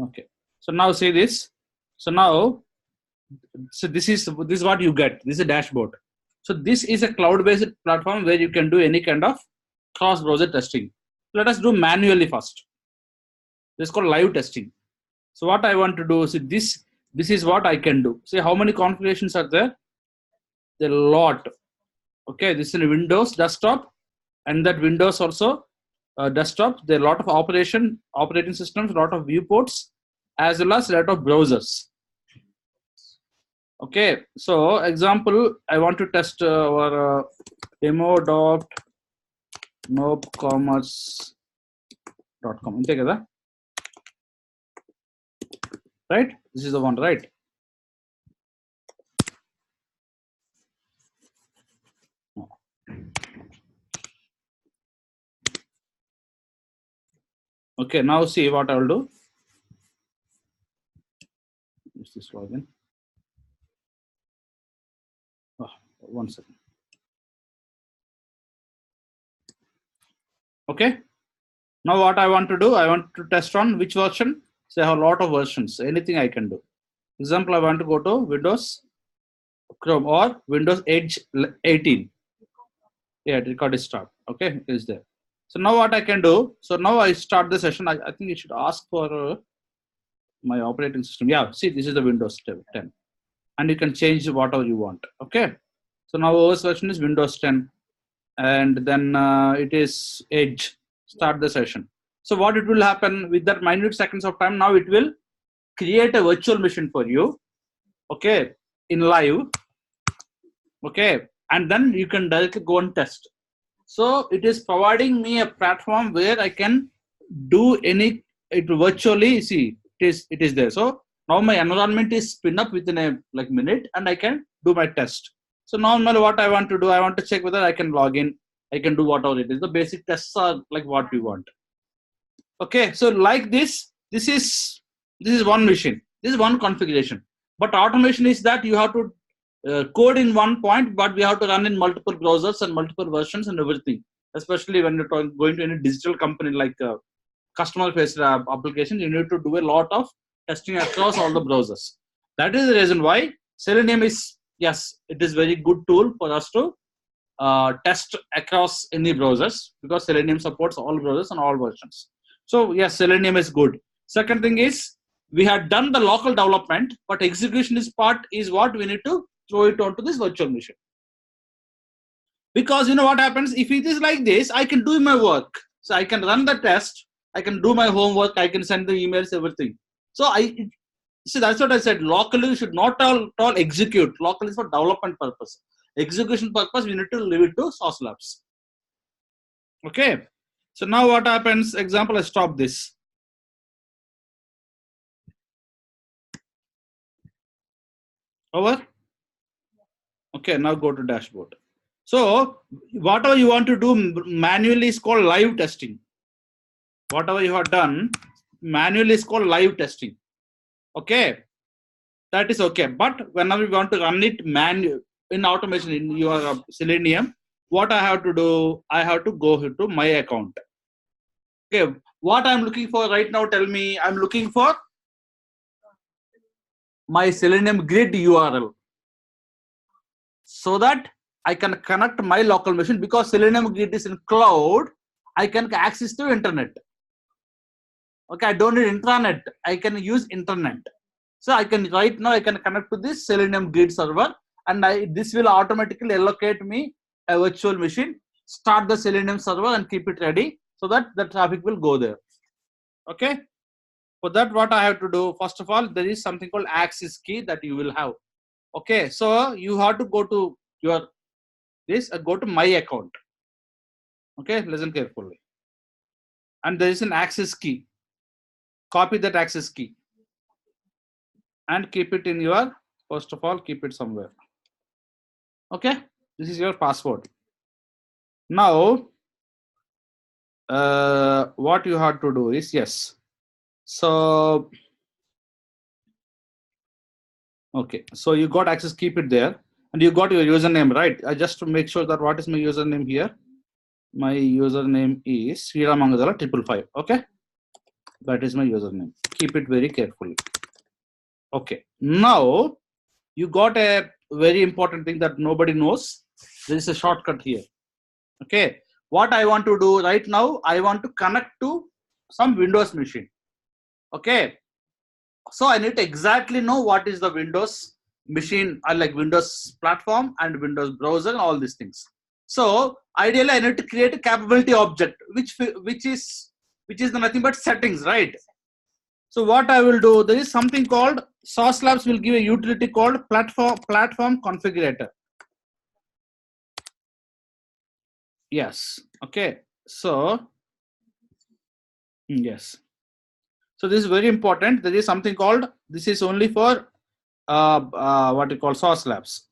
Okay. So now see this. So now, so this is what you get. This is a dashboard. So this is a cloud-based platform where you can do any kind of cross-browser testing. Let us do manually first. This is called live testing. So what I want to do is this is what I can do. See how many configurations are there? There are a lot. Okay, this is a Windows desktop, and that Windows also desktop. There are a lot of operating systems, a lot of viewports, as well as a lot of browsers. Okay, so example, I want to test our demo.nobcommerce.com. Ante kada? Right? This is the one, right? Okay, now see what I will do. Is this login? Oh, 1 second. Okay. Now what I want to do, I want to test on which version. So I have a lot of versions. Anything I can do. Example, I want to go to Windows Chrome or Windows Edge 18. Yeah, record is start. Okay, it is there. So now what I can do. So now I start the session. I think you should ask for my operating system. Yeah, see, this is the Windows 10, and you can change whatever you want. Okay. So now our version is Windows 10, and then it is Edge. Start the session. So what it will happen with that minute seconds of time, now it will create a virtual machine for you, okay, in live, okay, and then you can directly go and test. So it is providing me a platform where I can do it virtually. See, it is there. So now my environment is spin up within a minute, and I can do my test. So normally what I want to do, I want to check whether I can log in. I can do whatever it is. The basic tests are like what we want. Okay, so like this is one machine. This is one configuration. But automation is that you have to code in one point, but we have to run in multiple browsers and multiple versions and everything. Especially when you're going to any digital company like customer-faced application, you need to do a lot of testing across all the browsers. That is the reason why Selenium is, yes, it is very good tool for us to test across any browsers, because Selenium supports all browsers and all versions. So yes, Selenium is good. Second thing is, we had done the local development, but execution is what we need to throw it onto this virtual machine. Because you know what happens, if it is like this, I can do my work. So I can run the test, I can do my homework, I can send the emails, everything. So that's what I said. Locally, you should not all execute. Locally is for development purpose. Execution purpose, we need to leave it to Sauce Labs. Okay. So now what happens? Example, I stop this. Over. Okay. Now go to dashboard. So whatever you want to do manually is called live testing. Whatever you have done manually is called live testing. Okay. That is okay. But whenever you want to run it in automation in your Selenium, what I have to do, I have to go to my account. Okay, what I'm looking for right now, tell me. I'm looking for my Selenium grid URL, so that I can connect my local machine, because Selenium grid is in cloud. I can access to internet. Okay, I don't need intranet. I can use internet. So I can right now I can connect to this Selenium grid server, and this will automatically allocate me a virtual machine, start the Selenium server and keep it ready, so that the traffic will go there. Okay. For that, what I have to do, first of all, there is something called access key that you will have. Okay. So you have to go to your go to my account. Okay. Listen carefully. And there is an access key. Copy that access key and keep it in your, first of all, keep it somewhere. Okay. This is your password. Now, what you have to do is, yes. So, okay. So you got access, keep it there. And you got your username, right? I just to make sure that what is my username here. My username is Sriramangala 555. Okay. That is my username. Keep it very carefully. Okay. Now you got a very important thing that nobody knows. There is a shortcut here. Okay. What I want to do right now, I want to connect to some Windows machine. Okay. So I need to exactly know what is the Windows machine, like Windows platform and Windows browser and all these things. So ideally I need to create a capability object, which is nothing but settings, right? So what I will do, there is something called Sauce Labs will give a utility called platform configurator. Yes. Okay. So yes. So this is very important. There is something called, this is only for what you call Sauce Labs.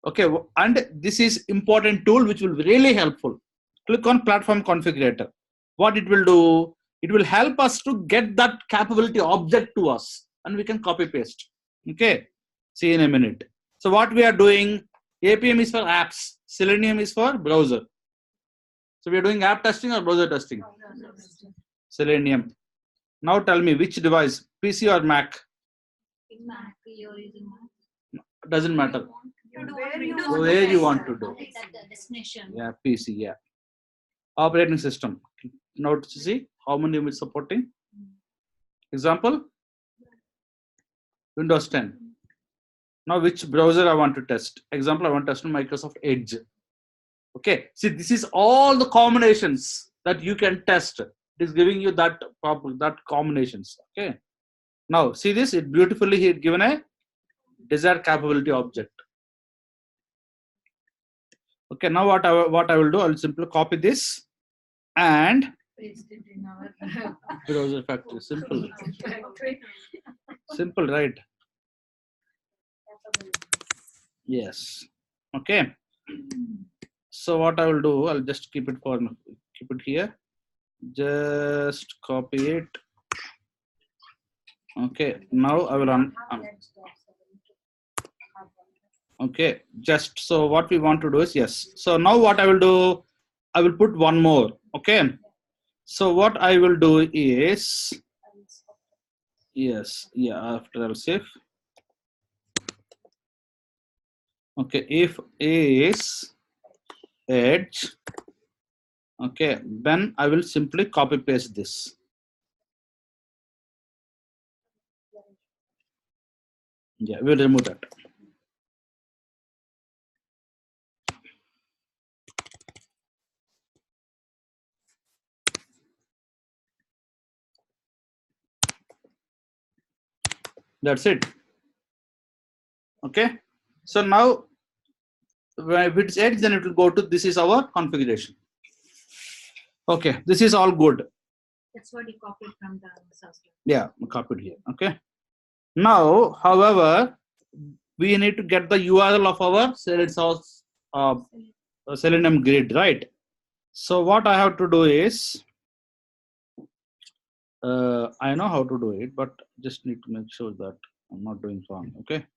Okay, and this is important tool which will be really helpful. Click on platform configurator. What it will do, it will help us to get that capability object to us, and we can copy paste. Okay, see in a minute. So what we are doing, APM is for apps, Selenium is for browser. So we are doing app testing or browser testing? Selenium. Now tell me which device, PC or Mac? Mac, you're using Mac. Doesn't matter. Where you want to do. Destination. Yeah, PC, yeah. Operating system. Now to see how many is supporting. Example, Windows 10. Now which browser I want to test? Example, I want to test on Microsoft Edge. Okay, see this is all the combinations that you can test. It is giving you that combinations. Okay. Now see this, it beautifully here given a desired capability object. Okay, now what I will do, I will simply copy this and Paste it in our browser factory. Simple, right? Yes. Okay. So what I will do, I'll just keep it here. Just copy it. Okay. Now I will okay. Just so what we want to do is yes. So now what I will do, I will put one more. Okay. So what I will do is yes. Yeah. After I'll save. Okay. If is edge. Okay, then I will simply copy paste this. Yeah, we'll remove that. That's it. Okay. So now if it's edge, then it will go to this is our configuration. Okay, this is all good. That's what you copied from the source. Yeah, copied here. Okay. Now, however, we need to get the URL of our Selenium grid, right? So what I have to do is, I know how to do it, but just need to make sure that I'm not doing wrong. Okay.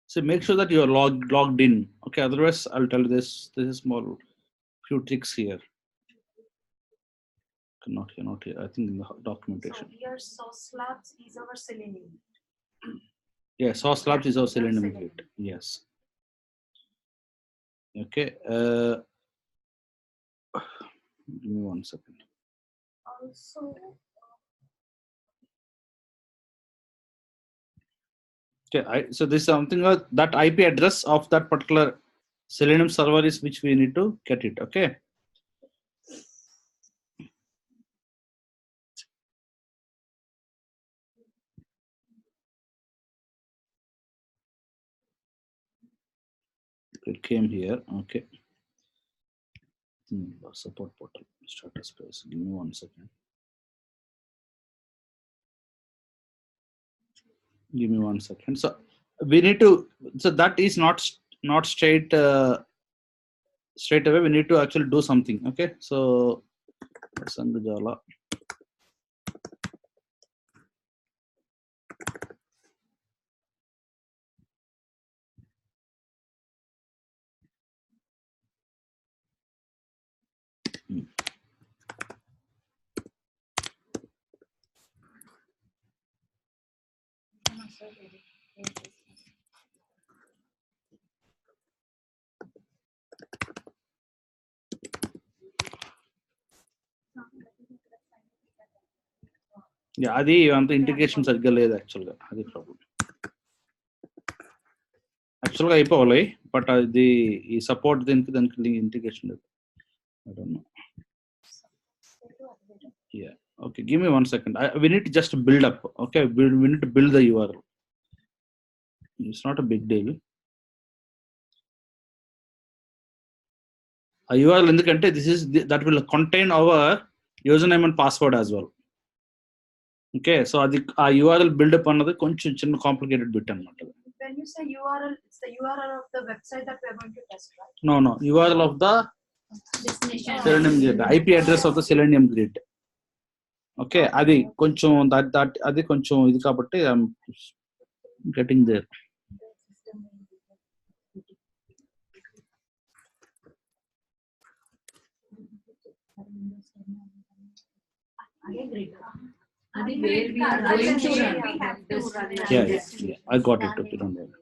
So make sure that you are logged in. Okay, otherwise I'll tell you this. This is small few tricks here. Not here. I think in the documentation. So here Sauce Labs is our Selenium. Yeah, Sauce Labs is our Selenium grid. Yes. Okay. Give me 1 second. Also. Okay, so this is something that IP address of that particular Selenium server is which we need to get it. Okay. It came here. Okay. Support portal status space. Give me 1 second. Give me 1 second. So we need to. So that is not straight away. We need to actually do something. Okay. So Sangujala. Yeah, అది అంత integration సరిగ్గా లేదు యాక్చువల్గా, అది problem. యాక్చువల్గా అయిపోవాలి, but అది ఈ సపోర్ట్ దానికి ఇంటిగ్రేషన్ లేదు. I don't know. Yeah. Okay, give me 1 second. We need to just build up. Okay, we need to build the URL. It's not a big deal. A URL ఎందుకంటే that will contain our username and password as well. Okay, so అది ఆ URL build-up అన్నది కొంచెం చిన్న complicated bit అన్నమాట. When you say URL, it's the URL of the website that we are going to test, right? No, URL of the selenium grid, IP address of the selenium grid. Okay, అది కొంచెం అది కొంచెం ఇది కాబట్టి I'm getting there. Where we are going to run. Yeah, I got it. Okay, don't worry.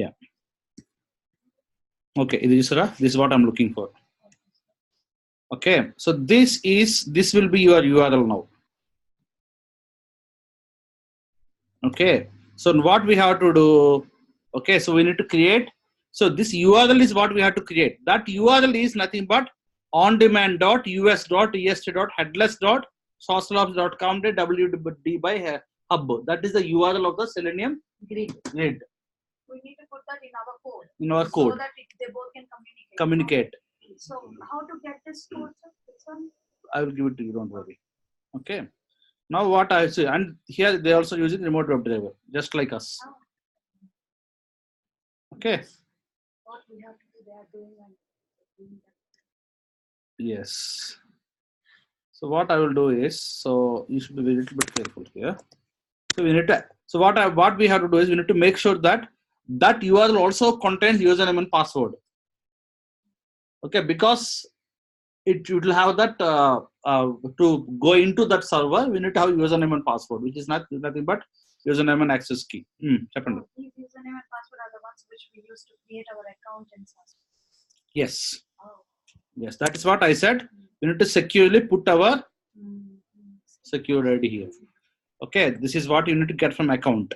Yeah. Okay, this is what I'm looking for. Okay, so this will be your URL now. Okay, so what we have to do, okay, so we need to create, so this URL is what we have to create. That URL is nothing but ondemand.us.est.headless.saucelabs.com.wd by hub. That is the URL of the Selenium grid. We need to put that in our code. In our code. So that they both can Communicate. So how to get this code, sir? This one? I will give it to you, don't worry. Okay. Now what I say, and here they also using remote web driver, just like us. Okay. What we have to do, they are doing that. Yes. So what I will do is, so you should be a little bit careful here. So we need to, so what we have to do is we need to make sure that URL also contains username and password. Okay, because it will have that to go into that server, we need to have username and password, which is nothing but username and access key. Happened. These username and password are the ones which we use to create our account and such. Yes. Yes, that is what I said. We need to securely put our secure ID here. Okay, this is what you need to get from account.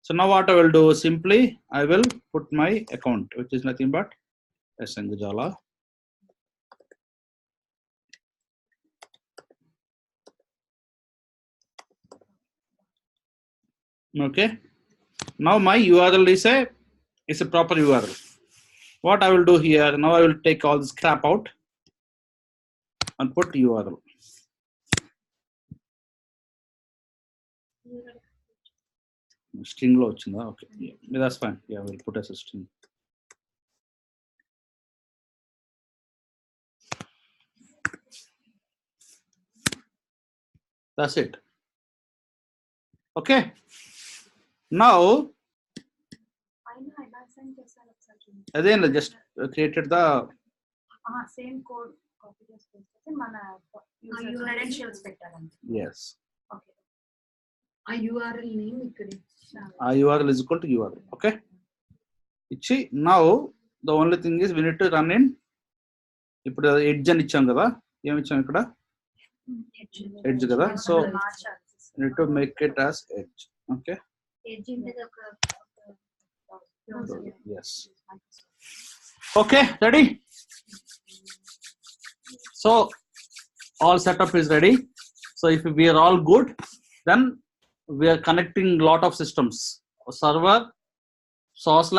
So now what I will do, simply I will put my account, which is nothing but Sangajala. Okay, now my URL is a proper URL. What I will do here, now I will take all this crap out and put URL. String lo vachinda. Okay, yeah, that's fine. Yeah, we'll put as a string. That's it. Okay. Now, again, I just created the same code. Copy just user credentials. Yes. Okay. A URL name. A URL is equal to URL. Okay. Now the only thing is we need to run in. ఇప్పుడు edge అని ఇచ్చాం కదా, ఏమి ఇచ్చాం ఇక్కడ edge కదా, so we need to make it as edge. Okay. Yes. Okay, ready? So all setup is ready. So if we are all good, then we are connecting lot of systems. Server, Sauce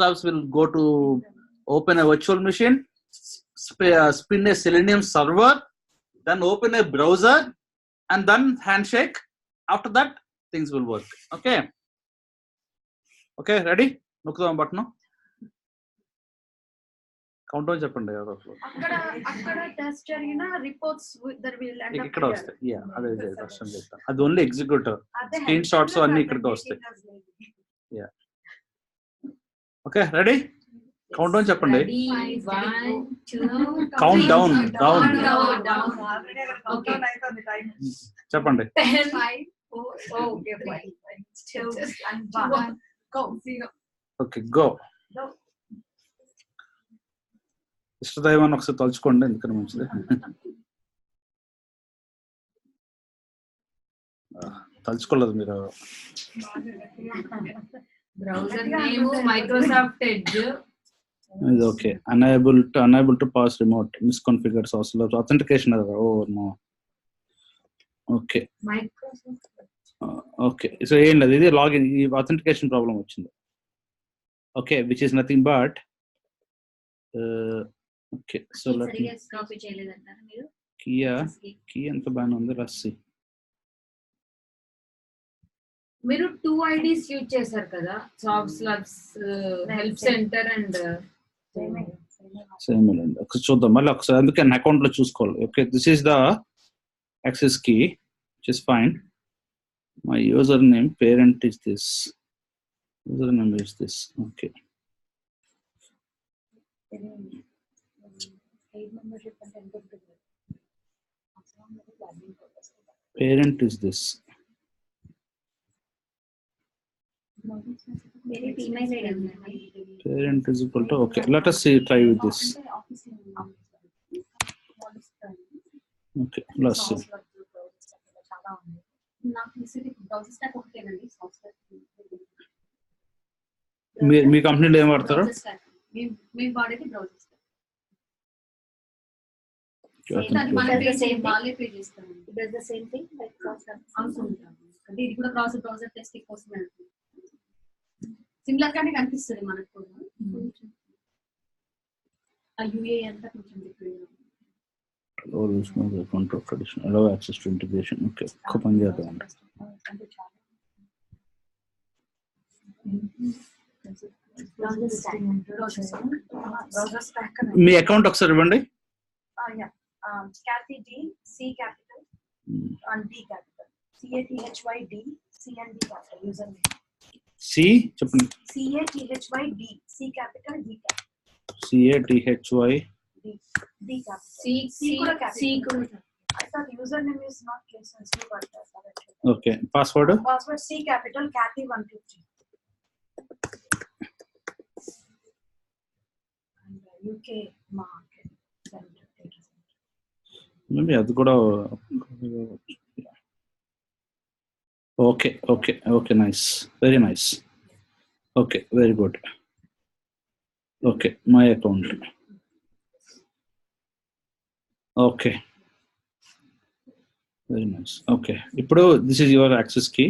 Labs will go to open a virtual machine, spin a Selenium server, then open a browser, and then handshake. After that, things will work. Okay. Okay, ready? Nukudam button. Count down చెప్పండి. అక్కడ test జరిగిన reports there will end up ఇక్కడ వస్తాయి. Yeah, అదే దర్శనం చేస్తా. అది only executor. Screen shots అన్ని ఇక్కడికి వస్తాయి. Yeah. Okay, ready? Count down చెప్పండి. 1 2 కౌంట్ డౌన్. ఓకే చెప్పండి. 10 5 4 okay 5 two, and one. Go. Zero. Okay go. Go. ఇష్టదైవాన్ని ఒకసారి తలుచుకోండి, ఎందుకని మంచిది. తలుచుకోలేదు మీరు. Browser name Microsoft Edge. ఇది okay. unable to pass remote, misconfigured source authentication. Oh no. Okay okay. So ఏం లేదు, ఇది లాగిన్, ఈ authentication ప్రాబ్లం వచ్చింది. Okay, which is nothing but okay. So copy చేయలేదంటారా మీరు? కీ ఎంత బాగానే ఉంది. రస్సి మీరు 2 IDs యూజ్ చేశారు కదా, soft labs help centre and same అండి. ఒకసారి చూద్దాం మళ్ళీ ఒకసారి, అందుకే నా అకౌంట్ లో చూసుకోవాలి. Okay, this is the access key which is fine. My user name parent is this, user name is this. Okay, parent is this, parent is equal to, okay, let us see, try with this. Okay, let's see. మీ కంపెనీలో ఏం వాడతారు? మేము వాడేది browser. ఇది కూడా browser testing కోసమే. Similar గానే కనిపిస్తుంది మనకు కూడా. ఆ యూఏ అంతా కొంచెం different. Control tradition, allow access to integration. Okay, ఒక్క పని చేద్దాం. మీ అకౌంట్ ఒకసారి ఇవ్వండి. Kathy D, C capital and D capital. CATHYD, C and D capital. Username. C చెప్పండి. CATHYD, C capital, D capital. CATHY D capital. C కూడా capital. I thought username is not case sensitive, but okay. Password C capital, Kathy 123. And UK market. Maybe అది కూడా. Okay okay okay, nice, very nice. Okay, very good. Okay, my account. Okay, very nice. Okay, ఇప్పుడు this is your access key.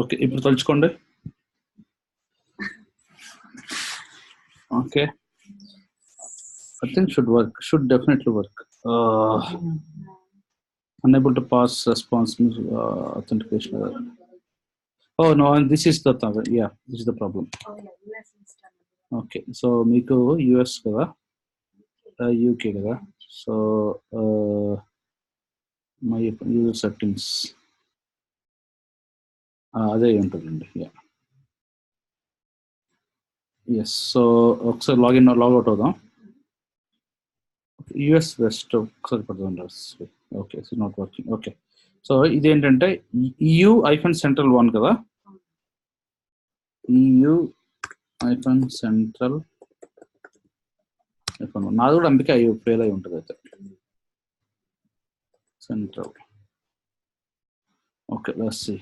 Okay, ఇప్పుడు తలుచుకోండి. Okay, I think should work, should definitely work. Unable to pass response, authentication. Oh no, and this is the yeah, this is the problem. Okay, so meeku US kada, UK kada. So my user settings అదే ఉంటుందండి. Yeah, yes. So ఒకసారి login logout అవుదాం. US west ఒకసారి పడుతుంది. Okay, it's not working. Okay, so ఇదేంటంటే EU-Central1 కదా. EU-Central నాది కూడా అందుకే అయ్యి ఫెయిల్ అయి ఉంటుంది అయితే. Central. Okay, let's see.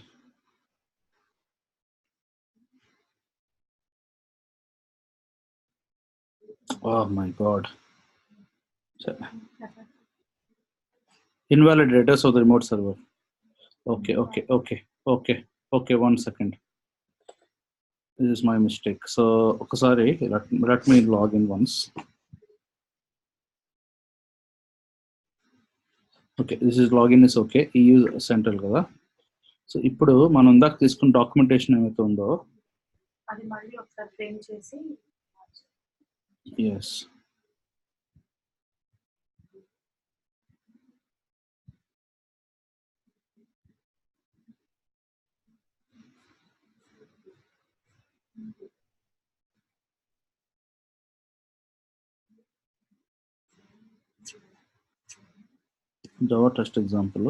Oh my god. Invalid address of the remote server. Okay, 1 second. This is my mistake. So sorry, let me log in once. Okay, this is login is okay. EU Central కదా. So ఇప్పుడు మనం ఇందాక తీసుకున్న documentation ఏమైతే ఉందో అది మళ్ళీ ఒకసారి ఫ్రేమ్ చేసి. yes, Java test example.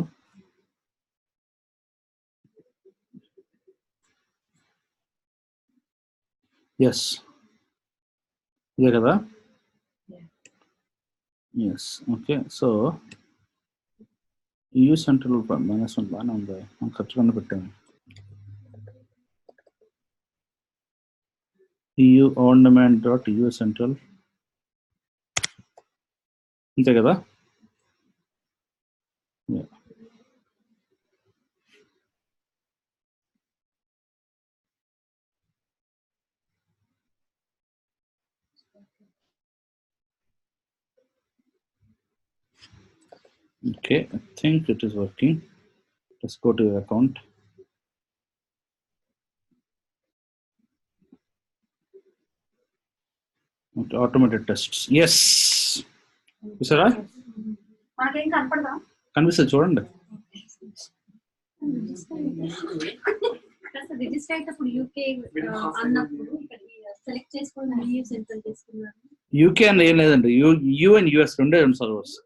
Yes. ఇదే కదా? Yes. Okay. So EU central -1 బాగానే ఉంది. మనం ఖర్చు కన్నా పెట్టాము. EU on demand dot EU central. అంతే కదా? Yeah. Okay, I think it is working. Let's go to your account. Okay, automated tests. Yes. చూసారా? మనకేం కనపడదా? కనిపిస్తుంది చూడండి. రిజిస్టర్ అయినప్పుడు యూకే అన్నప్పుడు సెలెక్ట్ చేసుకుని EU సెంట్రల్ చేసుకున్నారు. యూకే అని ఏం లేదండి. యూ అండ్ యూఎస్ రెండే రెండు సర్వర్స్.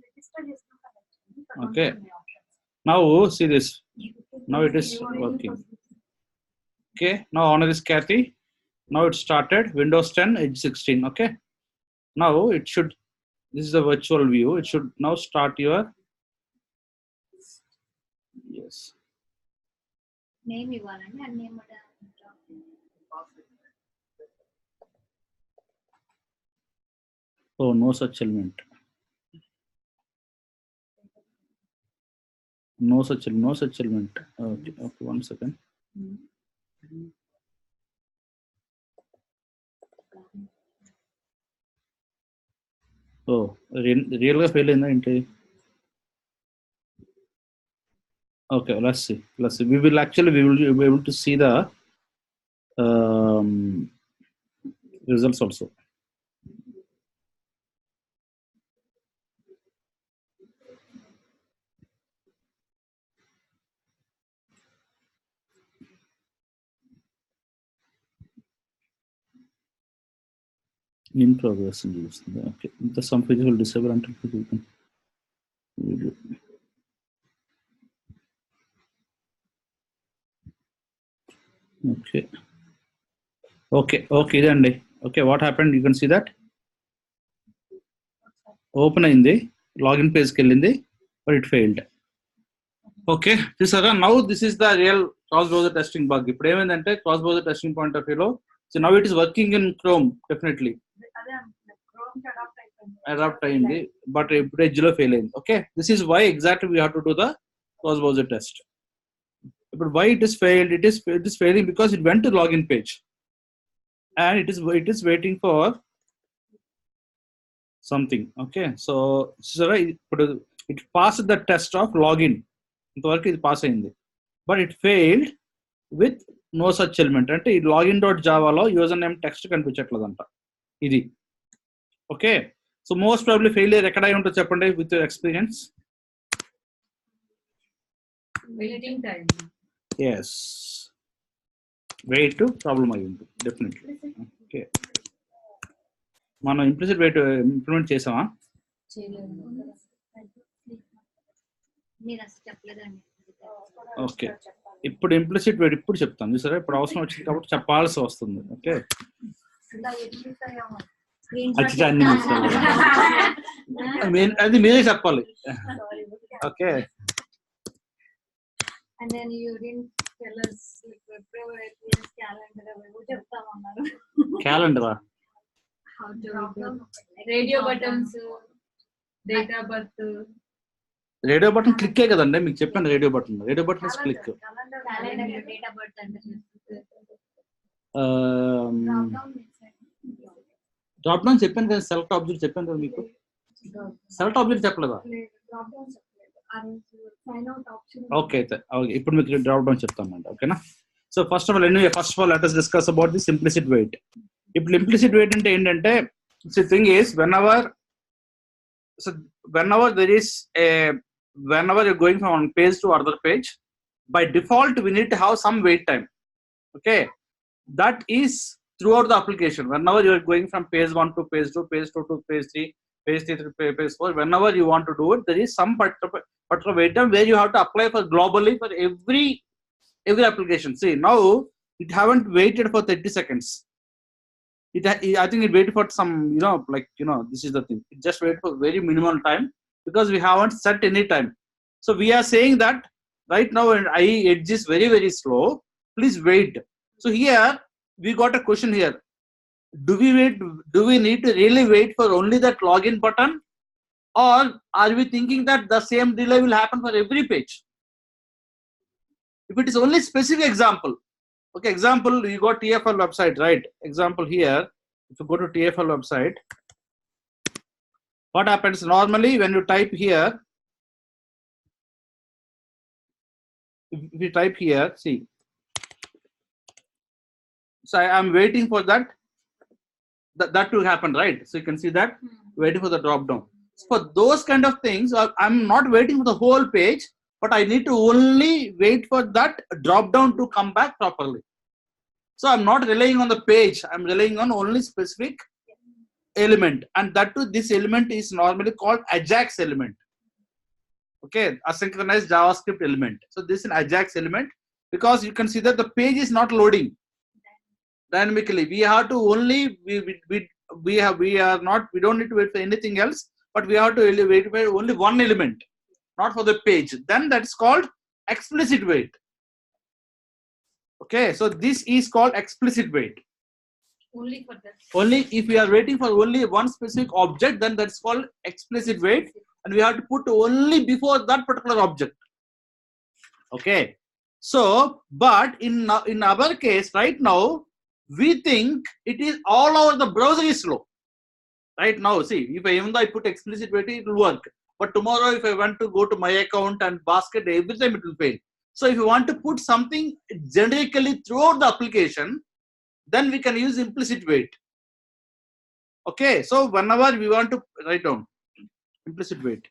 రిజిస్టర్ చేసుకున్నాను. Okay. Now see this. Now it is working. Okay. Now honor is Kathy. Now it started. Windows 10 Edge 16. Okay. Now it should. This is the virtual view. It should now start your. Yes. Name ఇవ్వాలండి. ఆ name Oh, no such element. No such element. Okay, okay, 1 second. Oh, real గా fail అయిందా ఏంటి? Okay, let's see. We will be able to see the results also. In progress. Okay. The some pages will disable until you can video. Okay then. Okay, what happened? You can see that open అయింది, login page కి వెళ్ళింది, but it failed. Okay, now this is the real cross browser testing bug. ఇప్పుడు ఏమైందంటే cross browser testing point of view లో, so now it is working in Chrome definitely. Adapt అయింది, but ఇప్పుడు Edge లో fail అయింది. Okay, this is why exactly we have to do the cross browser test. But why it is failed? It is failing because it went to login page and it is waiting for something. Okay, so it passed the test of login. ఇంతవరకు ఇది pass అయింది, but it failed with no such element. అంటే ఈ login.java లో user name text కనిపించట్లేదంట ఇది. Okay, so most probably failure ఎక్కడ అయి ఉంటుందో చెప్పండి with your experience. Waiting time. yes, wait problem అయి ఉంటుంది డెఫినెట్లీ. ఓకే, మనం ఇంప్లిసిట్ వెయిట్ ఇంప్లిమెంట్ చేసామా? ఓకే, ఇప్పుడు ఇంప్లిసిట్ వెయిట్ ఇప్పుడు చెప్తాను సరే. ఇప్పుడు అవసరం వచ్చింది కాబట్టి చెప్పాల్సి వస్తుంది. ఓకే, అది మీరే చెప్పాలి. Okay, and then you didn't tell us క్యాలెండరా? Radio buttons, data birth. Radio button క్లిక్కే కదండి, మీకు చెప్పాను radio button is click. Drop down చెప్పాను కదా, సెలెక్ట్ ఆబ్జెక్ట్ చెప్పాను కదా మీకు. సెలెక్ట్ ఆబ్జెక్ట్ చెప్పలేదా? ఓకే, అయితే ఇప్పుడు మీకు డ్రాప్ డౌన్ చెప్తానండి. ఓకేనా? So first of all let us discuss about the implicit weight. ఇప్పుడు implicit weight అంటే ఏంటంటే, the thing is whenever there is whenever you're going from one page to other page, by default we need to have some wait time. Okay, that is throughout the application. Whenever you're going from page 1 to page 2, page 2 to page 3, page 3 to page 4, whenever you want to do it, there is some particular wait time where you have to apply for globally for every application. See, now it haven't waited for 30 seconds. I think it waited for some, this is the thing. It just wait for very minimal time because we haven't set any time. So we are saying that right now when edge is very, very slow, please wait. So here we got a question here. Do we need to really wait for only that login button, or are we thinking that the same delay will happen for every page? If it is only specific example, okay, example, you got TFL website, right? Example here, if you go to TFL website, what happens normally when you type here, if you type here, see, so I am waiting for that to happen, right? So you can see that waiting for the drop down. So for those kind of things, I'm not waiting for the whole page, but I need to only wait for that drop down to come back properly. So I'm not relying on the page, I'm relying on only specific element, and that too, this element is normally called Ajax element. Okay, asynchronous JavaScript element. So this is an Ajax element because you can see that the page is not loading dynamically. We have to only we don't need to wait for anything else, but we have to wait for only one element, not for the page. Then that's called explicit wait. Okay, so this is called explicit wait. Only for that. Only if we are waiting for only one specific object, then that's called explicit wait, and we have to put only before that particular object. Okay, so but in our case right now, we think it is all over the browser is slow. Right now, see, even though I put explicit wait, it will work. But tomorrow, if I want to go to my account and basket, every time it will fail. So if you want to put something generically throughout the application, then we can use implicit wait. Okay, so whenever we want to write down implicit wait.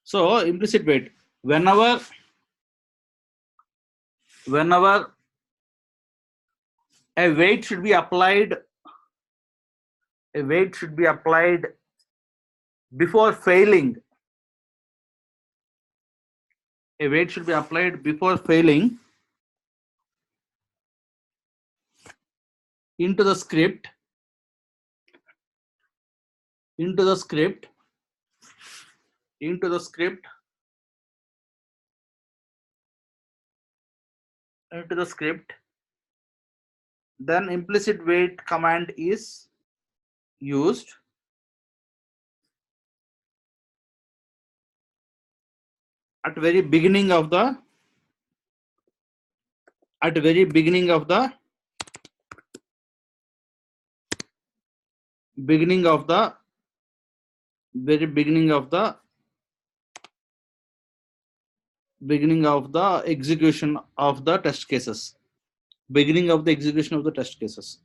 So implicit wait, whenever a wait should be applied, before failing. A wait should be applied before failing into the script, then implicit wait command is used at very beginning of the very beginning of the execution of the test cases. Beginning of the execution of the test cases.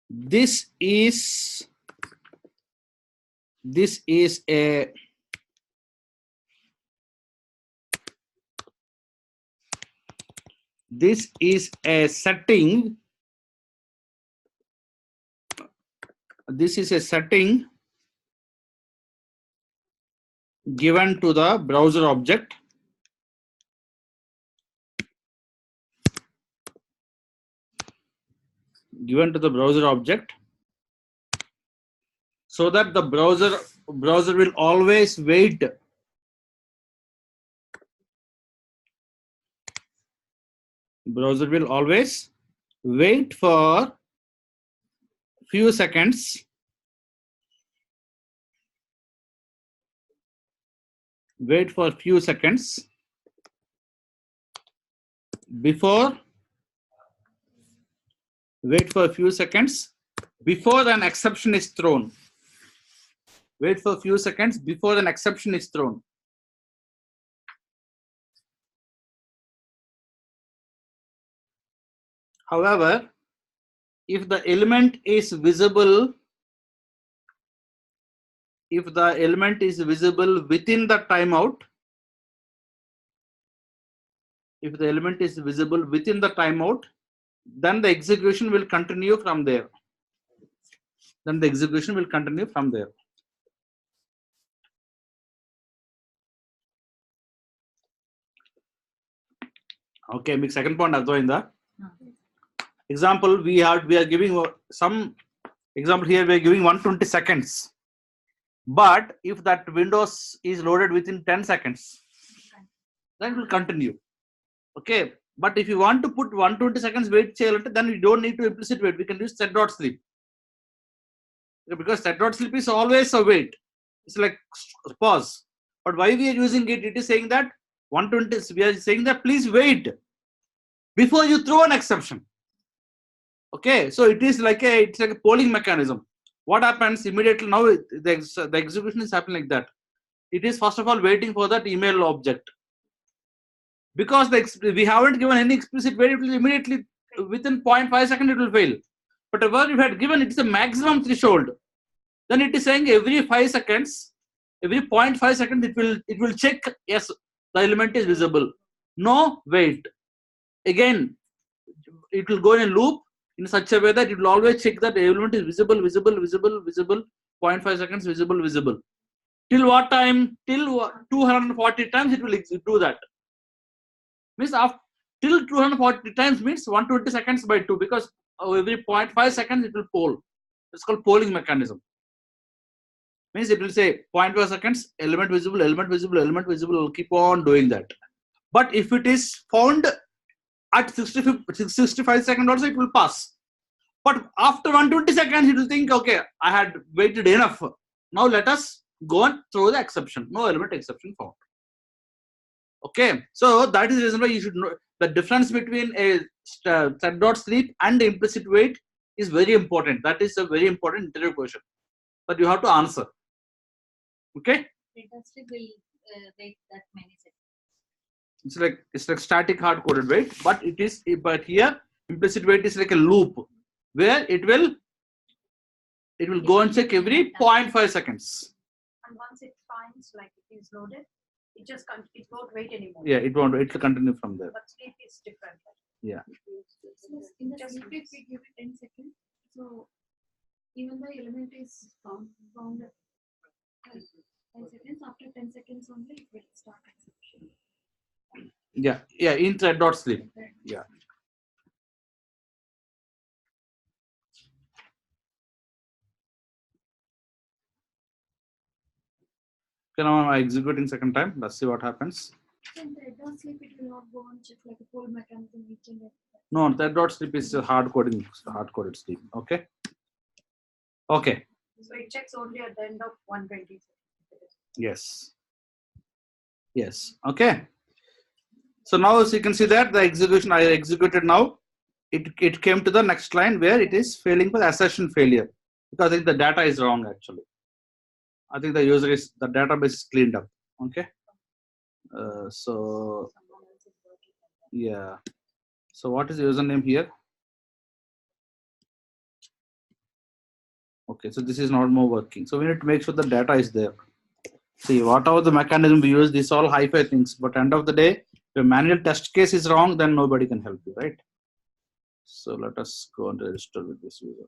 This is a setting. This is a setting given to the browser object. So that the browser will always wait. Browser will always wait for few seconds. Before an exception is thrown. However, if the element is visible if the element is visible within the timeout, if the element is visible within the timeout, then the execution will continue from there. Then the execution will continue from there. Okay, మీకు second point అర్థమైందా? Example, we are giving some example here. We are giving 120 seconds, but if that Windows is loaded within 10 seconds, then it will continue. Okay, but if you want to put 120 seconds wait cheyalante, then we don't need to implicit wait. We can use set.sleep, because set.sleep is always a wait. It's like pause. But why we are using it? It is saying that 120. We are saying that please wait before you throw an exception. Okay, so it is like it's like a polling mechanism. What happens immediately now? The execution is happening like that. It is first of all waiting for that email object, because we haven't given any explicit wait. It will immediately within 0.5 seconds it will fail. But whatever you had given, it's a maximum threshold. Then it is saying every 5 seconds, every 0.5 seconds, it will check, yes, the element is visible. No, wait. Again, it will go in a loop in such a way that it will always check that the element is visible, visible, visible, visible, 0.5 seconds, visible, visible. Till what time? Till 240 times it will do that. Means after till 240 times means 120 seconds by 2, because every 0.5 seconds it will poll. It's called polling mechanism. Means it will say 0.5 seconds, element visible, element visible, element visible, will keep on doing that. But if it is found at 65 seconds also, it will pass. But after 120 seconds, it will think, okay, I had waited enough. Now let us go and throw the exception. No element exception found. Okay, so that is the reason why you should know the difference between a set.sleep and implicit wait is very important. That is a very important interview question that you have to answer. Okay, Set.sleep will wait that many seconds. It's like static hard coded wait, but here implicit wait is like a loop where it will go and check every 0.5 seconds. And once it finds like it is loaded, it won't wait anymore. Yeah, it won't. It will continue from there. But sleep is different. Yeah. So in the sleep we give it 10 seconds. So even the element is found at 10 seconds. After 10 seconds only it will start execution. Yeah, in thread.sleep. Yeah. Okay, now I'm executing second time. Let's see what happens. So in thread.sleep it will not go and check like a poll mechanism each and every. No, thread.sleep is hard coded sleep. Okay. Okay. So it checks only at the end of 120 seconds. Yes. Yes. Okay. So now as you can see that the execution I executed now, it came to the next line where it is failing for assertion failure, because I think the data is wrong actually. I think the database is cleaned up. Okay. So yeah. So what is the username here? Okay, so this is not more working. So we need to make sure the data is there. See, whatever the mechanism we use, these all hi-fi things. But end of the day, if a manual test case is wrong, then nobody can help you, right? So let us go and register with this user.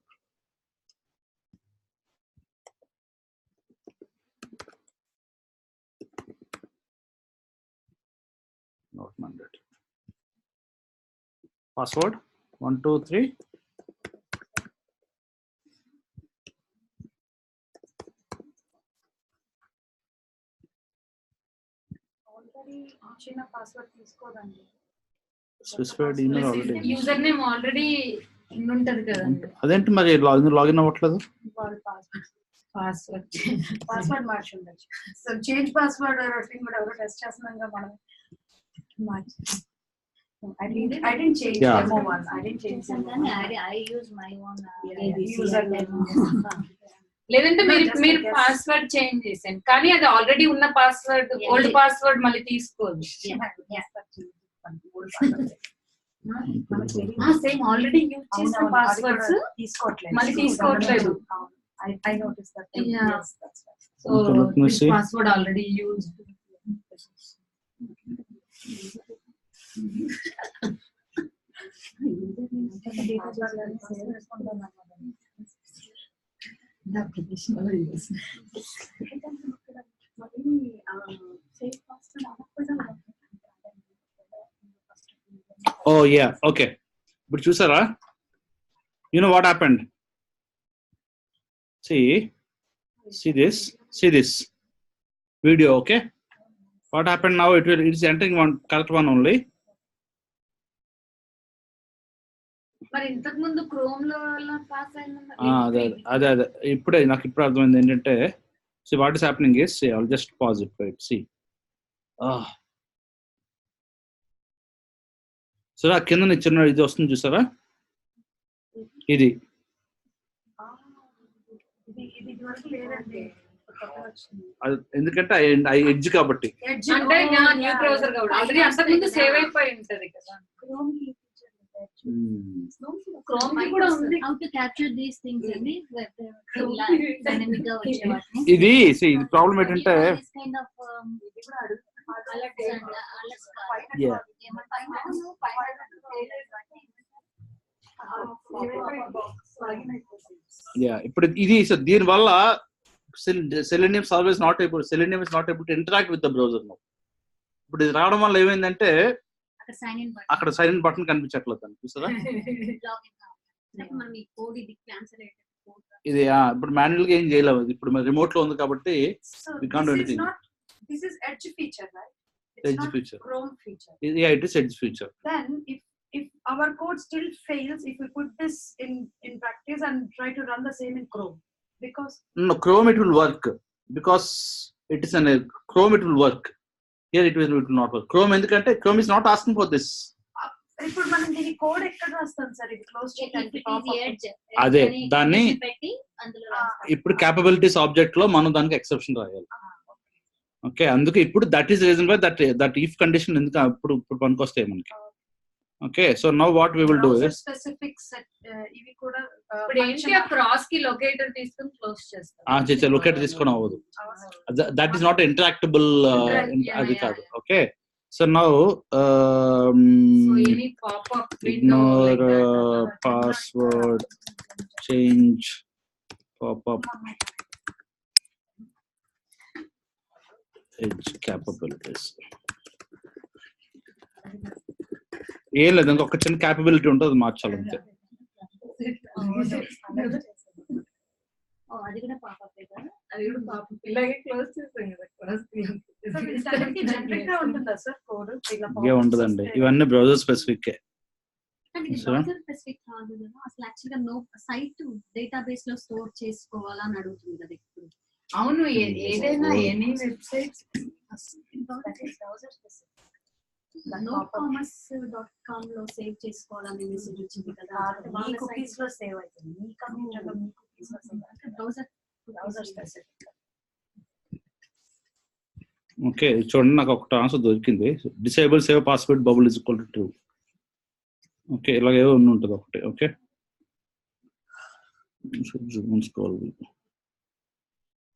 Not mandate. Password 123. Already ఇచ్చిన password తీసుకోదండి. Specified email already. User name already ఉంటది కదండి. అదేంటి మరి login అవ్వట్లేదు? వాళ్ళ password మార్చి ఉండొచ్చు. So change password thing కూడా ఎవరో టెస్ట్ చేస్తున్నాం మనం. I didn't change demo one. I didn't change demo. I use my own username. లేదంటే మీరు పాస్వర్డ్ చేంజ్ చేసాను, కానీ అది ఆల్రెడీ ఉన్న పాస్వర్డ్ ఓల్డ్ పాస్వర్డ్ మళ్ళీ తీసుకోదు. సేమ్ ఆల్రెడీ యూజ్ చేసిన పాస్వర్డ్స్ తీసుకోవట్లేదు, మళ్ళీ తీసుకోవట్లేదు. I noticed that. Yeah. Yes, that's right. So Okay, let me this see. password already used. The application already used. Oh yeah, okay. But chusara, you know what happened? See this video, okay? What happened now? It's entering one correct one only. మరి ఇంతకు ముందు chrome లో pass అదే ఇప్పుడే నాకు ఇప్పుడు అర్థమైంది ఏంటంటే see what is happening is, see, I'll just pause it, right? See, so ఆ కింద చిన్న ఇది వస్తుంది చూసారా, ఇది ఎందుకంటే ఎడ్జ్ కాబట్టి, అంటే న్యూ బ్రౌజర్ కాబట్టి ఆల్రెడీ అంతకు ముందు సేవ్ అయిపోయి ఉంటది కదా. క్రోమ్ కి కూడా ఉంది. How to capture these things అండి డైనమిక్ గా వచ్చే వాటిని. ఇది ప్రాబ్లం ఏంటంటే kind of ఇప్పుడు ఇది దీని వల్ల selenium is always not able to interact with the browser now. ఇప్పుడు ఇది రావడం వల్ల ఏమైందంటే అక్కడ సైన్ ఇన్ బటన్ కనిపించట్లేదు అని చూసారా. ఇది ఇప్పుడు మాన్యువల్ గా ఏం చేయలేము, ఇప్పుడు రిమోట్ లో ఉంది కాబట్టి we can't do anything. This is edge feature, right? Edge feature. Chrome feature. Yeah, it is edge feature. Then if our code still fails, if we put this in practice and try to run the same in Chrome, because no, Chrome it will work because it is Chrome it will work. Here it will not work. Chrome ఎందుకంటే Chrome is not asking for this. ఇప్పుడు మనం దీని code ఎక్కడ రాస్తాం sir? ఇది close చేయడానికి అదే దాన్ని ఇప్పుడు క్యాపబిలిటీస్ ఆబ్జెక్ట్ లో మనం దానికి ఎక్సెప్షన్ రాయాలి. ఓకే, అందుకే ఇప్పుడు that is reason why that if condition ఎందుకు ఇప్పుడు పనికొస్తాయి మనకి. Okay, so now what we will do is specifics ఇవి కూడా ఇప్పుడు ఏంటి ఆ క్రాస్ కి లొకేటర్ తీసుకొని క్లోజ్ చేస్తాం. లొకేటర్ తీసుకొని అవ్వదు, దట్ ఈస్ నాట్ ఇంటరాక్టబుల్, అది కాదు. Okay, so now ignore password change pop-up edge capabilities. ఏం లేదు, ఇంకొక చిన్న క్యాపబిలిటీ ఉంటుంది, మార్చాలి అంతే. అది కూడా పాపప్ కదా, అది కూడా పాపం ఇలాగే క్లోజ్ చేస్తాం కదా. జనరేట్ గా ఉంటుందా సార్ కోడ్? ఇవే ఉండదండి, ఇవన్నీ బ్రౌజర్ స్పెసిఫిక్. బ్రౌజర్ స్పెసిఫిక్ కాదు కదా అసలు. యాక్చువల్గా నో సైట్ డేటాబేస్ లో స్టోర్ చేసుకోవాలని అడుగుతుంది కదా ఇప్పుడు. అవును, ఏదైనా ఎనీ వెబ్సైట్ nocommerce.com లో సేవ్ చేసుకోవాలని మెసేజ్ వచ్చింది కదా. మీ కుకీస్ లో సేవ్ అవుతుంది, మీ కంప్యూటర్ లో మీ కుకీస్ లో సేవ్ అవుతుంది. Browser specific. ఓకే, చూడండి, నాకు ఒక ఆన్సర్ దొరికింది. Disable save password bubble is equal to true. Okay, ఇలాగే ఉంటుంది ఒకటి. Okay,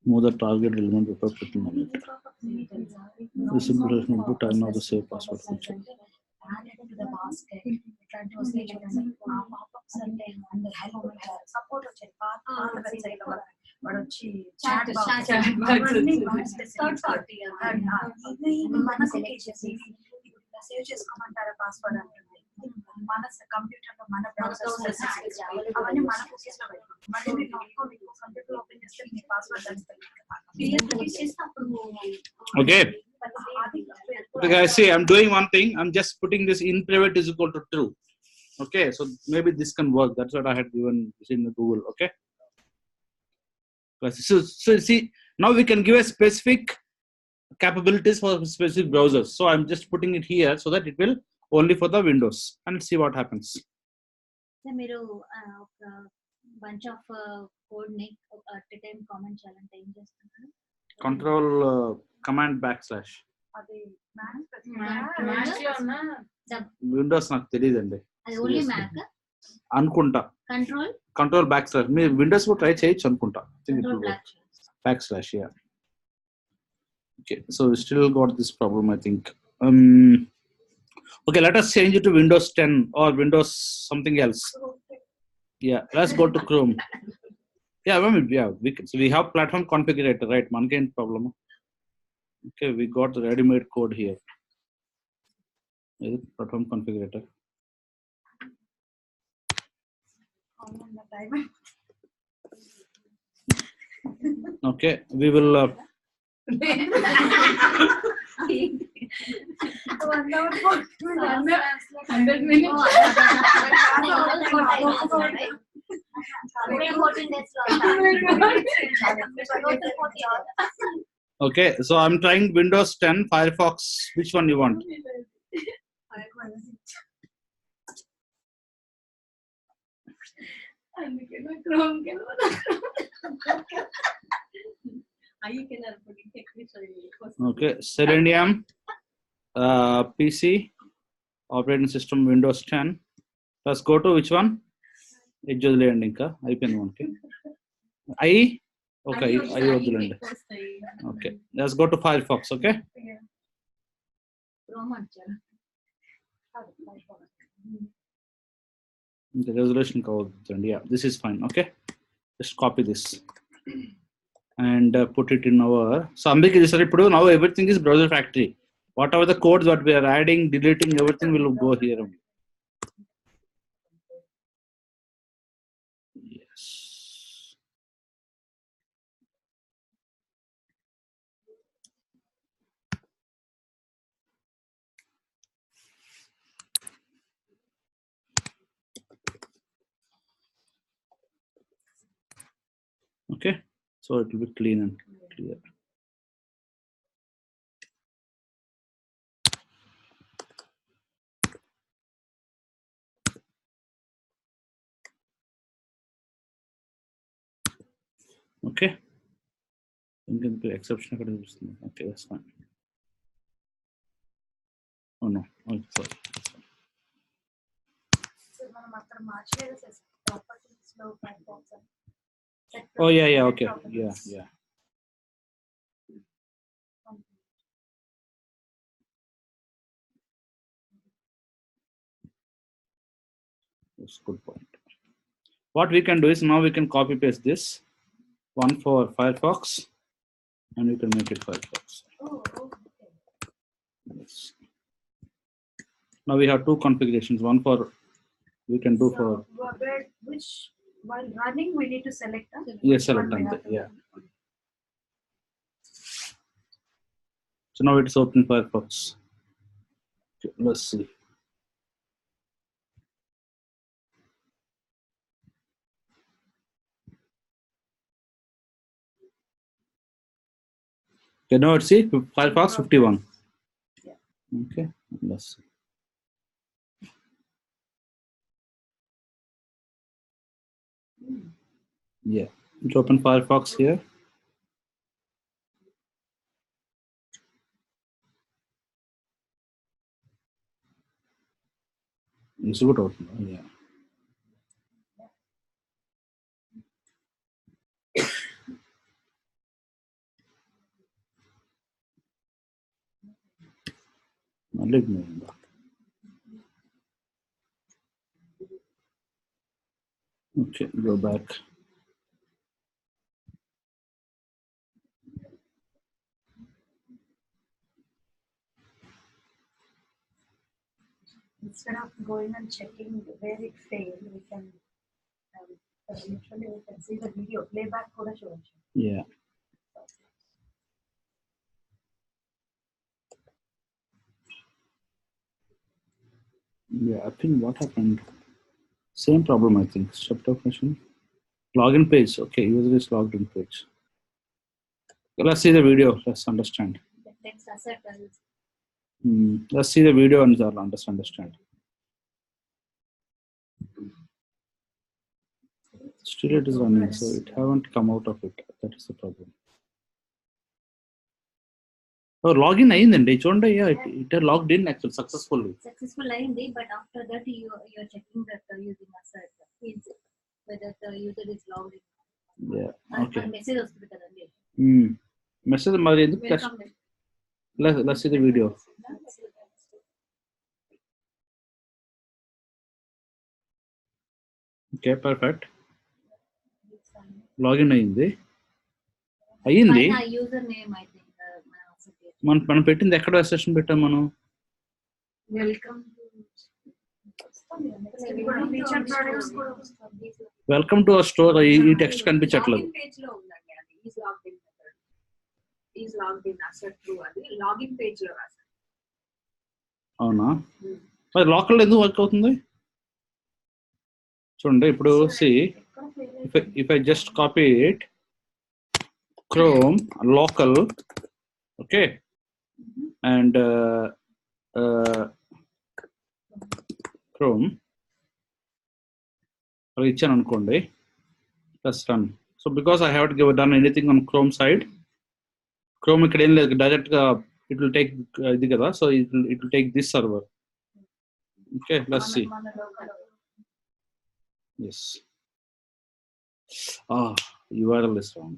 move the target element without clicking on it. This simplification will turn off the save password feature. Added to the basket. ఇట్లాంటి వస్తే చూడండి, ఆ pop-ups అంటే అందరు help support వచ్చేది. పాత వెబ్సైట్ లో వాడు వచ్చి చాట్ బాక్స్ థర్డ్ పార్టీ ఇది మన సేవ్ చేసుకోమంటారా పాస్వర్డ్ అంటుంది. మన కంప్యూటర్ లో మన బ్రౌజర్ అవన్నీ మన కుకీస్ లో పెట్టుకుంటాం. మళ్ళీ మీరు కంప్యూటర్ ఓపెన్ చేస్తే మీ password Okay. Okay guys, see, I'm doing one thing. I'm just putting this in private is equal to true. Okay, so maybe this can work. That's what I had given in Google. Okay, so see, now we can give a specific capabilities for specific browsers. So I'm just putting it here so that it will only for the Windows, and see what happens. మీరు ఒక bunch of code ని at a time comment చేయాలంటే ఏం చేస్తున్నారు? Control command backslash. అది match లో ఉన్న Windows నాకు తెలియదండి, అది ఓన్లీ మ్యాక్ అనుకుంటా. Control back slash. మీరు విండోస్ కూడా ట్రై చేయొచ్చు అనుకుంటా. Back slash. Okay, so we still got this problem, I think. Okay, let us change it to Windows 10 or Windows something else. Yeah, let's go to Chrome. Yeah, I mean, yeah, so we have platform configurator, right? One problem. Okay, we got the ready-made code here. Is it platform configurator? Okay, we will. 100 minutes. Okay, so I'm trying Windows 10, Firefox. Which one you want? Okay, Selenium, PC, operating system Windows 10. Let's go to which one? Edge landing ka అయిపోయింది మనకి I okay I వద్దులండి. Okay, let's go to Firefox. Okay, the resolution కావద్దండి. Yeah, this is fine. Okay, just copy this and put it in our. So ambiki this ఇప్పుడు now everything is browser factory. Whatever the codes what we are adding, deleting, everything will go here only. Yes. Okay, so it will be clean and clear. Okay, ఇంకెందుకు exception అక్కడ చూపిస్తుంది. Okay, that's fine. Oh no, oh, sorry. Oh yeah, okay, yeah. That's a good point. What we can do is now we can copy paste this one for Firefox and we can make it Firefox. Yes. Now we have two configurations. One for we can do for which while running we need to select. Yes, select them. Yeah. So now it's open Firefox. Okay, let's see. Okay, now let's see Firefox 51. Okay, let's see. Yeah, let's open Firefox here. It's good open. Yeah. Okay, go back. Instead of going and checking where it failed, we can literally we can see the video playback kuda చూడొచ్చు. Yeah. Yeah, I think what happened? Same problem, I think. Stepped up machine. Login page. Okay, user is logged in page. Let's see the video. Let's understand. Let's see the video and I'll understand. Still it is running, so it haven't come out of it. That is the problem. Oh, login అయిందండి చూడండి. It logged in actually successfully. Successful అయింది, but after that you are checking that using assert whether the user is logged in. Yeah, okay. Message వస్తుంది కదండి. Message మరి ఎందుకు Let's see the video. Okay, perfect. Login అయింది. User name I think మనం పెట్టింది ఎక్కడ session పెట్టాం మనం? Welcome welcome to our store. ఈ టెక్స్ట్ కనిపించట్లేదు. పేజ్ లో ఉందండి అది is logged in asset through అది లాగిన్ పేజ్ లో రాశారు. అవునా? మరి లోకల్ ఎందుకు వర్క్ అవుతుంది చూడండి. ఇప్పుడు C if I just copy it, Chrome local, okay, and Chrome ఇచ్చాను అనుకోండి, plus run. So because I haven't done anything on Chrome side, Chrome ఇక్కడ ఏం లేదు, డైరెక్ట్ గా it will take ఇది కదా, so it will take this server. Okay, let's see. Yes. URL is wrong.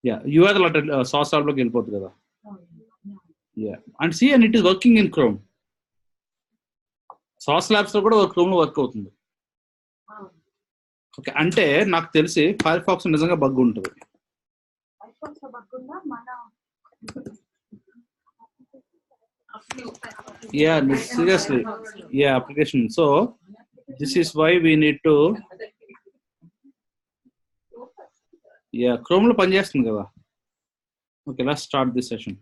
Yeah, URL at source tab loki velipothu kada. Yeah, and see, and it is working in Chrome. Source labs lo kuda Chrome lo work avutundi. Okay, ante నాకు తెలిసి Firefox నిజంగా bug ఉంటుంది. Firefox లో bug ఉందా? Yeah, seriously. Yeah, application. So this is why we need to, yeah, Chrome lo pani chestundi kada. Okay, let's start this session.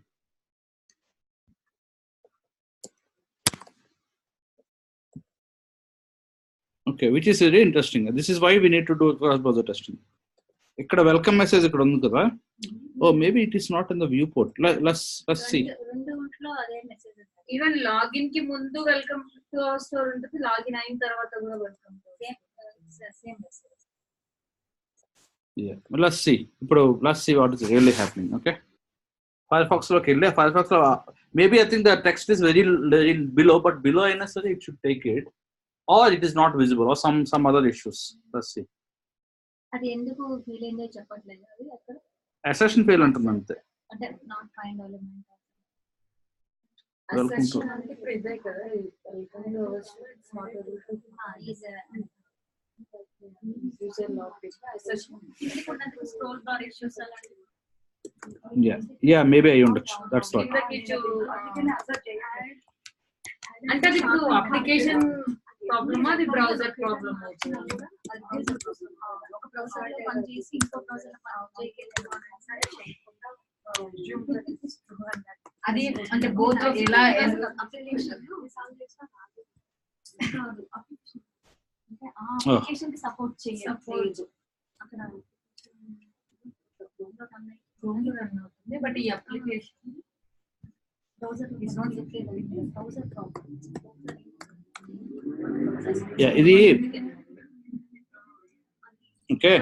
Okay, which is very interesting. This is why we need to do cross browser testing. ikkada welcome message ikkada undi kada. Oh, maybe it is not in the viewport. Let's see. Even login కి ముందు welcome to our store ఉంటుంది, login అయిన తర్వాత కూడా welcome same message. Yeah, let's see. ఇప్పుడు let's see what is really happening. Okay, Firefox loki ille Firefox lo maybe I think the text is very below, but below అయినా సరే it should take it, or it is not visible, or some other issues. Let's see. అది ఎందుకు fail అయిందో చెప్పట్లేదు. అది అక్కడ assertion fail అంటుంది అంతే. అంటే నాట్ ఫైండ్ ఎలిమెంట్ అసెషన్ అంటే ఇప్పుడు ఇదే కదా, welcome to our store it's not able to user log assertion ఇది కూడా స్క్రోల్ బార్ ఇష్యూస్ అలాంటివి. Yeah, maybe I ఉండొచ్చు. That's what. అంటే అది ఇప్పుడు అప్లికేషన్ ప్రాబ్లమ్, అది బ్రౌజర్ ప్రాబ్లమ్ అవుతుంది. ఒక బ్రౌజర్ లో పని చేసి ఇంకో బ్రౌజర్ లో పని చేయకుండా అది అంటే బోత్ ఎలా అప్లికేషన్ కి సపోర్ట్ చేయలేదు అక్కడ క్రోమ్ లో రన్ అవుతుంది, బట్ ఈ application browser is not replayable. Browser problem. Yeah, ఇది ఓకే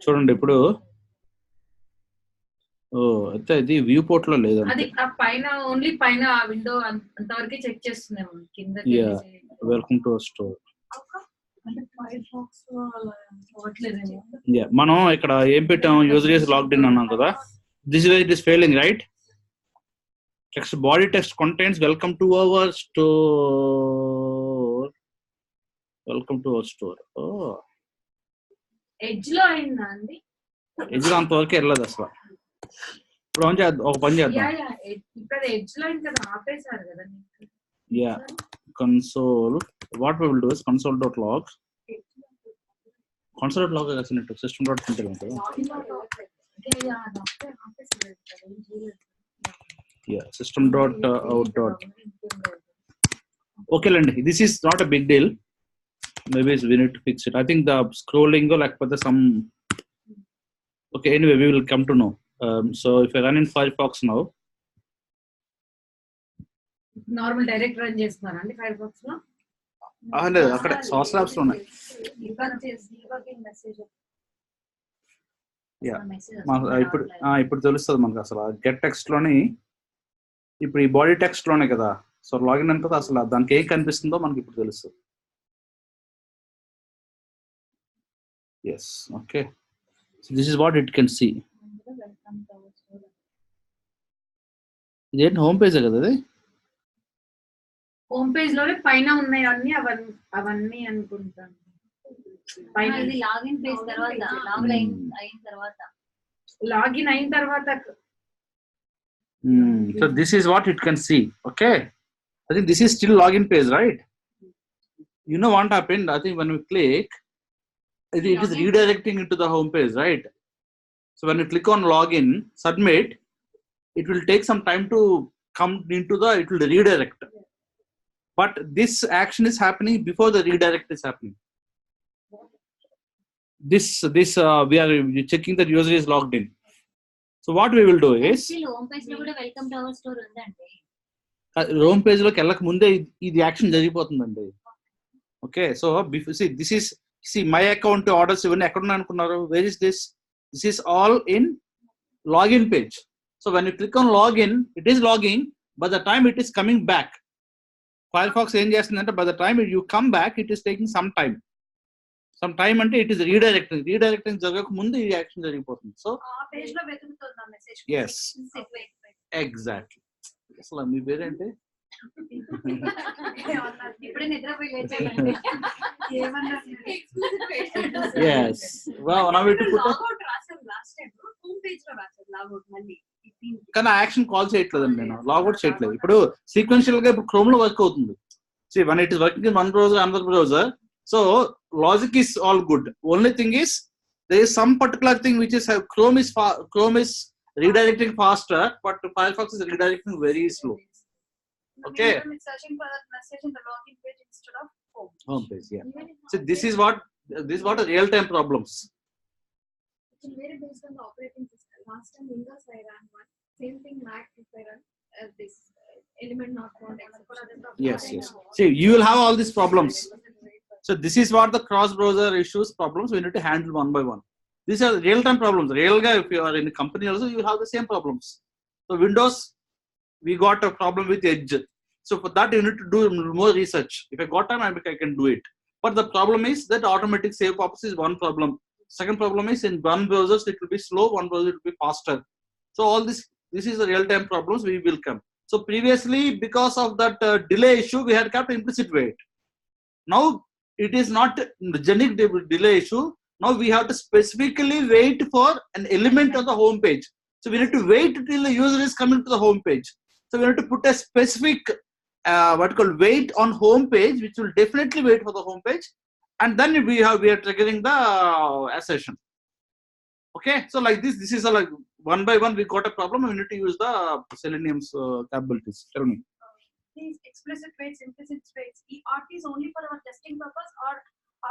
చూడండి ఇప్పుడు. అయితే ఇది వ్యూ పోర్ట్ లో లేదు. అది ఆ పైన ఓన్లీ పైన ఆ విండో అంతవరకే చెక్ చేస్తున్నాము, కింద వెల్కమ్ టు స్టోర్. అంటే ఫైర్ఫాక్స్ లో అలా అవ్వట్లేదేమో. యా, మనం ఇక్కడ ఏం పెట్టాం, యూజర్ ఇస్ లాగ్డ్ ఇన్ అన్నాం కదా. This is failing, right? text body text contains welcome to our store. Welcome to our store. Edge లో అయిందా అండి? ఎడ్జ్ లో అంతవరకు వెళ్ళదు అసలు. ఇప్పుడు ఒక పని చేద్దాం. ఇక్కడ ఎడ్జ్ లో అయింది కదా, ఆపేశారు కదా. Yeah, console, what we will do is console.log. console.log రాసినట్టు system.println కదా. Yeah, system.out. Okay, Landy, this is not a big deal. Maybe we need to fix it. I think the scrolling or like some. Okay, anyway, we will come to know. So if I run in Firefox now. Normal direct run చేస్తున్నారా అండి Firefox లో? లేదు, అక్కడ sauce labs లో ఉన్నాయి. ఇప్పుడు తెలుస్తుంది మనకు అసలు గెట్ టెక్స్ట్ లోని. ఇప్పుడు ఈ బాడీ టెక్స్ట్ లోనే కదా, సో లాగిన్ అంటే అసలు దానికి ఏం కనిపిస్తుందో మనకి ఇప్పుడు తెలుస్తుంది. Yes, okay, this is what it can see. welcome to our store. ఇదేంటి హోమ్ పేజ్ కదా అది? హోమ్ పేజ్ లోనే పైన ఉన్నాయి అన్ని అవన్నీ అనుకుంటాను. పైన ఇది లాగిన్ పేజ్ తర్వాత లాగిన్ అయిన తర్వాత లాగిన్ అయిన తర్వాత. So this is what it can see. Okay, I think this is still login page, right? You know what happened? I think when we click, it is redirecting into the home page, right? So when you click on login, submit, it will take some time to come into the, it will redirect. But this action is happening before the redirect is happening. This we are checking that user is logged in. So what we will do is, home page lo kuda welcome to our store undandi. Home page లోకి వెళ్ళక ముందే ఇది action జరిగిపోతుందండి. Okay, so this is my account orders ఇవన్నీ ఎక్కడ ఉన్నాయి అనుకున్నారు? Where is this? This is all in login page. So when you click on login, it is logging, by the time it is coming back. Firefox ఏం చేస్తుందంటే by the time you come back, it is taking some time అంటే it is redirecting జరగక ముందు ఈ action జరిగిపోతుంది. So page లో వెతుకుతుంది ఆ message. yes, exactly. అసలు మీ పేరేంటి? ఇప్పుడే నిద్రపోయి లేచానండి. yes, wow, now we to put logout రాసాం లాస్ట్ టైం, హోమ్ పేజ్ లో రాసాం లాగౌట్ మళ్ళీ. కానీ యాక్షన్ కాల్ చేయట్లేదండి, నేను లాగౌట్ చేయట్లేదు. ఇప్పుడు సీక్వెన్షియల్ గా ఇప్పుడు క్రోమ్ లో వర్క్ అవుతుంది. See, when it is working in one browser, another browser, so logic is all good. Only thing is there is some particular thing which is Chrome is redirecting faster, but Firefox is redirecting very slow. Okay, searching for that message in the login page instead of home page. Yeah, so this is what a real time problems. It will vary based on the operating system. Last time Windows I ran one, same thing Mac if I run this element not found. Yes. See, you will have all these problems. So this is what the cross browser issues problems we need to handle one by one. These are real time problems. Real guy, if you are in a company also, you have the same problems. So Windows, we got a problem with Edge. So for that you need to do more research. If I got time, I can do it. But the problem is that automatic save pop-ups is one problem. Second problem is in one browser it will be slow, one browser it will be faster. So all this is the real time problems we will come. So previously, because of that delay issue, we had kept implicit wait. Now it is not the generic delay issue. Now we have to specifically wait for an element on the home page. So we need to wait till the user is coming to the home page. So we need to put a specific wait on home page, which will definitely wait for the home page, and then we are triggering the assertion. Okay, so like this is like one by one we got a problem. We need to use the selenium's capabilities. Tell me. These explicit waits, implicit waits, are these only for our testing purpose, or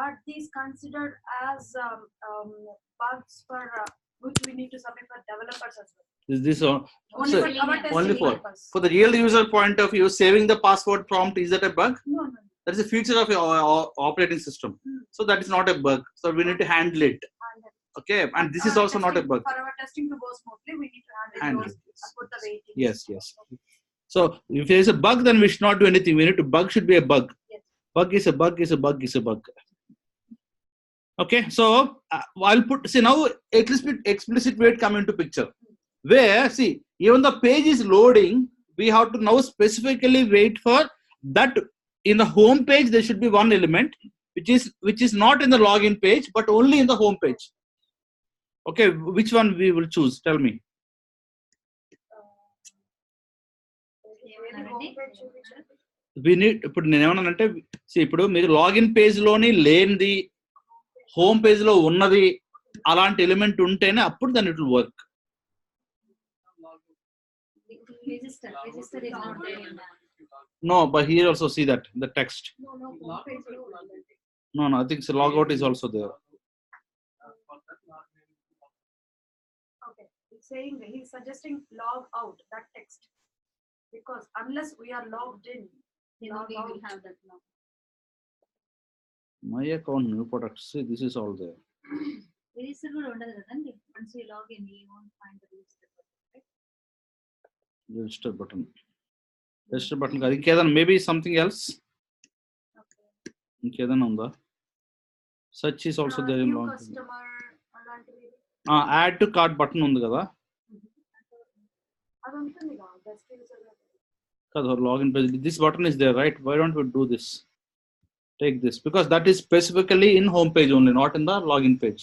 are these considered as bugs for which we need to submit for developers as well? Is this Only for our testing purpose. For the real user point of view, saving the password prompt, is that a bug? No. That is a feature of your operating system. So that is not a bug. So we need to handle it. Okay, and this is also not a bug. For our testing to go smoothly, we need to handle it. Put the waiting. Yes. So if there is a bug, then we should not do anything. We need to bug should be a bug. Yes. Bug is a bug is a bug is a bug. Okay, so I'll put, see now explicit wait come into picture. Where, see, even the page is loading, we have to now specifically wait for that. In the home page there should be one element which is not in the login page but only in the home page. Okay, which one we will choose? Tell me. We need, ఇప్పుడు నేను ఏమన్నానంటే, ఇప్పుడు మీరు login page లోని లేనిది home page లో ఉన్నది అలాంటి element ఉంటేనే అప్పుడు దాని it will work. Register is not there in that. No, but here also see that the text. No, I think logout is also there. Okay, he's saying he's suggesting log out that text, because unless we are logged in, we will have that log. My account new products, see, this is all there. Register kuda undadu kadandi. Once you log in, you won't find the register button, right? Register button కాదు, ఇంకేదైనా maybe something else. ఇంకేదైనా ఉందా? Search is also there in log. Add to cart button ఉంది కదా, అది ఉంటుంది కదా best user Because our login page, this button is there, right? Why don't we do this? Take this, because that is specifically in home page only, not in the login page.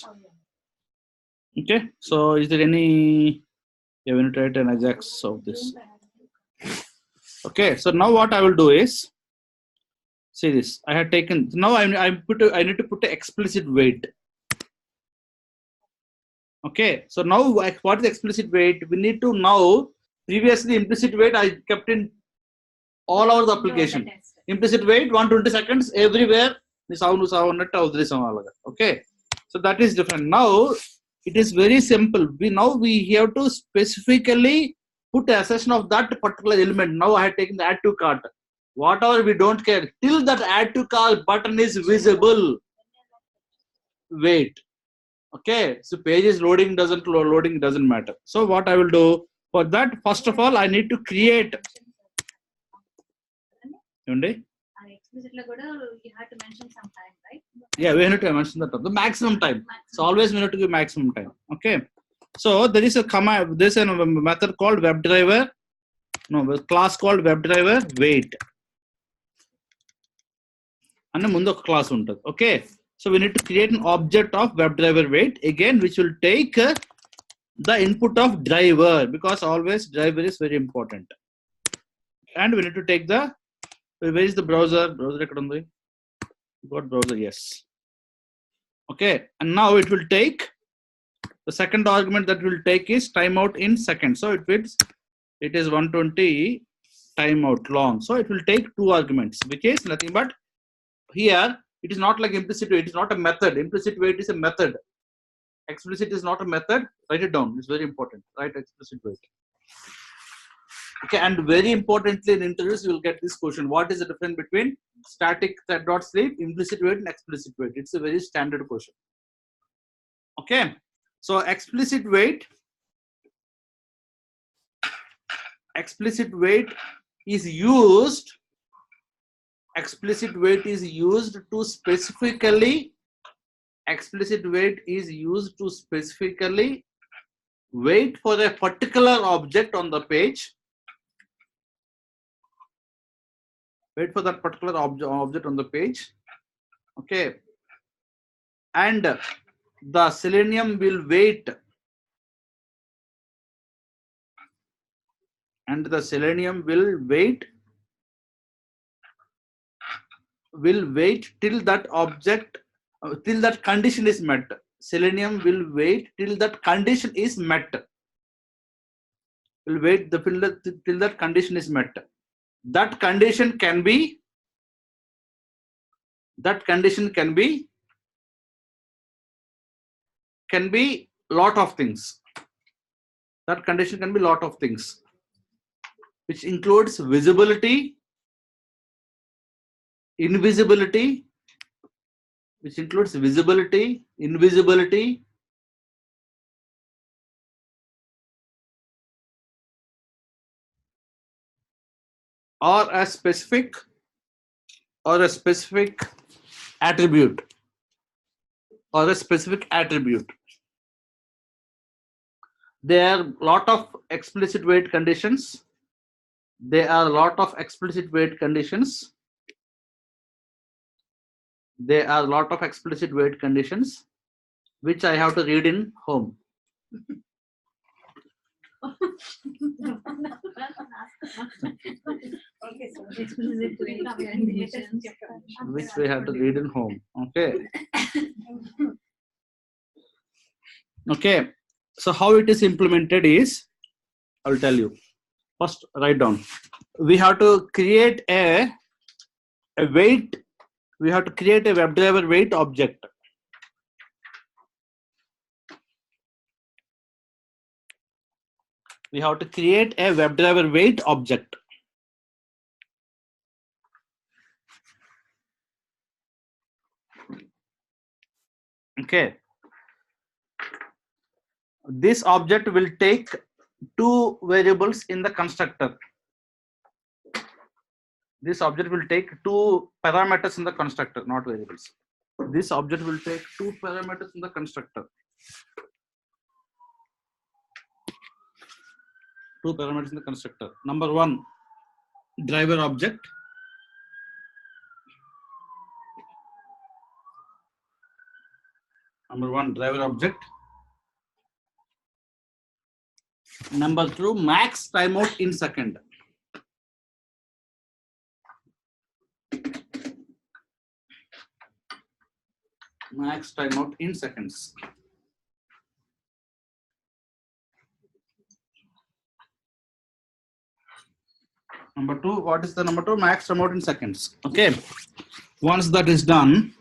Okay, so is there any, yeah, we need to write an Ajax of this. Okay, so now what I will do is, see this, I had taken, now I need to put an explicit weight. Okay, so now what is explicit weight? We need to now, previously implicit weight I kept in all over the application. Implicit weight 120 seconds everywhere. Okay, so that is different. Now it is very simple. We have to specifically put a session of that particular element. Now I have taken the add to cart. Whatever, we don't care till that add to cart button is visible. Wait. Okay, so page is loading doesn't matter. So what I will do for that, first of all I need to create. Explicitly కూడా you have to mention some time, right? Yeah, we have to mention the maximum time. So always we have to give maximum time. Okay, so there is a command, there's a method called WebDriver, class called WebDriver wait, and mundu oka class untadi. Okay, so we need to create an object of WebDriver wait again, which will take the input of driver, because always driver is very important. And we need to take the, where is the browser ekkada undi, got browser, yes. Okay, and now it will take the second argument that will take is timeout in seconds. So it is 120 timeout long, so it will take two arguments, which is nothing but, here it is not like implicit wait, it is not a method. Implicit wait is a method, explicit is not a method. Write it down, it's very important. Write explicit wait. Okay, and very importantly in interviews you will get this question: what is the difference between static thread.sleep, implicit wait and explicit wait? It's a very standard question. Okay, so explicit wait is used, explicit wait is used to specifically, explicit wait is used to specifically wait for a particular object on the page, wait for that particular object on the page. Okay, and the selenium will wait, and the selenium will wait till that object, till that condition is met. Selenium will wait till that condition is met, will wait till that condition is met. That condition can be lot of things. That condition can be lot of things, which includes visibility, invisibility, or a specific attribute, There are lot of explicit wait conditions. Which I have to read in home. Okay, so explicit wait conditions. Which we have to read in home. Okay. Okay. So how it is implemented is, I'll tell you. First, write down. We have to create a wait. We have to create a WebDriver wait object. We have to create a WebDriver wait object. Okay. This object will take two variables in the constructor. This object will take two parameters in the constructor, not variables. This object will take two parameters in the constructor. Two parameters in the constructor. Number one, driver object. Number one, driver object. Number two, max timeout in second. Max timeout in seconds. Number two, what is the number two? Max timeout in seconds. Okay. Once that is done,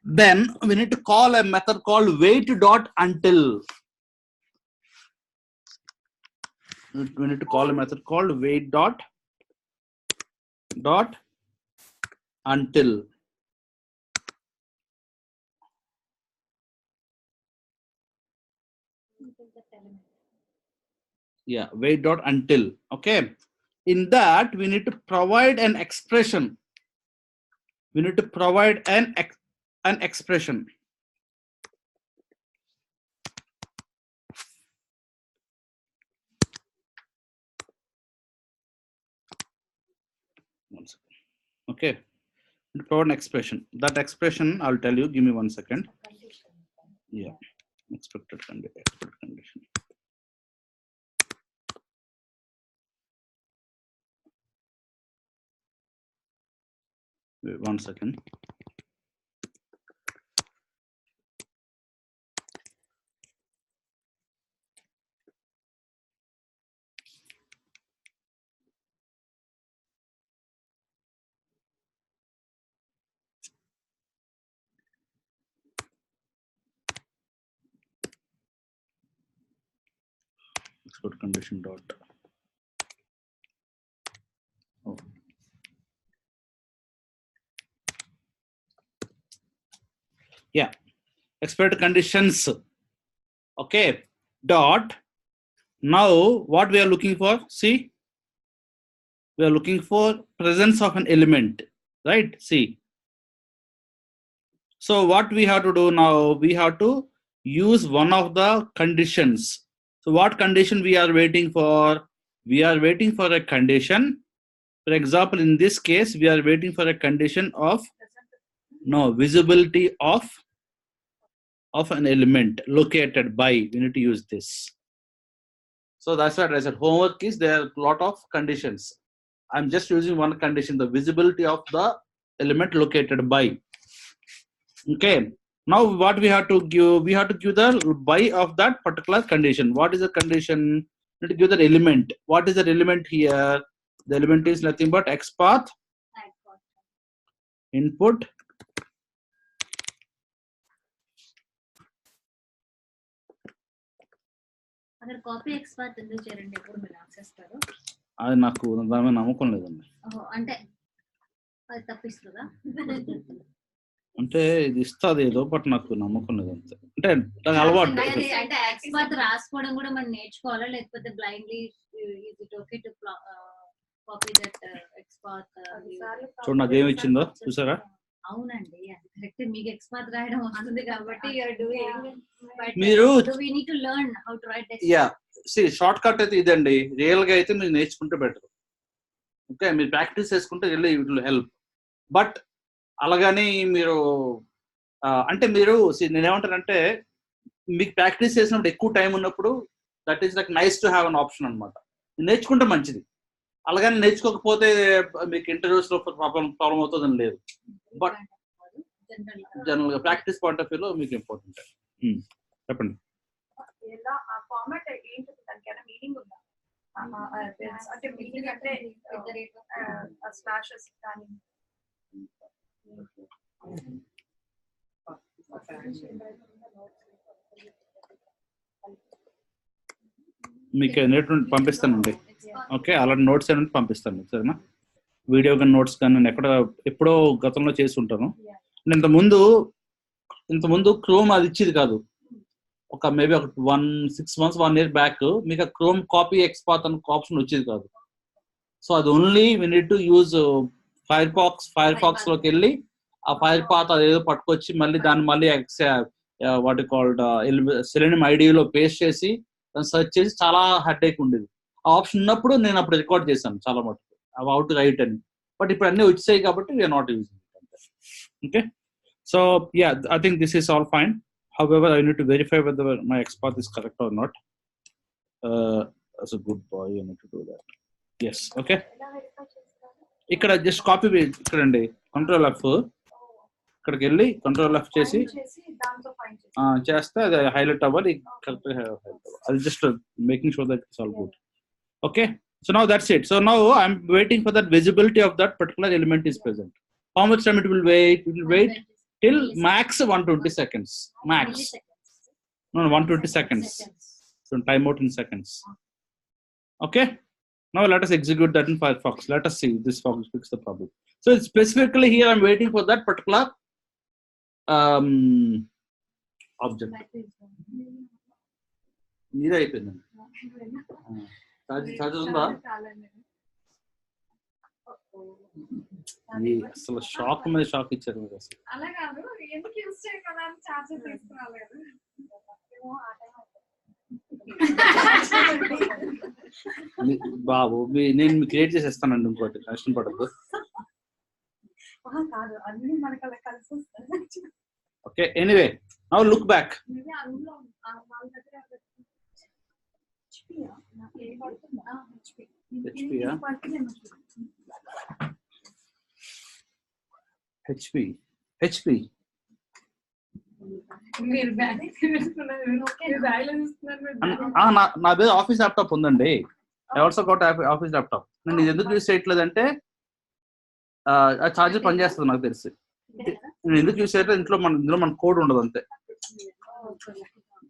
then we need to call a method called wait.until. We need to call a method called wait.until. Yeah, wait.until. Okay. In that, we need to provide an expression. We need to provide an expression. One second. Okay. Provide an expression. That expression, I'll tell you. Give me 1 second. Yeah. Expected condition. Wait 1 second. Expert condition dot. Oh. Yeah. Expert conditions. Okay. Dot. Now what we are looking for? See, we are looking for presence of an element, right? See. So what we have to do now? We have to use one of the conditions. So what condition we are waiting for? We are waiting for a condition. For example, in this case, we are waiting for a condition of visibility of an element located by. We need to use this. So that's what I said. Homework is there are a lot of conditions. I'm just using one condition, the visibility of the element located by. Okay. Now what we have to give? We have to give the by of that particular condition. What is the condition? We need to give the element. What is the element here? The element is nothing but XPath input అక్కడ copy expert ఎందుకు చేయండి ఎప్పుడు మీరు రాసేస్తారు అది నాకు దాని మీద నమ్మకం లేదండి అంటే అది తప్పిస్తుందా అంటే ఇది ఇస్తుంది ఏదో బట్ నాకు నమ్మకం లేదు అంతే అంటే నాకు అలవాటు అంటే ఎక్స్పర్ట్ రాసుకోవడం కూడా మనం నేర్చుకోవాలా లేకపోతే blindly is it okay to copy that expert చూడు నాకు ఏమి ఇచ్చిందో చూసారా అవునండి అది కరెక్ట్ మీకు ఎక్స్పర్ట్ రాయడం వస్తుంది కాబట్టి యు ఆర్ డూయింగ్ మీరు we need to learn how to write this yeah see short cut అయితే ఇదండి రియల్ గా అయితే మీరు నేర్చుకుంటే బెటర్ ఓకే మీరు ప్రాక్టీస్ చేసుకుంటే really it will help but అలాగని మీరు అంటే మీరు నేనేమంటానంటే మీకు ప్రాక్టీస్ చేసినప్పుడు ఎక్కువ టైం ఉన్నప్పుడు that is like nice to have an option అనమాట నేర్చుకుంటే మంచిది అలాగని నేర్చుకోకపోతే మీకు ఇంటర్వ్యూస్ లో ప్రాబ్లం అవుతుందని లేదు బట్ జనరల్ గా ప్రాక్టీస్ పాయింట్ ఆఫ్ వ్యూలో మీకు ఇంపార్టెంట్ చెప్పండి ఎలా ఆ ఫార్మాట్ ఏంటి దానికైనా మీనింగ్ ఉందా అంటే మీనింగ్ అంటే స్లాషెస్ కానీ మీకు నేర్చుకుంటే పంపిస్తానండి ఓకే అలాంటి నోట్స్ ఏమైనా పంపిస్తాను సరేనా వీడియో కానీ నోట్స్ కానీ నేను ఎప్పుడో గతంలో చేసి ఉంటాను ఇంతకుముందు క్రోమ్ అది ఇచ్చేది కాదు ఒక మేబీ ఒక 6 months 1 year బ్యాక్ మీకు క్రోమ్ కాపీ ఎక్స్పాత్ అని ఆప్షన్ వచ్చేది కాదు సో అది only we need to use Firefox లోకి వెళ్ళి ఆ ఫైర్ పాత్ అదేదో పట్టుకొచ్చి మళ్ళీ దాన్ని మళ్ళీ వాట్ కాల్డ్ సెలెనియం ఐడిలో పేస్ట్ చేసి దాన్ని సెర్చ్ చేసి చాలా హెడేక్ ఉండేది ఆ ఆప్షన్ ఉన్నప్పుడు నేను అప్పుడు రికార్డ్ చేశాను చాలా మటుకు హౌ టు రైట్ అని. బట్ ఇప్పుడు అన్నీ వచ్చాయి కాబట్టి we are not using it. Okay, so yeah, I think this is all fine. However, I need to verify whether my XPath is correct or not. As a good boy, you need to do that. Yes, okay. ఇక్కడ just copy ఇక్కడండి, control F, ఇక్కడికి వెళ్ళి control F చేసి చేస్తే అది highlight అవ్వాలి. Correct, అది just making sure that it's all good. Okay, so now that's it. So now I'm waiting for that visibility of that particular element is present. How much time it will wait? It will wait till max 120 seconds. Max. No, 120 seconds. So time out in seconds. Okay. Now let us execute that in Firefox. Let us see if this Fox fix the problem. So specifically here I'm waiting for that particular object. Neither అయిపోయింది. చదువుతుందా? అసలు shock మీద shock ఇచ్చారు మీరు అసలు. అలా కాదు, ఎందుకు use చేయాలి కదా అని చార్జర్ తీసుకురాలేదు. బాబు నేను క్రియేట్ చేసేస్తానండి, ఇంకోటి కష్టం పడద్దు. కాదు, అన్ని మనకు అలా కలిసి వస్తాయి. Okay, anyway now look back. HP నా దగ్గర ఆఫీస్ ల్యాప్టాప్ ఉందండి. Also got office laptop. నేను ఇది ఎందుకు యూస్ చేయట్లేదంటే ఆ ఛార్జర్ పనిచేస్తుంది నాకు తెలిసి. నేను ఎందుకు యూస్ చేయట్లేదు, ఇందులో మన కోడ్ ఉండదు అంతే.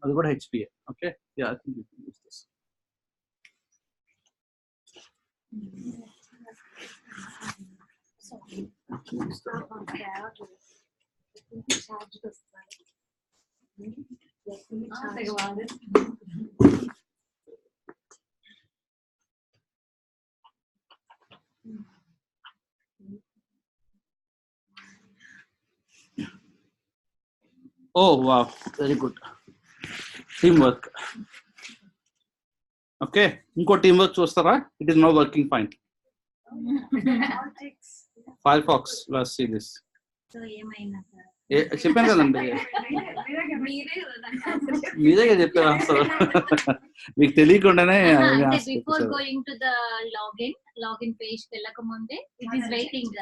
అది కూడా HP. Okay, yeah, I think you can use this. Oh wow, very good teamwork. Okay, ఇంకో టీమ్ వర్క్ చూస్తారా? It is now working fine. Firefox, let's see this. So ఏమైనా చెప్పాను కదండి, మీరే చెప్పారు అసలు. మీకు తెలియకుండానే before going to the login page కి వెళ్ళక ముందే it is waiting.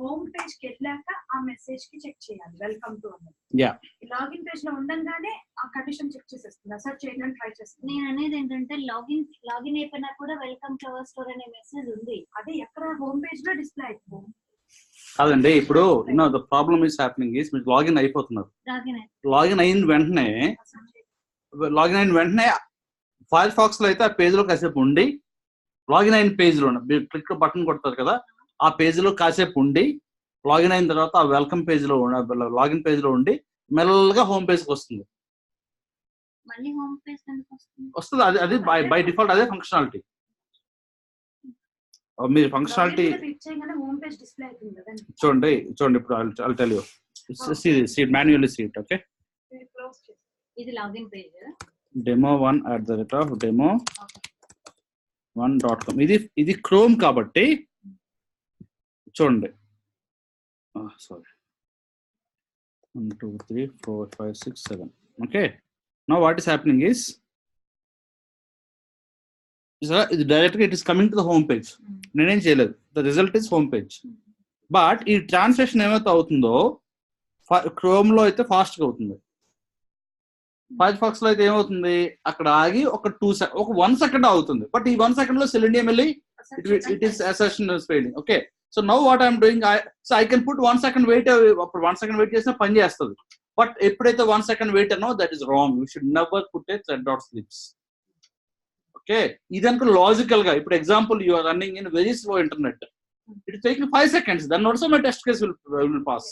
Home page కి వెళ్ళాక ఆ మెసేజ్ కి చెక్ చేయాలి వెల్కమ్ టు అని. యా, లాగిన్ పేజ్ లో ఉండగానే ఆ కండిషన్ చెక్ చేసేస్తుంది. సెర్చ్ చేయడానికి ట్రై చేస్తుంది. నేను అనేది ఏంటంటే లాగిన్ అయిపోయినా కూడా వెల్కమ్ టు అవర్ స్టోర్ అనే మెసేజ్ ఉంది. అదే ఎక్కడ హోమ్ పేజ్ లో డిస్ప్లే అయిపోతుంది. కాదండి, ఇప్పుడు the problem is happening is మీరు లాగిన్ అయిపోతున్నారు. లాగిన్ అయిన వెంటనే ఫైర్ ఫాక్స్ లో అయితే ఆ పేజ్ లో కాసేపు ఉండి, లాగిన్ అయిన పేజ్ లో క్లిక్ బటన్ కొడతారు కదా, ఆ పేజ్ లో కాసేపు ఉండి, లాగిన్ అయిన తర్వాత ఆ వెల్కమ్ పేజ్ లో లాగిన్ పేజ్ లో ఉండి మెల్లగా హోమ్ పేజ్ కి వస్తుంది. వస్తుంది, అది బై డిఫాల్ట్ అదే ఫంక్షనాలిటీ. మీరు ఫంక్షనాలిటీ చూడండి ఇప్పుడు I'll tell you. See it manually, see it. Okay, ఇది లాగిన్ పేజ్ demo1@demo1.com. ఇది క్రోమ్ కాబట్టి చూడండి. Sorry, 1 2 3 4 5 6 7. Okay, now what is happening is directly it is coming to the home page. నేనేం చేయలేదు, the result is home page. But ఈ translation ఏమైతే అవుతుందో chrome లో అయితే ఫాస్ట్ గా అవుతుంది. ఫైర్ ఫాక్స్ లో అయితే ఏమవుతుంది, అక్కడ ఆగి ఒక 1 సెకండ్ అవుతుంది. బట్ ఈ 1 సెకండ్ లో సెలినియం వెళ్ళి it is assertion failing. Okay, so now what I'm doing, so I can put 1 second wait. అప్పుడు 1 సెకండ్ వెయిట్ చేసినా పని చేస్తుంది. బట్ ఎప్పుడైతే 1 సెకండ్ వెయిట్ అన్నో that is wrong. You should never put a thread dot slips. Okay, ఇదనుకో logical గా. ఇప్పుడు example, you are running in very slow internet, it is taking 5 seconds, then also my test case will pass.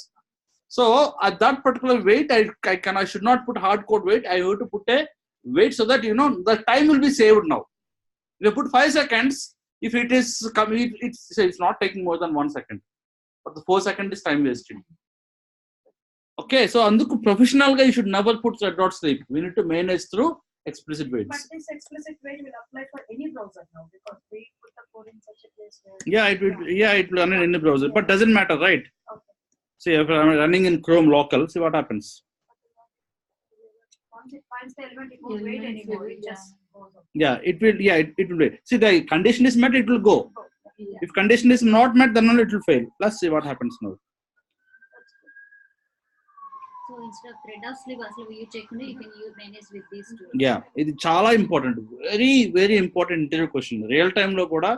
So at that particular wait, I should not put hard code wait. I have to put a wait so that the time will be saved now. If you put 5 seconds, if it is coming, it's not taking more than 1 second, but the 4 second is time wasted. Okay, so anduku professional ga you should never put dot sleep. We need to manage through explicit But waits. this explicit wait will apply for any browser now because we put the code in such a place where. Yeah, it will run in any browser, but doesn't matter, right? Okay. See, if I'm running in Chrome local, see what happens. Once it finds the element, it won't wait anymore. It just goes up. Yeah, it will. Yeah, it will wait. See, the condition is met, it will go. Yeah. If condition is not met, then only it will fail. Let's see what happens now. So instead of thread of sleep, అసలు you check you can use manage with these two. Yeah, ఇది చాలా important, very important interview question. Real time లో కూడా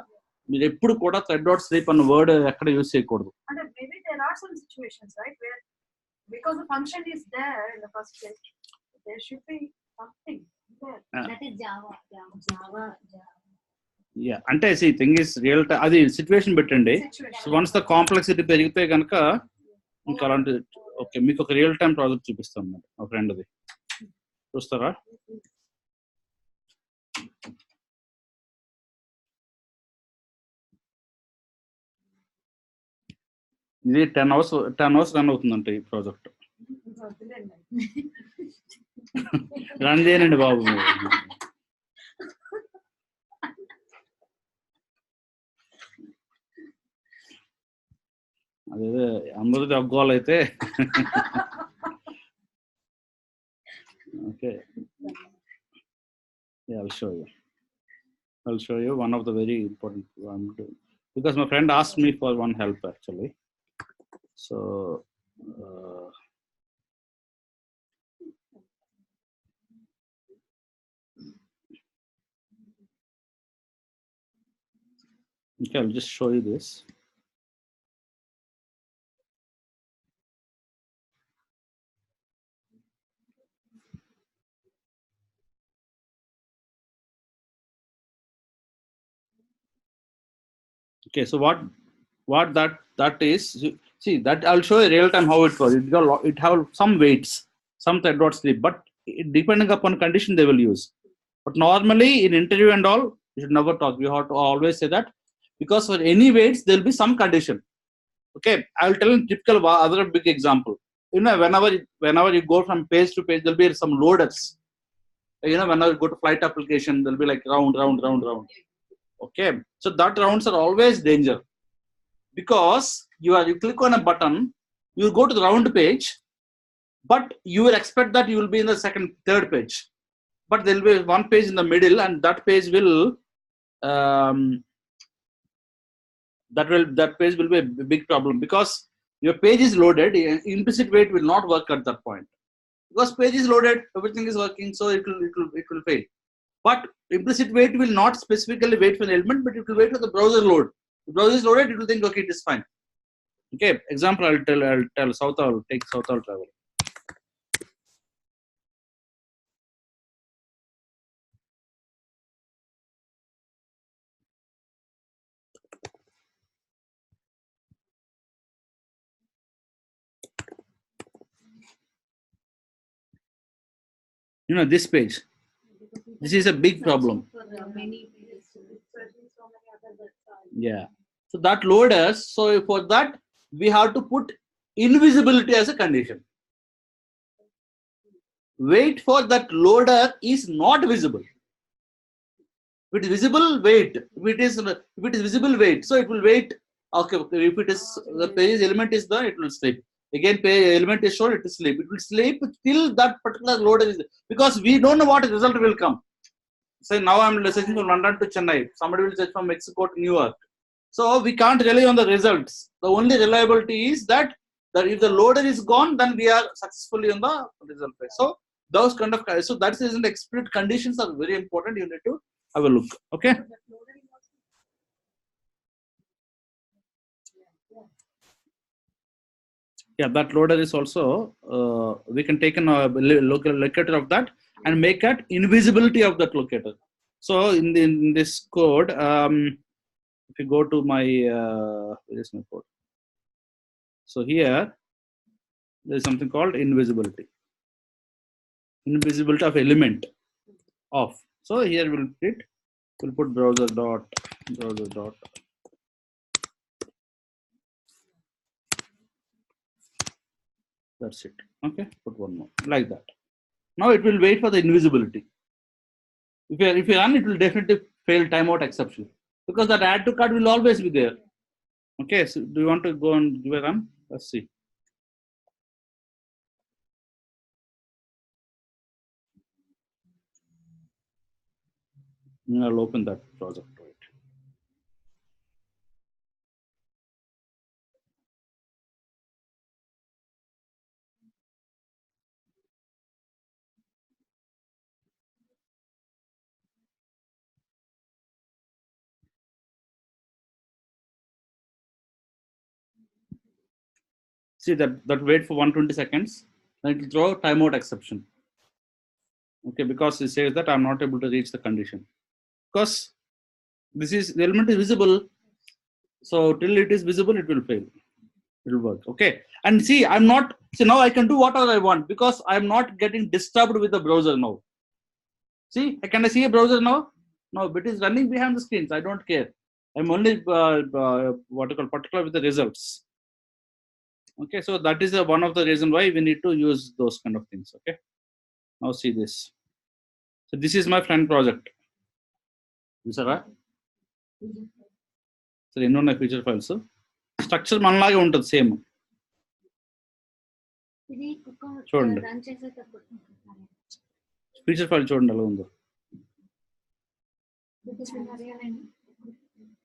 మీరు ఎప్పుడు కూడా thread dot sleep అన్న word ఎక్కడ యూజ్ చేయకూడదు. And maybe there are some situations, right, where because the function is there in the first place, there should be something there. That is Java. Yeah, అంటే see thing is real time, అది situation పెట్టండి. Situation. So once the complexity పెరిగితే కనుక ఇంకా అలాంటి. Okay, మీకు ఒక real time project చూపిస్తాను నేను, మా ఫ్రెండ్ది. చూస్తారా? ఇది 10 hours రన్ అవుతుందంట ఈ ప్రాజెక్ట్. రన్ చేయనండి బాబు మీరు. అదే అందరిది అగ్గోలు అయితే. Okay, I'll show you one of the very important I'm doing, because my friend asked me for one help actually. So okay, I'll just show you this. Okay, so what that is, see that I'll show you real time how it was. It have some weights, some thread dot sleep, but depending upon condition they will use. But normally in interview and all, you should never talk. You have to always say that, because for any weights there will be some condition. Okay, I'll tell you typical other big example. You know, whenever you go from page to page, there'll be some loaders. You know, whenever you go to flight application, there'll be like round. Okay, so that rounds are always danger, because you click on a button, you go to the round page, but you will expect that you will be in the third page, but there will be one page in the middle, and that page will that page will be a big problem, because your page is loaded. Implicit wait will not work at that point, because page is loaded, everything is working, so it will fail. But implicit wait will not specifically wait for an element, but it will wait for the browser load. The browser is loaded, it will think, okay, it is fine. Okay, example I'll tell I'll take South Hall travel. You know, this page, this is a big problem. Yeah, so that loaders, so for that we have to put invisibility as a condition. Wait for that loader is not visible. If it is visible, wait. If it is visible, wait. So it will wait. Okay, if it is the page element is there, it will sleep. Again, page element is shown, it will sleep. It will sleep till that particular loader is there, because we don't know what result will come. Say now I'm searching from London to Chennai. Somebody will search from Mexico to New York. So we can't rely on the results. The only reliability is that if the loader is gone, then we are successfully on the result page. So those kind of, so that is the explicit conditions are very important. You need to have a look. Okay. Yeah, that loader is also we can take a locator of that and make that invisibility of that locator. So in this code, if you go to my where is my code? So here there is something called invisibility of element off. So here we'll put browser dot. That's it. Okay, put one more like that. Now it will wait for the invisibility. If you run, it will definitely fail timeout exception because that add to cart will always be there. Okay, so do you want to go and give a run? Let's see. I'll open that project. Right. See that wait for 120 seconds, then it will throw timeout exception. Okay, because it says that I'm not able to reach the condition. Because this is the element is visible, so till it is visible, it will fail. It will work. Okay, and see, I'm not. So now I can do whatever I want because I'm not getting disturbed with the browser now. See, can I see a browser now? No, but it is running behind the screens. I don't care. I'm only what you call particular with the results. Okay, so that is one of the reason why we need to use those kind of things. Okay, now see this. So this is my friend project. చూసారా సరే ఎన్ని ఉన్నాయి feature files structure మనలాగే ఉంటుంది same ఇది చూడండి run చేసేటప్పుడు feature file చూడండి ఎలా ఉందో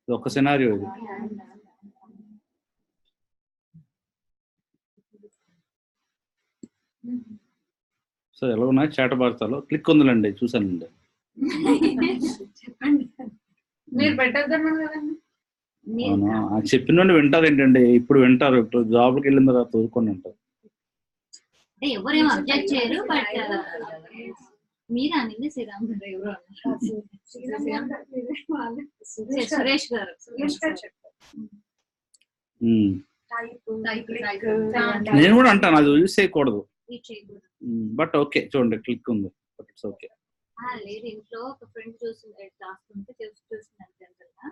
ఇది ఒక సినారియో ఇది సో ఎలా ఉన్నాయి చాట భారతాలో క్లిక్ ఉందిలేండి చూసానండి చెప్పండి మీరు బెటర్ కదండి అవునా చెప్పిన వింటారు ఏంటండి ఇప్పుడు వింటారు ఇప్పుడు జాబ్కి వెళ్ళిన తర్వాత ఊరుకొని ఉంటారు ఎవరేమో అబ్జెక్ట్ చేయరు బట్ మీరు అనేది శ్రీరామ్ గారు ఎవరు సురేష్ గారు నేను కూడా అంటాను అది యూజ్ చేయకూడదు బట్ ఓకే చూడండి క్లిక్ ఉంది బట్ ఇట్స్ ఓకే లేదు ఇంట్లో ఒక ఫ్రెండ్ చూస్తుంటే రాస్తుంటే చూస్తుంది కదా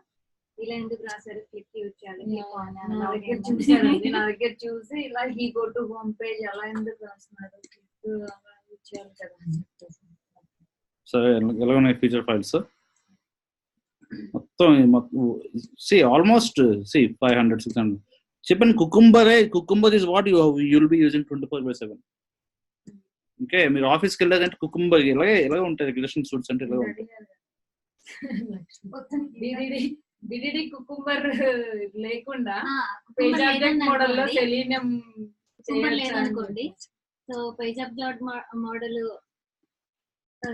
ఇలా ఎందుకు రాశారు క్లిక్ యూజ్ చేయాలి నా దగ్గర చూసారండి నా దగ్గర చూసి ఇలా ఈ గో టు హోమ్ పేజ్ అలా ఎందుకు రాస్తున్నారు క్లిక్ అలా యూజ్ చేయాలి కదా అని చెప్పేసి సరే ఎలా ఉన్నాయి ఫీచర్ ఫైల్స్ మొత్తం సి ఆల్మోస్ట్ సి 500 600 చెప్పండి cucumber is what you'll be using 24/7 okay మీరు ఆఫీస్కి వెళ్ళారంటే కుకుంబర్ ఇలాగే ఉంటాయి రెగ్యులేషన్ సూట్స్ అంటే ఇలాగే ఉంటాయి బిడిడి కుకుంబర్ లేకుండా పేజ్ ఆబ్జెక్ట్ మోడల్ లో సెలీనియం లేదనుకోండి సో పేజ్ ఆబ్జెక్ట్ మోడల్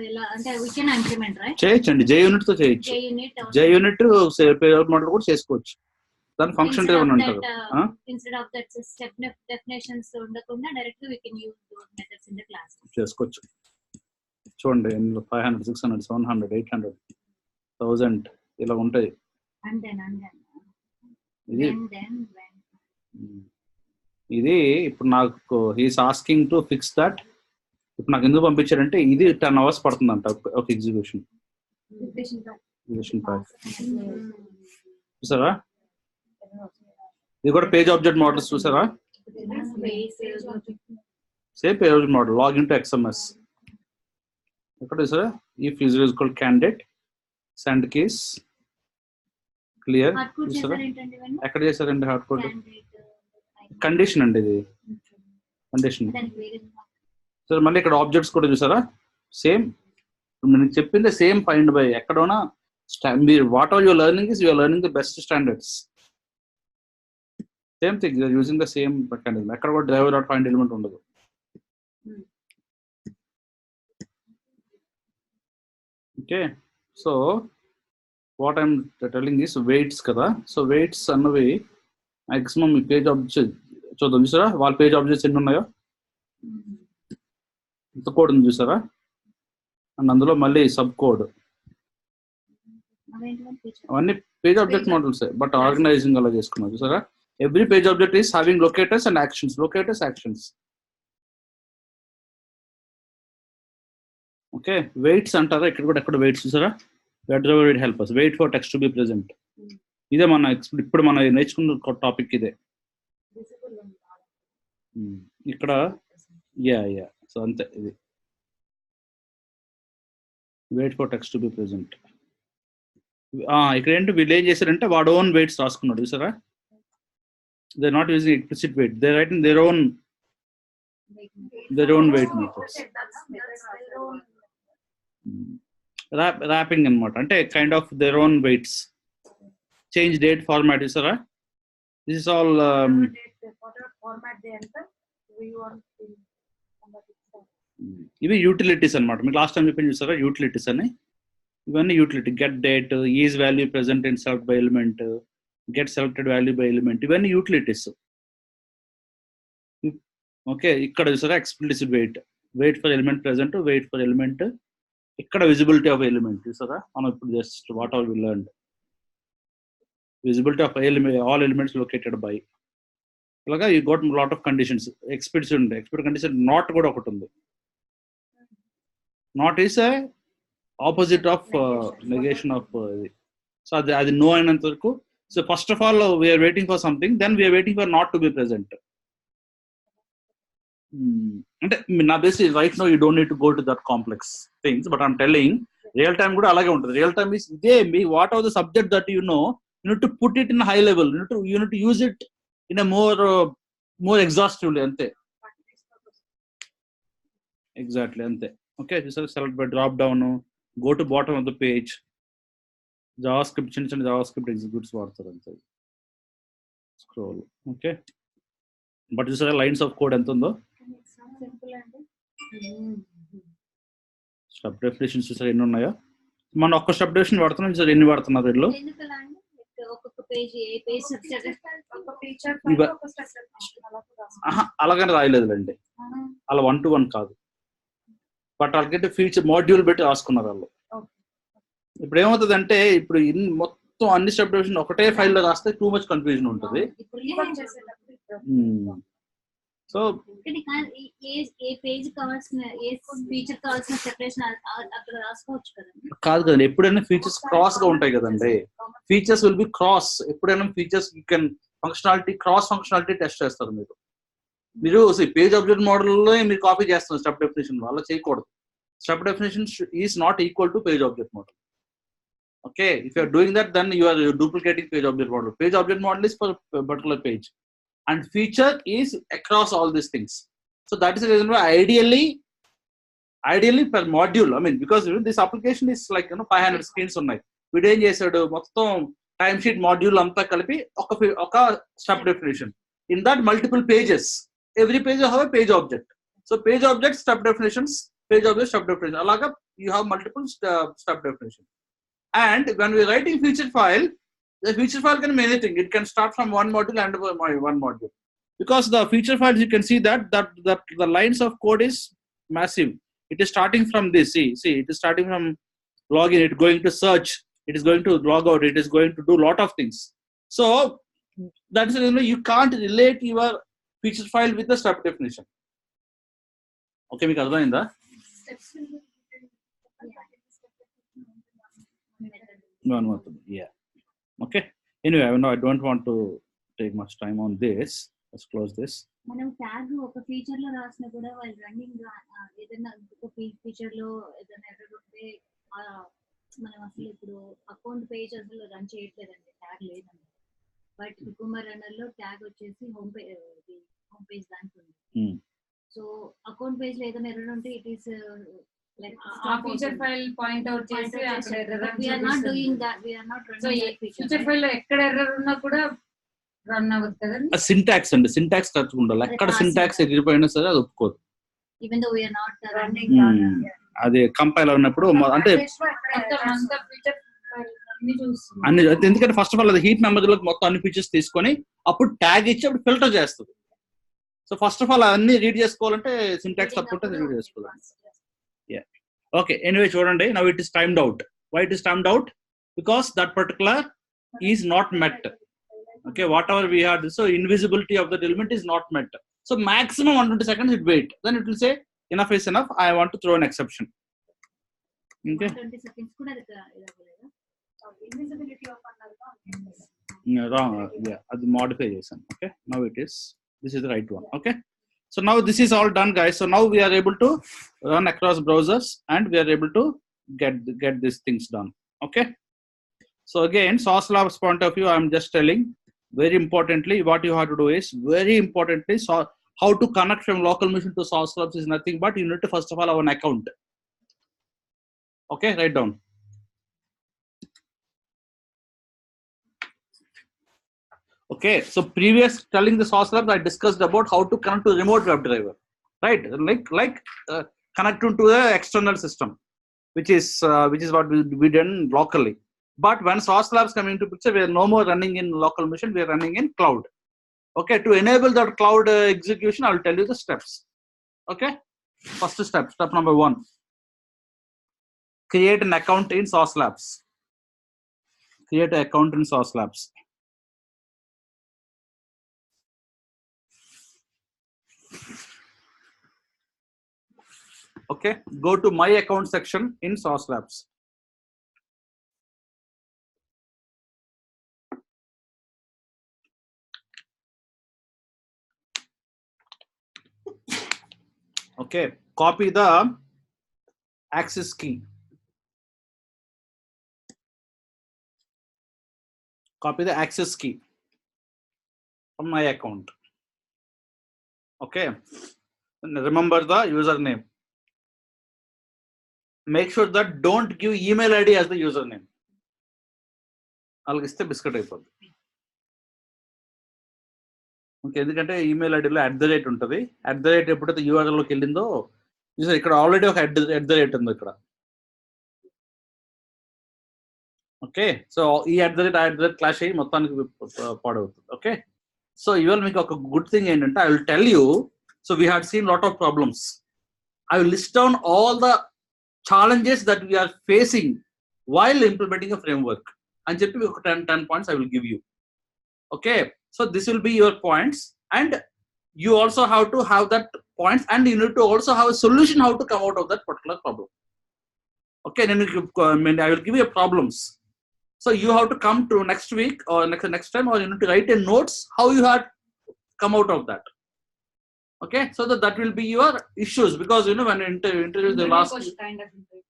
ఎలా అంటే we can implement right చేయొచ్చండి జే యూనిట్ తో చేయొచ్చు JUnit page object model కూడా చేసుకోవచ్చు దాని ఫంక్షన్ డ్రైవెన్ అంటారు instead of that step definitions ఉండకుండా direct we can use those methods in the class చేసుకోవచ్చు చూడండి 500 600 700 800 1000 ఇలా ఉంటాయి ఇది ఇప్పుడు నాకు he's asking to fix that ఇప్పుడు నాకు ఎందుకు పంపించారంటే ఇది 10 hours పడుతుందంట ఒక ఎగ్జిక్యూషన్ చూసారా ఇది కూడా పేజ్ ఆబ్జెక్ట్ మోడల్స్ చూసారా same page object model login to XMS ఎక్కడ చూసారా if user is equal candidate send case clear చూసారా ఎక్కడ చేశారండి హార్డ్ కోడ్ కండిషన్ అండి ఇది కండిషన్ సరే మళ్ళీ ఇక్కడ ఆబ్జెక్ట్స్ కూడా చూసారా సేమ్ నేను చెప్పింది సేమ్ ఫైండ్ బై ఎక్కడోనా మీరు what all your learning is your learning the best standards same thing you're using the same mechanism ఎక్కడ కూడా డ్రైవర్ డాట్ ఫైండ్ ఎలిమెంట్ ఉండదు okay so what I'm telling is waits కదా so waits అన్నవి maximum ఈ page object చూద్దాం చూసారా వాళ్ళ page objects ఎన్ని ఉన్నాయో ఇంత కోడ్ ఉంది చూసారా అండ్ అందులో మళ్ళీ సబ్ కోడ్ అవన్నీ page object models but organizing అలా చేసుకున్నారు చూసారా every page object is having locators and actions okay waits అంటారా ఇక్కడ కూడా ఎక్కడ వెయిట్స్ చూసారా wait help us wait for text to be present ఇదే మన ఇప్పుడు మనం నేర్చుకున్న టాపిక్ ఇదే ఇక్కడ యా సో అంతే ఇది Wait for text to be present. ఇక్కడ ఏంటి వీళ్ళు ఏం చేశారంటే వాడు ఓన్ వెయిట్స్ రాసుకున్నాడు చూసారా. They're not using explicit weight. They're writing their own weight methods. Wrapping అనమాట, అంటే kind of their own weights. Change date format చూసారా. This is all format they enter. We want to ఇవి utilities అనమాట. మీకు last time చెప్పి చూసారా utilities అని. ఇవన్నీ utility. Get date, is value present in select by element, get selected value by element, ఇవన్నీ utilities. Okay, ఇక్కడ చూసారా explicit wait, wait for element present, wait for element, ఇక్కడ విజిబిలిటీ ఆఫ్ ఎలిమెంట్ చూసారా. మనం ఇప్పుడు just what are we learned, visibility of all elements located by. ఇలాగా you got lot of conditions. Explicit ఉంది, explicit condition not కూడా ఒకటి ఉంది. Not is a opposite of negation of ఇది. సో అది నో అయినంత వరకు. So first of all we are waiting for something, then we are waiting for not to be present. అంటే నా base right no you don't need to go to that complex things, but I'm telling real time కూడా అలాగే ఉంటుంది. Real time is ఇదే మీ what are the subject that you know, you need to put it in high level, you need to use it in a more exhaustively. అంతే, exactly అంతే. Okay, select by drop down, go to bottom of the page, JavaScript, చిన్న JavaScript executes వాడతారు అంతే. Scroll. Okay, but చూసారా lines of code ఎంత ఉందో. Step definitions చూసారా ఎన్ని ఉన్నాయో. మనం ఒక్క స్టెప్ డెఫినేషన్ వాడుతున్నాం చూసారా ఎన్ని వాడుతున్నారు వీళ్ళు. అలాగని రాయలేదులేండి, అలా 1 to 1 కాదు. బట్ వాళ్ళకైతే ఫీచర్ మాడ్యూల్ పెట్టి రాసుకున్నారు వాళ్ళు. ఇప్పుడు ఏమవుతుంది అంటే ఇప్పుడు మొత్తం అన్ని స్టెప్ డెఫినేషన్ ఒకటే ఫైల్లో రాస్తే టూ మచ్ కన్ఫ్యూజన్ ఉంటుంది. సో కాదు కదండి, ఎప్పుడైనా ఫీచర్స్ క్రాస్ గా ఉంటాయి కదండి. Features will be cross. ఎప్పుడైనా features you can functionality, cross functionality test చేస్తారు మీరు. మీరు పేజ్ ఆబ్జెక్ట్ మోడల్లో మీరు కాపీ చేస్తున్నారు స్టెప్ డెఫినేషన్, వల్ల చేయకూడదు. Step definition is not equal to page object model. Okay, if you are doing that, then you are duplicating page object model. Page object model is for a particular page, and feature is across all these things. So that is the reason why ideally per module, I mean, because this application is like 500 screens ఉన్నాయి. వీడు ఏం చేశాడు, మొత్తం time sheet module అంతా కలిపి ఒక step definition. In that multiple pages, every page you have a page object. So page object step definitions, page object step definition. Alaga you have multiple step definition. And when we are writing feature file, the feature file can be anything. It can start from one module and one module. Because the feature files, you can see that the lines of code is massive. It is starting from this. See, it is starting from login. It is going to search. It is going to log out. It is going to do a lot of things. So that is, you can't relate your feature file with the step definition. Okay, మీకు అర్థమైందా? Yeah. Okay. Anyway, I don't want to take much time on this. Let's close this. మనం tag ఒక feature లో రాసినా కూడా వాళ్ళు running ఏదైనా ఒక ఫీచర్ లో ఏదైనా ఎర్రర్ ఉంటే మనం అసలు ఇప్పుడు అకౌంట్ పేజ్ అసలు రన్ చేయట్లేదండి, ట్యాగ్ లేదండి. బట్ కుకుంబర్ రన్నర్ లో ట్యాగ్ వచ్చేసి హోమ్ పేజ్ దానికి ఉంది. సో అకౌంట్ పేజ్ లో ఏదైనా ఎర్రర్ ఉంటే it is like feature file point out చేసి అక్కడ error. We are not doing that. We are not running that feature file లో ఎక్కడ ఎర్రర్ ఉన్నా కూడా రన్ అవ్వదు కదండి. సింటాక్స్ అండి, సింటాక్స్ కరెక్ట్ ఉండాలి. ఎక్కడ సింటాక్స్ ఎగిరిపోయినా సరే అది ఒప్పుకోదు. Even though we are not running అది కంపైల్ అయినప్పుడు అంటే అన్ని, ఎందుకంటే ఫస్ట్ ఆఫ్ ఆల్ అది హీట్ మెమరీలోకి మొత్తం అన్ని ఫీచర్స్ తీసుకొని అప్పుడు ట్యాగ్ ఇచ్చి అప్పుడు ఫిల్టర్ చేస్తుంది. సో ఫస్ట్ ఆఫ్ ఆల్ అన్ని రీడ్ చేసుకోవాలంటే సింటాక్స్ తప్పుంటే రీడ్ చేసుకోవాలి. Yeah. Okay. Anyway, చూడండి, now it is timed out. Why it is timed out? Because that particular is not met. Okay, whatever we had, so invisibility of that element is not met. So maximum 120 seconds it wait. Then it will say enough is enough. I want to throw an exception. Okay. 20 seconds కూడా ఇదవ్వలేదా? invisibility of another. Wrong. Yeah, అది modify చేశాను. Okay. Now it is. This is the right one. Okay. So now this is all done, guys. So now we are able to run across browsers and we are able to get these things done. Okay. So again, Sauce Labs point of view, I'm just telling very importantly what you have to do is very importantly. So how to connect from local machine to Sauce Labs is nothing but you need to first of all have an account. Okay, write down. Okay, so previous telling the Sauce Labs, I discussed about how to connect to remote WebDriver, right? Like connect to the external system, which is what we done locally. But when Sauce Labs come into picture, we are no more running in local machine, we are running in cloud. Okay, to enable that cloud execution, I'll tell you the steps. Okay, first step number 1. Create an account in Sauce Labs. Create an account in Sauce Labs. Okay, go to my account section in Sauce Labs. Okay, copy the access key. Copy the access key from my account. Okay, and remember the username. Make sure that don't give email ID as the username. అలాగిస్తే biscuit అయిపోద్ది. Okay, ఎందుకంటే email ఐడిలో @ ఉంటుంది. @ ఎప్పుడైతే యూఆర్ఎల్లోకి వెళ్ళిందో ఇక్కడ already ఒక @ ఉంది ఇక్కడ. ఓకే, సో ఈ @ క్లాష్ అయ్యి మొత్తానికి పాడవుతుంది. ఓకే, సో ఇవాళ మీకు ఒక గుడ్ థింగ్ ఏంటంటే I will tell you. So we had seen lot of problems. I will list down all the challenges that we are facing while implementing a framework and చెప్పి ఒక 10 points I will give you. Okay, so this will be your points and you also have to have that points and you need to also have a solution how to come out of that particular problem. Okay, then I will give you problems. So you have to come to next week or next time, or you need to write in notes how you had come out of that. Okay, so that will be your issues, because when interview the last kind of interview.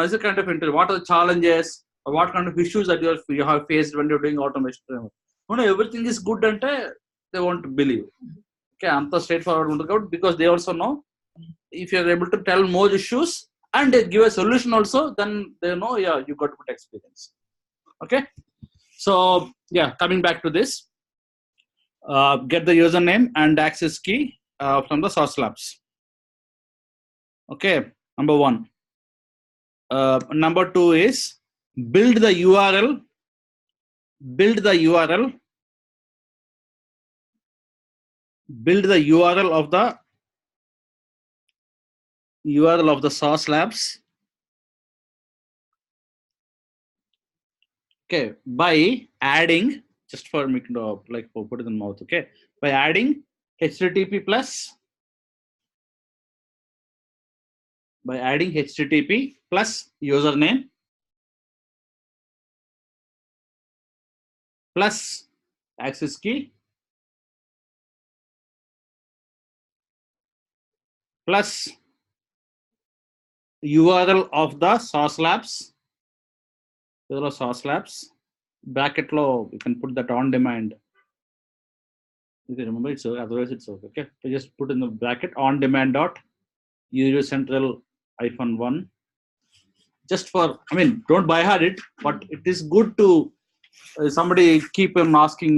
It's a kind of interview. What are the challenges or what kind of issues that you have faced when you're doing automation? Everything is good and they won't believe. Okay, anta straightforward because they also know if you're able to tell more issues and give a solution also, then they know, yeah, you got good experience. Okay, so yeah, coming back to this, get the username and access key from the Sauce Labs. Okay, number 1. Number 2 is build the URL. Build the URL. Build the URL of the Sauce Labs. Okay, by adding, just for me to like put it in the mouth. Okay, by adding HTTP plus. By adding HTTP plus username plus access key plus URL of the Sauce Labs. Sauce Labs bracket lo you can put that on demand. You can remember it's okay, otherwise it's okay. Okay, so just put in the bracket on demand dot usercentral -1. Just for, I mean, don't buy hard it, but it is good to somebody keep on asking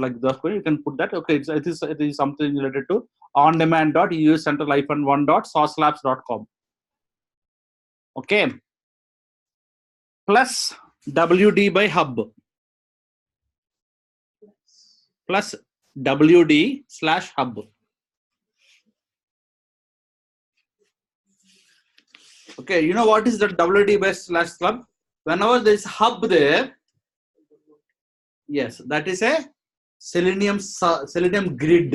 like that way. You can put that. Okay, it is something related to on demand dot usercentral -1 dot saucelabs.com. Okay, plus WD by hub plus WD/hub. Okay, you know what is the WD/hub? Whenever there is hub there, yes, that is a selenium grid.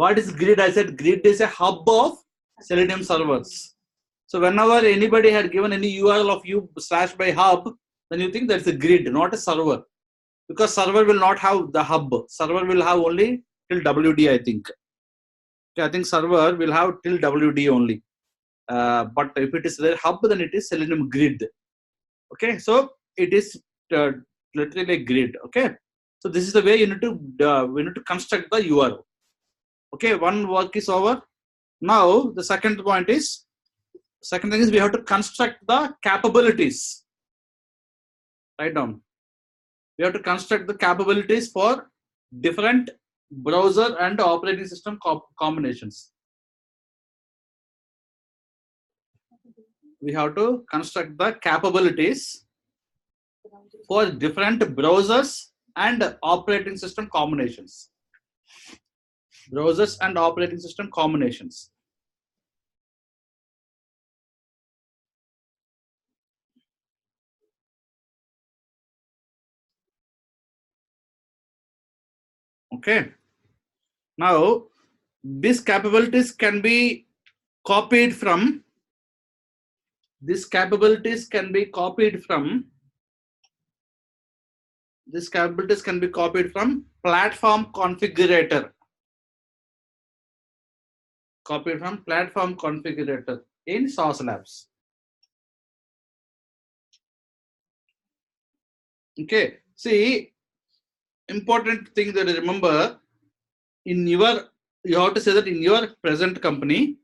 What is grid? I said grid is a hub of selenium servers. So whenever anybody had given any URL of u/by-hub, then you think that's a grid, not a server, because server will not have the hub. Server will have only till WD, I think. Okay, I think server will have till WD only. but if it is their hub, then it is Selenium grid. Okay, so it is literally a grid. Okay, so this is the way you need to construct the URL. Okay, one work is over. Now the second thing is we have to construct the capabilities. Write down. We have to construct the capabilities for different browser and operating system combinations. We have to construct the capabilities for different browsers and operating system combinations. Browsers and operating system combinations. Okay. Now, these capabilities can be copied from. These capabilities can be copied from. These capabilities can be copied from platform configurator. Copied from platform configurator in Sauce Labs. Okay. See, important thing that you remember in your, you have to say that in your present company.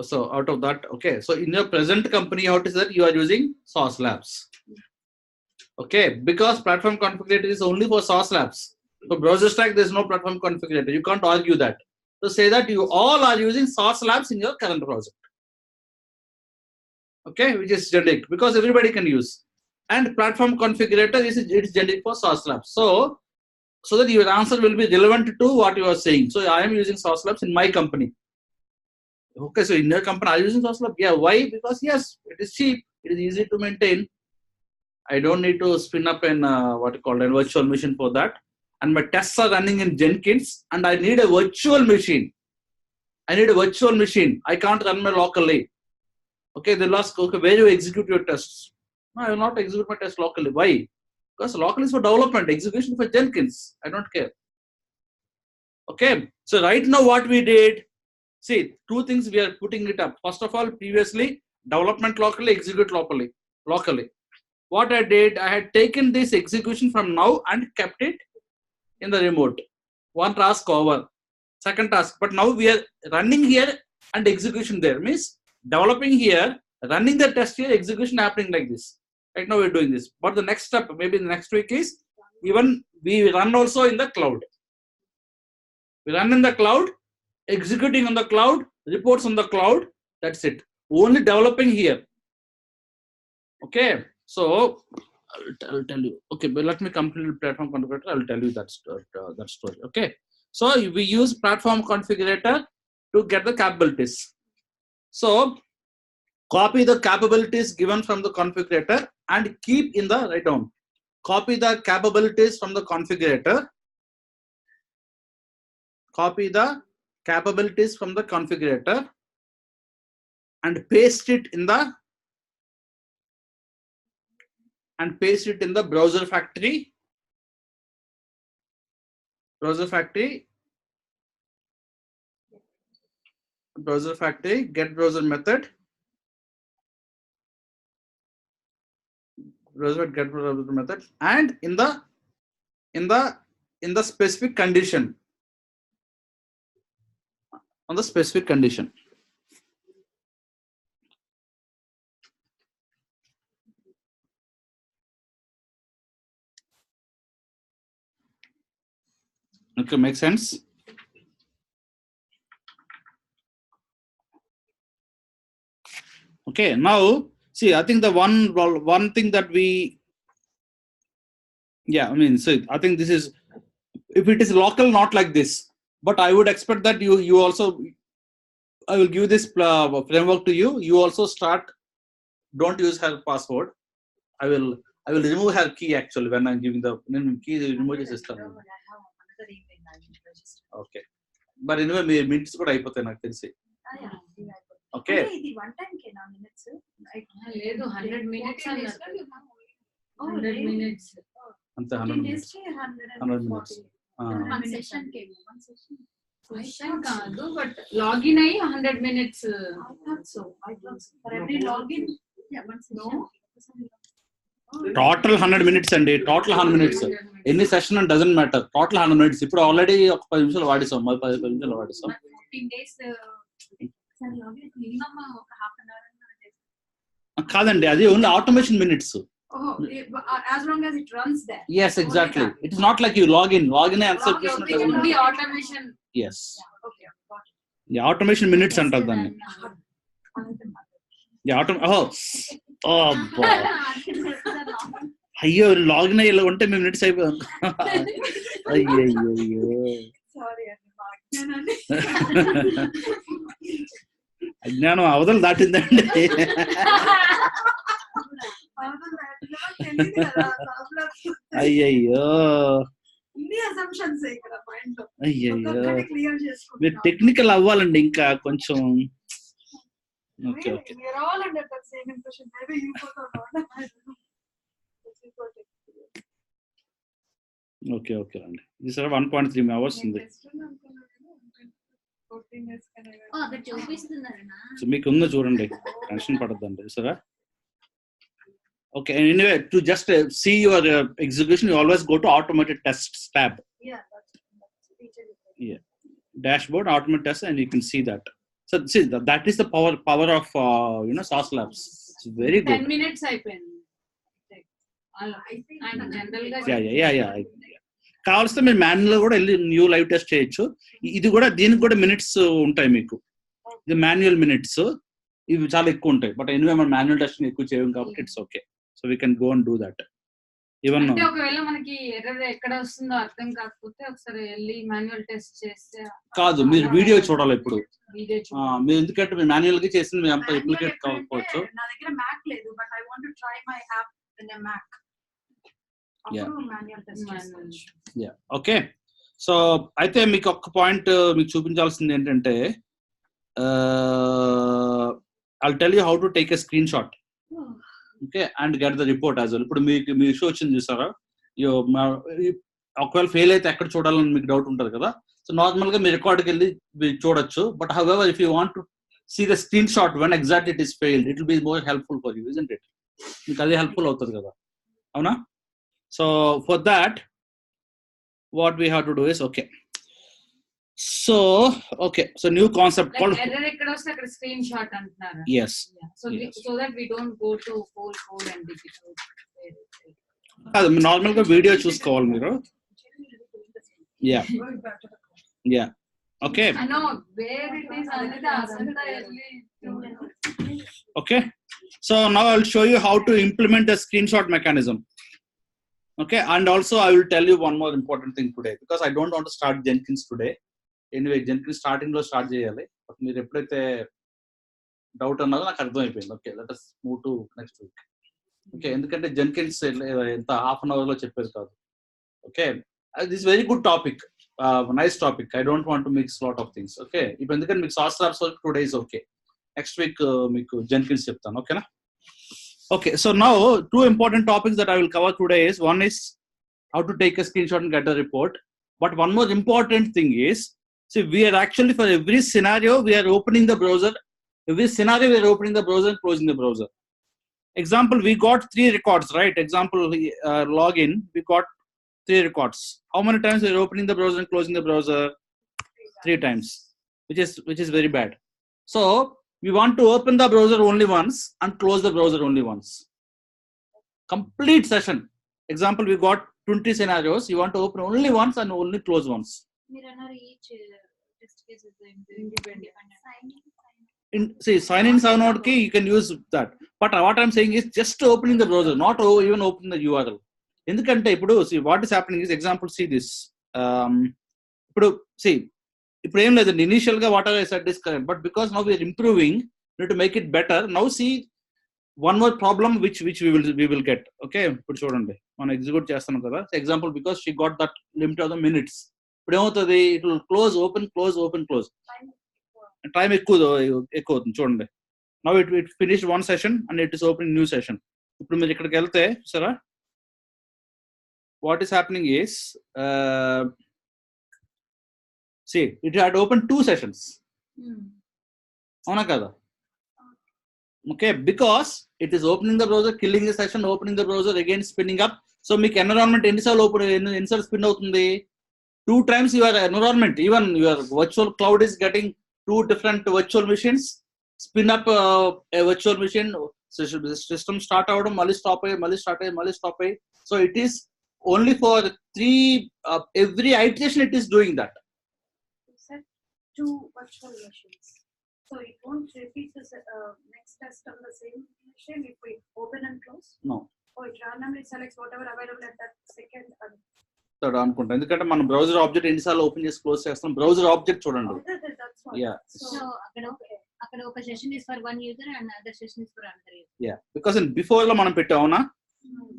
So out of that, okay. So in your present company, you have to say that you are using Sauce Labs. Okay, because platform configurator is only for Sauce Labs. For browser stack, there is no platform configurator. You can't argue that. So say that you all are using Sauce Labs in your current project. Okay, which is generic because everybody can use. And platform configurator it's generic for Sauce Labs. So that your answer will be relevant to what you are saying. So I am using Sauce Labs in my company. Okay, so in your company, are you using Sauce Labs? Yeah, why? Because yes, it is cheap. It is easy to maintain. I don't need to spin up an what you call a virtual machine for that. And my tests are running in Jenkins, and I need a virtual machine. I need a virtual machine. I can't run my locally. Okay, they'll ask, okay, where do you execute your tests? No, I will not execute my test locally. Why? Because local is for development, execution for Jenkins. I don't care. Okay, so right now what we did, see, two things we are putting it up. First of all, previously, development locally, execute locally. What I did, I had taken this execution from now and kept it in the remote. One task over. Second task, but now we are running here and execution there. Means developing here, running the test here, execution happening like this. Right now we're doing this. But the next step, maybe the next week is, even we run also in the cloud. We run in the cloud, executing on the cloud, reports on the cloud. That's it. Only developing here. Okay. So I'll tell you. Okay, but let me complete the platform configurator. I will tell you that story. Okay. So we use platform configurator to get the capabilities. So copy the capabilities given from the configurator and keep in the write down. Copy the capabilities from the configurator. Copy the capabilities from the configurator and paste it in the browser factory. Browser factory, get browser method, get browser method, and in the specific condition, on the specific condition. Okay, makes sense. Okay, now see, I think the one thing that we, yeah, I mean, so I think this is, if it is local, not like this, but I would expect that you also, I will give this framework to you. You also start, don't use her password. I will remove her key actually when I'm giving the key. Remove the system. Okay, but anyway, minutes could అయిపోతాయి నాకు తెలిసి. Okay. ఇది 1 time కేనా minutes? లేదు 100 minutes అన్నారు. 100 minutes. అంతే 100 minutes. 100 minutes. One session came. One session. Question కాదు but login అయ్యి 100 minutes. For every login, one session. Total 100 minutes అండి, టోటల్ 100 minutes. ఎన్ని సెషన్ అని డజంట్ మ్యాటర్, టోటల్ 100 minutes. ఇప్పుడు ఆల్రెడీ ఒక 10 నిమిషాలు వాడేసాం, మరి 10 నిమిషాలు వాడేసాం. 14 days login minimum ఒక half an hour కాదండి, అది only automation minutes. as long as it runs there. Yes, exactly. It is not like you log in and accept this. Only automation. Yes. Okay, got it. Yeah, automation minutes అంటారు దాన్ని. అయ్యో login అయ్యేలా ఉంటే మేము minutes అయిపోయాం. అయ్యో sorry అజ్ఞానం అవతలు దాటిందండి. అయ్యయ్యో అయ్యయ్యో మీరు టెక్నికల్ అవ్వాలండి ఇంకా కొంచెం. ఓకే ఓకే ఓకే ఓకే అండి. ఇది సార్ 1.3 hours ఉంది. సో మీకు ఉందో చూడండి, టెన్షన్ పడద్దండి సరే. Okay, anyway, to just see your execution, you always go to automated tests tab. Yeah, dashboard, automated tests, and you can see that. So see that is the power of SAS Labs. It's very good. 10 minutes అయిపోయింది. General గా yeah. కావాల్సిన మీరు manual కూడా వెళ్ళి new live test చేయొచ్చు. ఇది కూడా దీనికి కూడా మినిట్స్ ఉంటాయి మీకు. ఇది మాన్యువల్ మినిట్స్, ఇవి చాలా ఎక్కువ ఉంటాయి. బట్ ఎనివే మనం మాన్యువల్ టెస్టింగ్ ఎక్కువ చేయం కాబట్టి it's okay. So we can go and do that. Even ఒకవేళ మనకి ఎర్రర్ ఎక్కడ వస్తుందో అర్థం కాకపోతే ఒకసారి వెళ్ళి మాన్యువల్ టెస్ట్ చేస్తే కాదు, మీరు వీడియో చూడాలి ఇప్పుడు. మీరు ఎందుకంటే మీరు మాన్యువల్ గా చేసింది మీరు అంత రిప్లికేట్ కాకపోవచ్చు. నా దగ్గర మ్యాక్ లేదు, but I want to try my app in a Mac. Okay. So అయితే మీకు ఒక పాయింట్ మీకు చూపించాల్సింది ఏంటంటే, I'll tell you how to take a screenshot, okay, and get the report as well. ఇప్పుడు మీకు మీ ఇష్యూ వచ్చింది చూసారా, ఒకవేళ ఫెయిల్ అయితే ఎక్కడ చూడాలని మీకు డౌట్ ఉంటుంది కదా. సో నార్మల్ గా మీ రికార్డ్కి వెళ్ళి చూడొచ్చు. But however, if you want to see the screenshot when exactly it is failed, it will be more helpful for you, isn't it? మీకు అది హెల్ప్ఫుల్ అవుతుంది కదా, అవునా? So for that, what we have to do is so new concept called error ekkada vaste akkada screenshot antunaru. Yes. So that we don't go to whole and digital. Normal గా video చూసుకోవాలి మీరు. yeah okay, I know where it is another asanta early. okay, so now I'll show you how to implement the screenshot mechanism. Okay, and also I will tell you one more important thing today, because I don't want to start Jenkins today. Anyway, Jenkins starting lo start cheyali, but meer eppudaithe doubt annado నాకు అర్థం అయిపోయింది. Okay, let us move to next week. Okay, ఎందుకంటే Jenkins ఎంత half an hour లో చెప్పేది కాదు. Okay, this is very good topic, nice topic. I don't want to mix lot of things. Okay, ఇప్పుడు ఎందుకంటే మీకు SAS Labs work 2 days. Okay, next week మీకు Jenkins చెప్తాను. Okay na? Okay, so now 2 important topics that I will cover today is, one is how to take a screenshot and get a report. But one more important thing is, see, we are actually, for every scenario, we are opening the browser. Every scenario, we are opening the browser and closing the browser. Example, we got 3 records, right? Example, login, we got 3 records. How many times we are opening the browser and closing the browser? 3 times, which is very bad. So we want to open the browser only once and close the browser only once. Complete session. Example, we got 20 scenarios. You want to open only once and only close once. Each test case is independent. See, sign in sign out key, you can use that. But what I'm saying is just opening the browser, not even open the URL. ఎందుకంటే ఇప్పుడు see what is happening is, example, see this. ఇప్పుడు ఏం లేదండి, initial గా what I said is correct, but because now we are improving, need to make it better. Now see one more problem which we will get. Okay, ఇప్పుడు చూడండి, మనం execute చేస్తాం కదా. Example, because she got that limit of the minutes, ఇప్పుడు ఏమవుతుంది, it will close open close. Time ఎక్కువ అవుతుంది. చూడండి, now it finish 1 session and it is open new session. ఇప్పుడు మీరు ఇక్కడికి వెళ్తే సరే, what is happening is, See, it had opened 2 sessions. Avuna kada? Okay, because it is opening the browser, killing the session, opening the browser, again spinning up. So మీకు environment ఎన్నిసార్లు ఎన్నిసార్లు spin అవుతుంది? 2 times your environment, even your virtual cloud is getting 2 different virtual machines, spin up a virtual machine, system start avadam, mali stop ayi, mali start ayi, mali stop ayi. So it is only for 3 every iteration it is doing that. You said 2 virtual machines, so it won't repeat the next test on the same machine if we open and close? No. Or it randomly selects whatever available at that second. అనుకుంటా, ఎందుకంటే మనం browser object ఎన్నిసార్లు open చేసి close చేస్తాం. Browser object చూడండి. Yeah. So అక్కడ ఒక session is for one user and other session is for another user. Yeah, because in before లో మనం పెట్టావునా,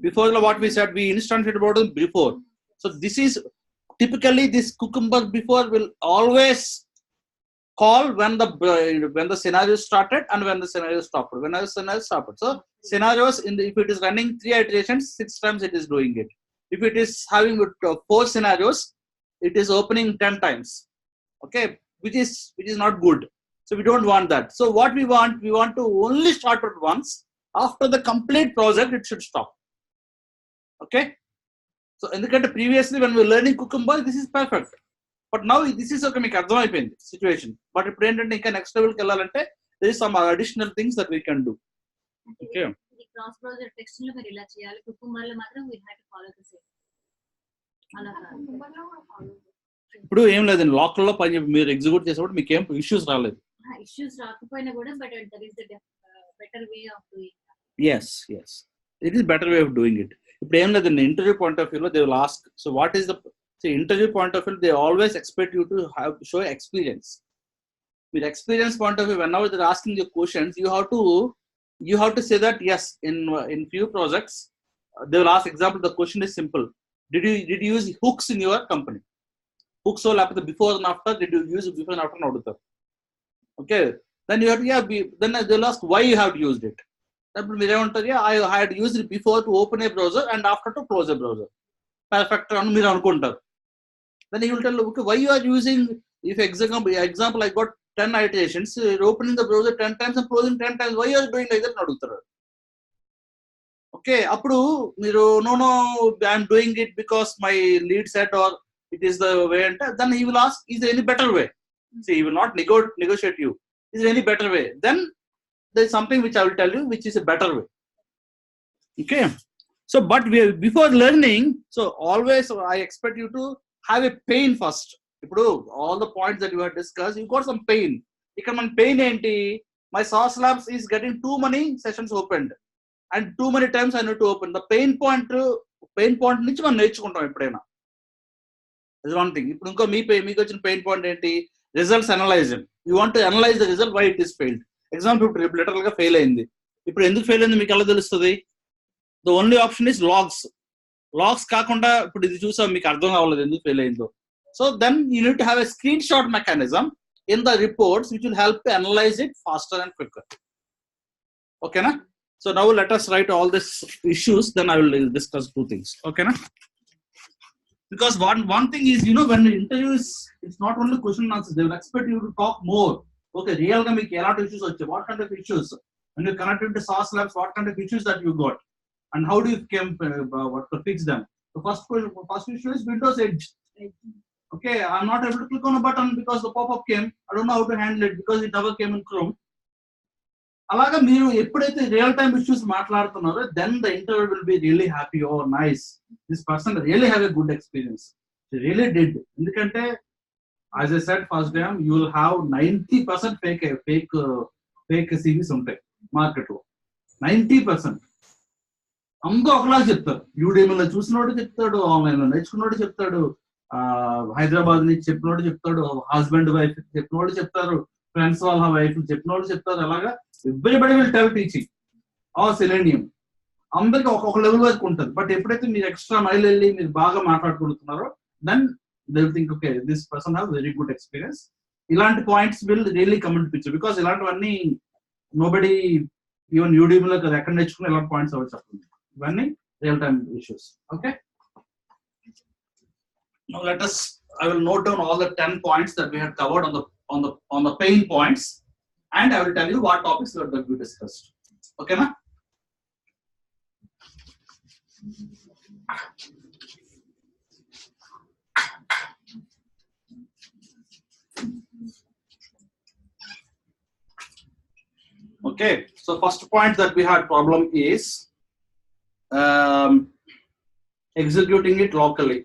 before lo what we said, we instantiated about it before. So this is typically this cucumber before will always call when the scenario started and when the scenario stopped, when the scenario stopped. So scenarios if it is running 3 iterations, 6 times it is doing it. If it is having 4 scenarios, it is opening 10 times. Okay, which is not good. So we don't want that. So what we want to only start it once. After the complete project, it should stop. Okay. So ఎందుకంటే previously when we were learning Cucumber, this is perfect. But now this is okay, మీకు అర్థం అయిపోయింది situation. But ఇప్పుడు ఏంటంటే ఇంకా next లెవెల్కి వెళ్ళాలంటే there is some additional things that we can do. Okay. Cross browser text లో మీరు ఇలా చేయాలి, కుకుంబర్ లో మాత్రం we have to follow the same. అలా కాదు. ఇప్పుడు ఏం లేదండి, లాక్లలో పని మీరు ఎగ్జిక్యూట్ చేసేప్పుడు మీకు ఏం ఇష్యూస్ రాలేదు. ఇష్యూస్ రాకపోయినా కూడా but that is the better way of doing. Yes, it is better way of doing it. ఇప్పుడు ఏం లేదండి, ఇంటర్వ్యూ పాయింట్ ఆఫ్ వ్యూలో they will ask, so what is the interview point of view, they always expect you to show experience. With experience point of view, whenever they're asking you questions, you have to say that yes, in few projects they will ask, example, the question is simple, did you use hooks in your company? Hooks all after, before and after, did you use it before and after and okay, then you have to then they'll ask why you have used it. I had used it before to open a browser and after to close a browser. Perfect అని మీరు అనుకుంటారు. Then you will tell, okay, why you are using, if example I got 10 iterations, you're opening the browser 10 times and closing 10 times, why you are doing like that అని అడుగుతారు. Okay, అప్పుడు మీరు no I am doing it because my lead said or it is the way, and then he will ask, is there any better way? See, he will not negotiate you. Is there any better way? Then there is something which I will tell you which is a better way. Okay, so but before learning, so always I expect you to have a pain first. ఇప్పుడు all the points that you have discussed, you got some pain. ఇక్కడ మన pain ఏంటి? My sauce labs is getting too many sessions opened and too many times I need to open. The pain point నుంచి మనం నేర్చుకుంటాం ఎప్పుడైనా. That's one thing. ఇప్పుడు ఇంకో మీకు వచ్చిన పెయిన్ పాయింట్ ఏంటి? Results analysing. You want to analyse the result why it is failed. Example ఇప్పుడు లిటరల్ గా ఫెయిల్ అయింది. ఇప్పుడు ఎందుకు ఫెయిల్ అయింది మీకు ఎలా తెలుస్తుంది? The only option is logs కాకుండా ఇప్పుడు ఇది చూసాం మీకు అర్థం అవ్వలేదు ఎందుకు ఫెయిల్ అయిందో. So then you need to have a screenshot mechanism in the reports which will help to analyse it faster and quicker. ఓకేనా? So now let us write all these issues, then I will discuss 2 things. Okay na? Because one thing is, when the interview is, it's not only question and answers, they will expect you to talk more. Okay, real ga meeku elati issues vachayi, what kind of issues, when you connected to SaaS labs, what kind of issues that you got and how do you came what to fix them. The first issue is Windows Edge. Okay, I'm not able to click on a button because the pop-up came. I don't know how to handle it because it never came in Chrome. అలాగా మీరు ఎప్పుడైతే real time issues మాట్లాడుతున్నారో then the interview will be really happy. Oh nice, this person really have a good experience, really did. ఎందుకంటే as I said first time you will have 90% fake series ఉంటాయి market లో. 90% అందరూ ఒకలాగా చెప్తారు. యూడీమీలో చూసినోడు చెప్తాడు, online లో నేర్చుకున్నోడు చెప్తాడు, హైదరాబాద్ నుంచి చెప్పినోడు చెప్తాడు, హస్బెండ్ వైఫ్ చెప్పినోడు చెప్తారు, ఫ్రెండ్స్ వాళ్ళ వైఫ్ చెప్పినోడు చెప్తారు. అలాగా everybody will tell teaching or Selenium. అందరికి ఒక లెవెల్ వరకు ఉంటుంది. బట్ ఎప్పుడైతే మీరు ఎక్స్ట్రా మైల్ వెళ్ళి మీరు బాగా మాట్లాడుకుంటున్నారో then they will think okay this person have very good experience. ఇలాంటి points will really come in picture because ఇలాంటివన్నీ నోబడి ఈవెన్ యూడీమీలో ఎక్కడ నేర్చుకుని ఇలాంటి పాయింట్స్ అవ్వచ్చు చెప్తుంది. ఇవన్నీ real time issues. Okay, now let us I will note down all the 10 points that we had covered on the pain points, and I will tell you what topics that we discussed. Okay, ma? Okay, so first point that we had problem is executing it locally.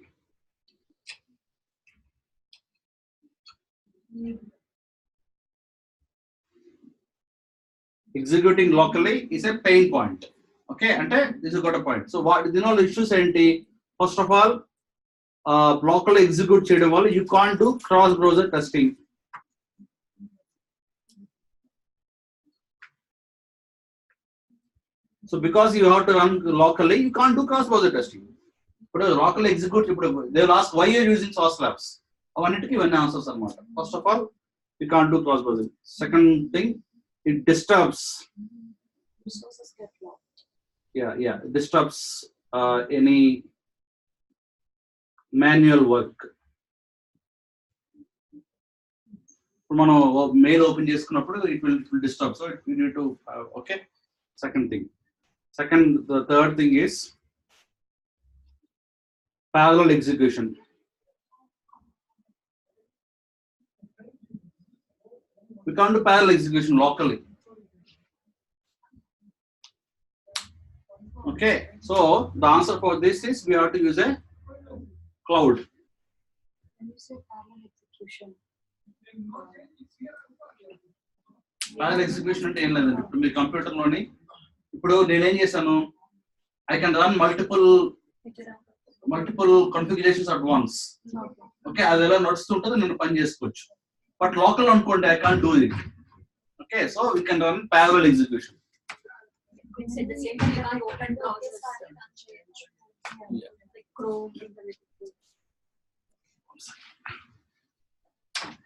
Executing locally is a pain point. Okay, and this is got a point. So what issues enti? First of all, locally execute cheyadam valla you can't do cross browser testing. So because you have to run locally, you can't do cross browser testing. But locally execute, they will ask why you are using source labs. Answers are not. First of all, you can't do cross browser. Second thing, it disturbs. Resources get locked. Yeah, it disturbs any manual work. Mail open it will disturb. So you need to okay. Second thing. The third thing is parallel execution. We can't do parallel execution locally. Okay, so the answer for this is we have to use a cloud. When you say parallel execution, Parallel execution అంటే ఏం లేదండి. ఇప్పుడు మీ computer లోని ఇప్పుడు నేనేం చేశాను, I can run multiple configurations at once. Okay, అది ఎలా నడుస్తుంటుందో నేను పని చేసుకోవచ్చు. But local అనుకోండి I can't do it. Okay, so we can run parallel execution. At the same time, you can't open browsers. Yeah. Like Chrome,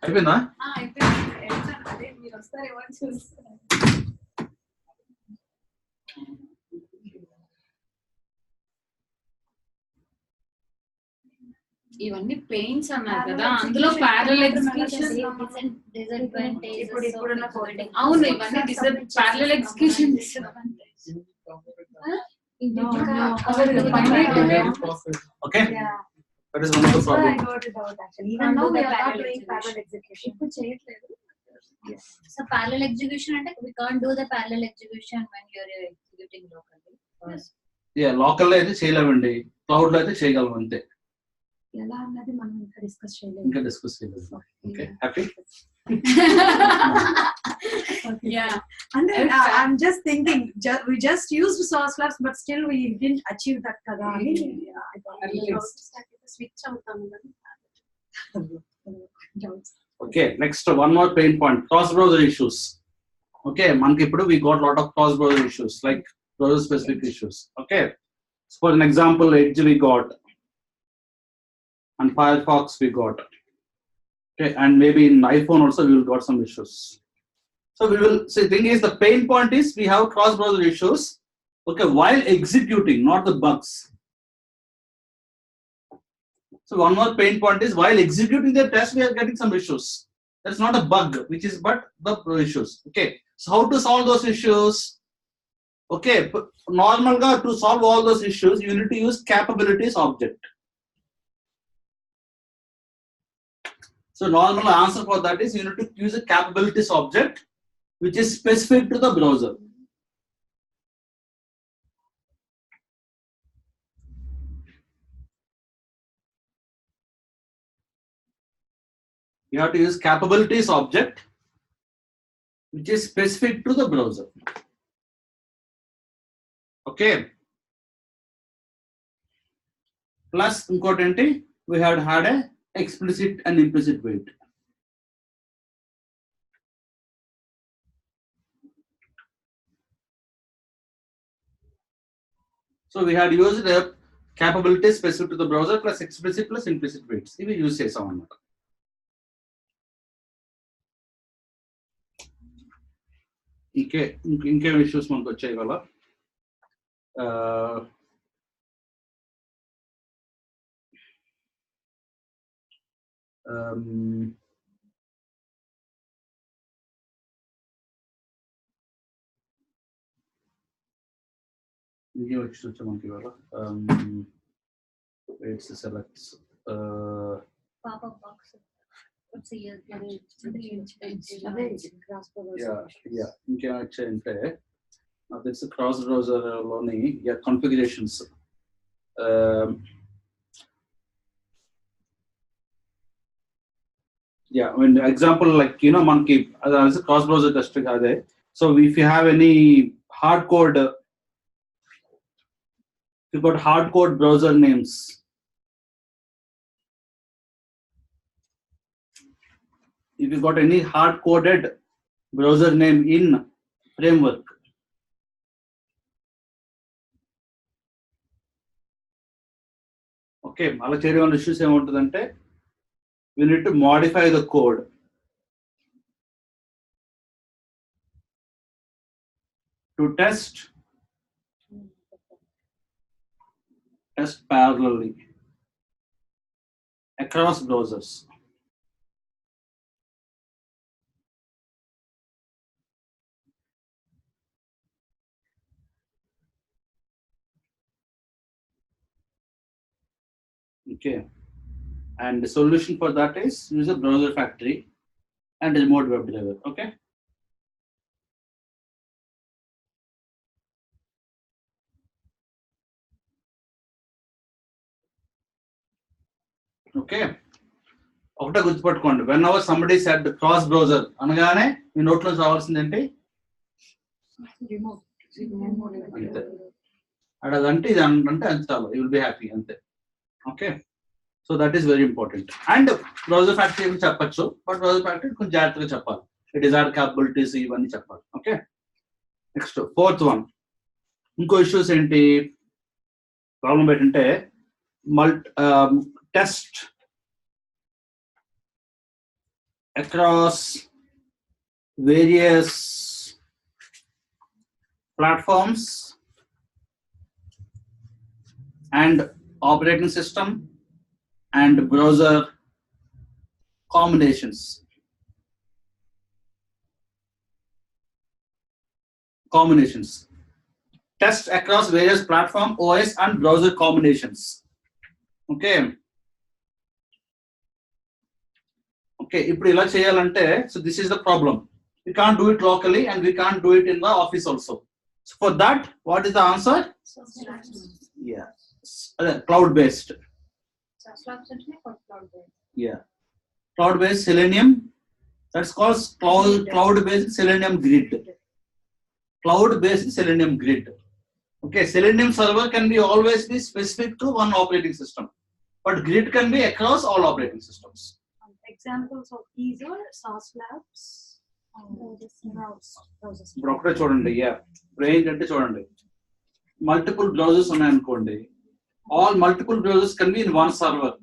అయిపోయిందా? అదే మీరు వస్తారేమో అని చూస్తున్నాను. ఇవన్నీ పెయిన్స్ అన్నారు కదా, అందులో ప్యారలల్ ఎగ్జిక్యూషన్ అవును, ఇవన్నీ parallel execution Okay, that is one of the problem. I got it out actually. Even though we are not doing parallel execution. ఇప్పుడు చేయట్లేదు. So parallel execution అంటే we can't do the parallel execution when you are executing locally. Yeah, local లో అయితే చేయలేమండి, cloud లో అయితే చేయగలం అంతే. ఎలా అన్నది మనం ఇంకా డిస్కస్ చేయలేదు. ఇంకా డిస్కస్ చేయలేదు. Okay, happy? Yeah. And then I'm just thinking, we just used source labs, but still we didn't achieve that kada. I thought switch అవుతాము కదా. Okay, next one more pain point, cross browser issues. Okay, manki ippudu we got lot of cross browser issues like browser specific issues. Okay, so for an example, Edge we got and Firefox we got. Okay, and maybe in iPhone also we will got some issues. So we will say, thing is the pain point is we have cross browser issues. Okay, while executing, not the bugs. So one more pain point is while executing the test, we are getting some issues. That's not a bug, which is but the issues. Okay, so how to solve those issues? Okay, normal to solve all those issues, you need to use capabilities object. So normal answer for that is you need to use a capabilities object which is specific to the browser. You have to use capabilities object which is specific to the browser. Okay. Plus importantly, we had a explicit and implicit wait. So we had used the capabilities specific to the browser plus explicit plus implicit waits. If we use say someone. ఇంకేం issues మనకు వచ్చాయి వల్ల It's selects. Pop-up box. Let's see. Yeah. ఇంకేం వచ్చాయంటే that's cross browser లోని configurations. Yeah, I mean, example like monkey as a cross browser testing are there. So if you have any hard code, you got hard code browser names. If you got any hard coded browser name in framework, okay, అలా చేయడం వల్ల issues ఏముంటుందంటే we need to modify the code to test parallelly across browsers. Okay, and the solution for that is use a browser factory and remote web driver. Okay. Okay. ఒకటే గుర్తుపట్టుకోండి, whenever somebody said cross browser అనగానే మీ నోట్లో రావాల్సింది ఏంటి? అంతే. అదంటే ఇది అంటే అంత చాలు, you will be happy అంతే. Okay, so that is very important. And browser factory చెప్పచ్చు, బట్ బ్రౌజర్ ఫ్యాక్టరీ కొంచెం జాగ్రత్తగా చెప్పాలి, డిజైర్డ్ క్యాపబిలిటీస్ ఇవన్నీ చెప్పాలి. ఓకే, నెక్స్ట్ ఫోర్త్ వన్, ఇంకో ఇష్యూస్ ఏంటి ప్రాబ్లం ఏంటంటే test across various platforms and operating system and browser combinations. Test across various platform, OS and browser combinations. Okay. Okay, ఇప్పుడు ఇలా చేయాలంటే, so this is the problem. We can't do it locally and we can't do it in the office also. So for that, what is the answer? Yeah, cloud based. Yeah, cloud based Selenium. That's called cloud based Selenium grid. Cloud based Selenium grid. Okay, Selenium server can be always be specific to one operating system, but grid can be across all operating systems. Examples of these are SAS Labs. ఇప్పుడు ఒకటే చూడండి, ఇప్పుడు ఏంటంటే చూడండి, multiple browsers ఉన్నాయనుకోండి, all multiple browsers can be in one server.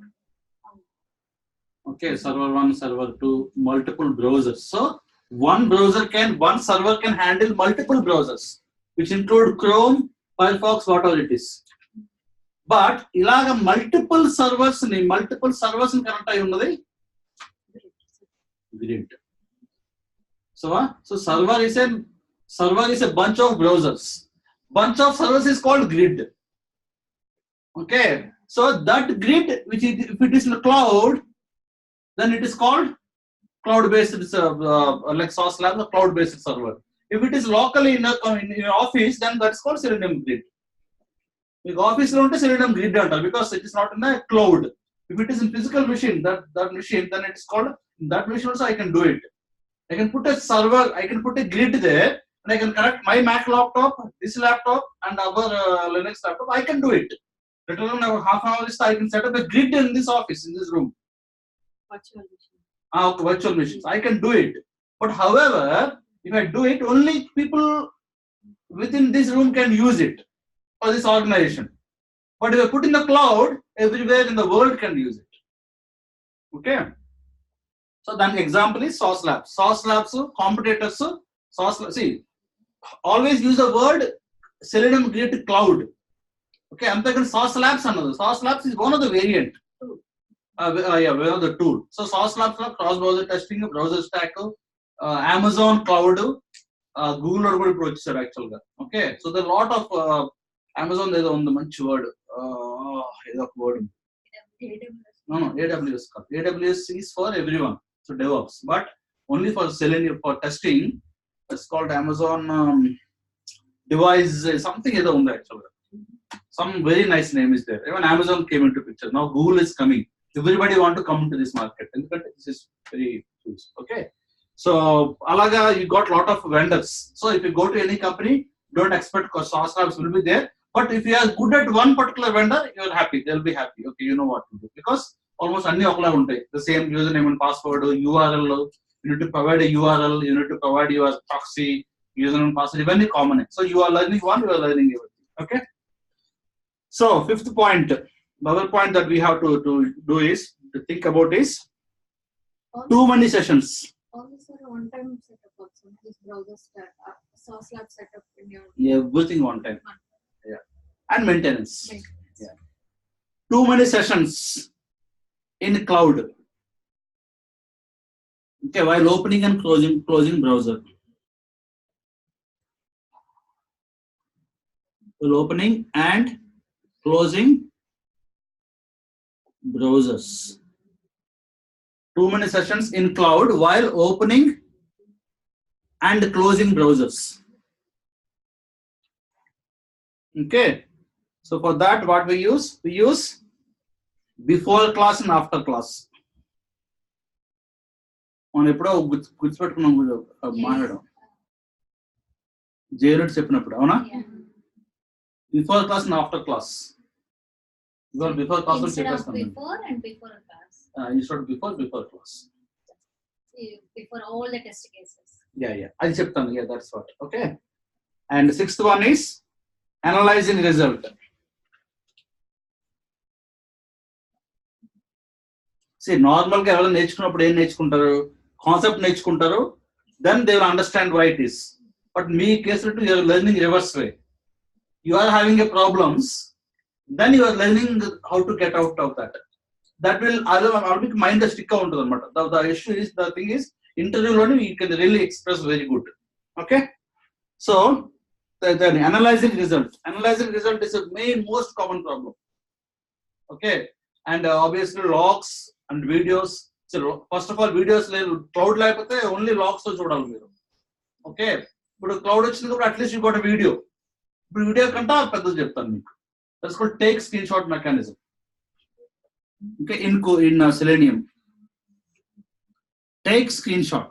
Okay, server 1, server 2, multiple browsers. So one server can handle multiple browsers, which include Chrome, Firefox, whatever it is. But ilaga multiple servers ni connect ayi unnadi grid. So server is a bunch of browsers. Bunch of servers is called grid. Okay, so that grid, which is, if it is in the cloud, then it is called cloud based, like SAS Labs, a cloud based server. If it is locally in your office, then that's called Selenium grid. If office lo unte Selenium grid antaru, because it is not in the cloud. If it is in physical machine, that machine, then it is called, that machine also I can do it. I can put a server, I can put a grid there, and I can connect my Mac laptop, this laptop, and our Linux laptop. I can do it. Let alone half an hour, I can set up a grid in this office, in this room. Virtual machines. I can do it. But however, if I do it, only people within this room can use it for this organization. But if I put in the cloud, everywhere in the world can use it. Okay. So then example is SAS Labs. SAS Labs competitors. See, always use the word Selenium Grid Cloud. Okay, I'm talking SAS Labs another. SAS Labs is one of the variant. where are the tool. So Sauce Labs cross-browser testing, browser stack, Amazon Cloud, Google or Google Pro actually. Okay, so there are a lot of Amazon there on the manchi word. Word. No, AWS. AWS is for everyone. So DevOps, but only for Selenium for testing. It's called Amazon device something actually. Some very nice name is there. Even Amazon came into picture. Now Google is coming. Everybody want to come into this market. This is very huge. Okay. So alaga, you got a lot of vendors. So if you go to any company, don't expect Sauce Labs will be there. But if you are good at one particular vendor, you are happy. They'll be happy. Okay, you know what to do. Because almost any the same username and password, URL, you need to provide a URL, you need to provide your proxy, username and password, even common. So you are learning one, you are learning everything. Okay. So fifth point, another point that we have to do is to think about is too many sessions. Also, one-time setup also. This browser Sauce Lab setup in your. Yeah, everything one time. Yeah, and maintenance. Yeah, too many sessions in cloud. Okay, while opening and closing browser. While opening and closing browsers. Too many sessions in cloud while opening and closing browsers. Okay. So for that, what we use? We use before class and after class. On ఎప్పుడో గుర్తుపెట్టుకున్నాం మాట్లాడడం జేనట్ చెప్పినప్పుడు అవునా before class and after class ఇవాళ before class లో చెప్పేస్తాం before and before class. Instead before class Before all the test cases. Yeah అది చెప్తాను. Yeah, that's what. Okay. And sixth one is analyzing result. See, normal గా ఎవరైనా నేర్చుకున్నప్పుడు ఏం నేర్చుకుంటారు, కాన్సెప్ట్ నేర్చుకుంటారు, then they will understand why it is. But మీ కేసులో you are learning reverse way. You are having a problems, then you are learning how to get out of that. That will automatic mind stick ఉంటుంది అనమాట. The issue is, the thing is, interview లోనే you can really express very good. Okay. So the analyzing result is a most common problem. Okay. And obviously logs and videos. So first of all, videos cloud లేకపోతే only logs తో చూడాలి మీరు. Okay. ఇప్పుడు cloud వచ్చినప్పుడు at least you got video. ఇప్పుడు video కంటే పెద్దది చెప్తాను మీకు. That's called take screen shot mechanism. Okay, in Selenium, take screenshot.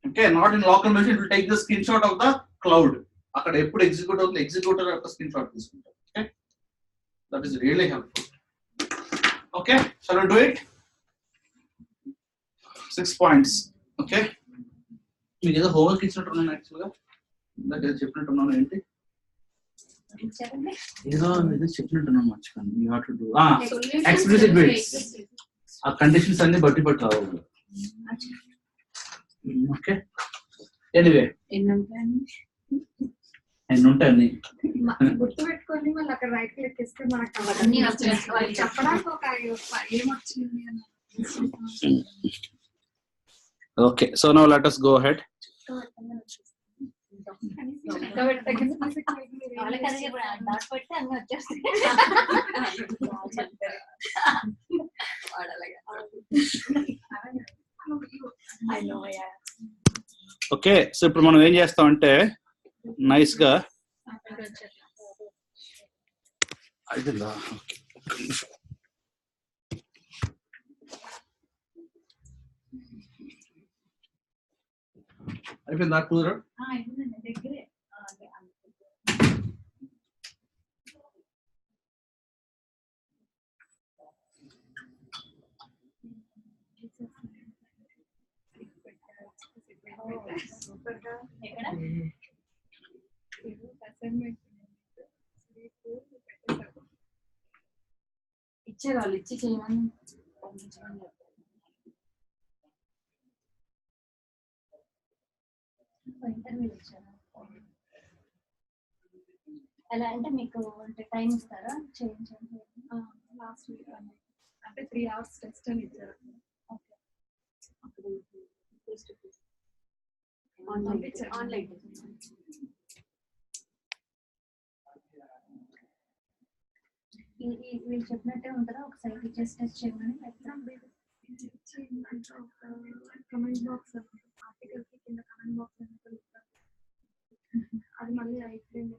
Okay, not in local machine, it will take the screenshot of the cloud. అక్కడ ఎప్పుడు execute అవుతుంది, executor యొక్క screenshot తీసుకుంటాం. Okay, that is really helpful. Okay, shall we do it? 6 points. Okay, మీకు ఏదో homework ఇచ్చినట్టున్నాను యాక్చువల్గా, ఇందాక ఏదో చెప్పినట్టున్నాను. ఏంటి ఏదో చెప్పినట్టున్నాను మర్చిపోయాను. You have to do explicit weights. ఆ కండిషన్స్ అన్ని బట్టి రావాలి. ఓకే, ఎనీవే ఎన్ని ఉంటాయి గుర్తు పెట్టుకొని మళ్ళీ అక్కడ రైట్ క్లిక్ ఇస్తే మనకు చెప్పడానికి ఒక ఏమొచ్చింది అని. Okay, so now let us go ahead. Okay, so ఇప్పుడు మనం ఏం చేస్తామంటే నైస్ గా అయిపోయింది నాకు కుదర. దగ్గరే ఇచ్చారు వాళ్ళు, ఇచ్చి చేయమని పంపించమని చెప్పారు. ఇంటర్వ్యూ ఇచ్చారా? ఎలా అంటే మీకు అంటే టైం ఇస్తారా చేయించండి? లాస్ట్ వీక్ 3 hours test అని ఇచ్చారు. ఆన్లైన్ మీరు చెప్పినట్టే ఉంటుందా ఒకసారి టీచర్స్ టెస్ట్ చేయమని కమెంట్ బాక్స్ ఆర్టికల్ కి కింద కమెంట్ బాక్స్ అది మళ్ళీ ఐఫ్రేమ్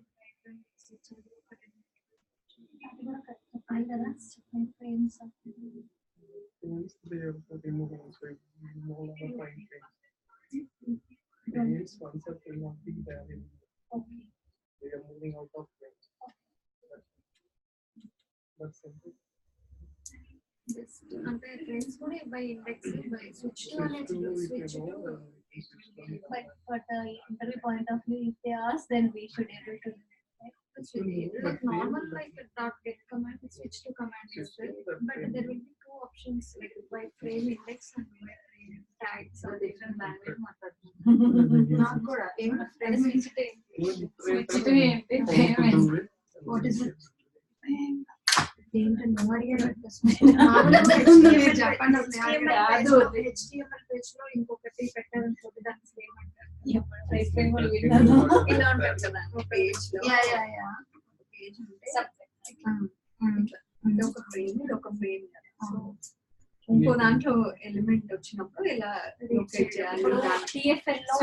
అది కూడా చెప్పాలి కదా frames Once they are remove also no longer find frames. Frames concept will not be there anymore. Okay They are moving out of frames. That's simple. Just అంటే frames కూడా by index by switch to అనేది switch to but interview point of view if they ask then we should able to like normal like dot get command switch to command user, but there will be two options like by frame index and by frame tags or different language not good even frame switch to what is it ఏంటంటే HTML page లో ఇంకొకటి పెట్టాలని చెప్పి దాన్ని frame అంటారు. ఇలా ఉంటుంది కదా పేజ్ లో పేజ్ అంటే ఒక ఫ్రేమ్ ఒక ఫ్రేమ్ కదా. సో ఇంకో దాంట్లో ఎలిమెంట్ వచ్చినప్పుడు ఇలా లొకేట్ చేయాలి. TFL లో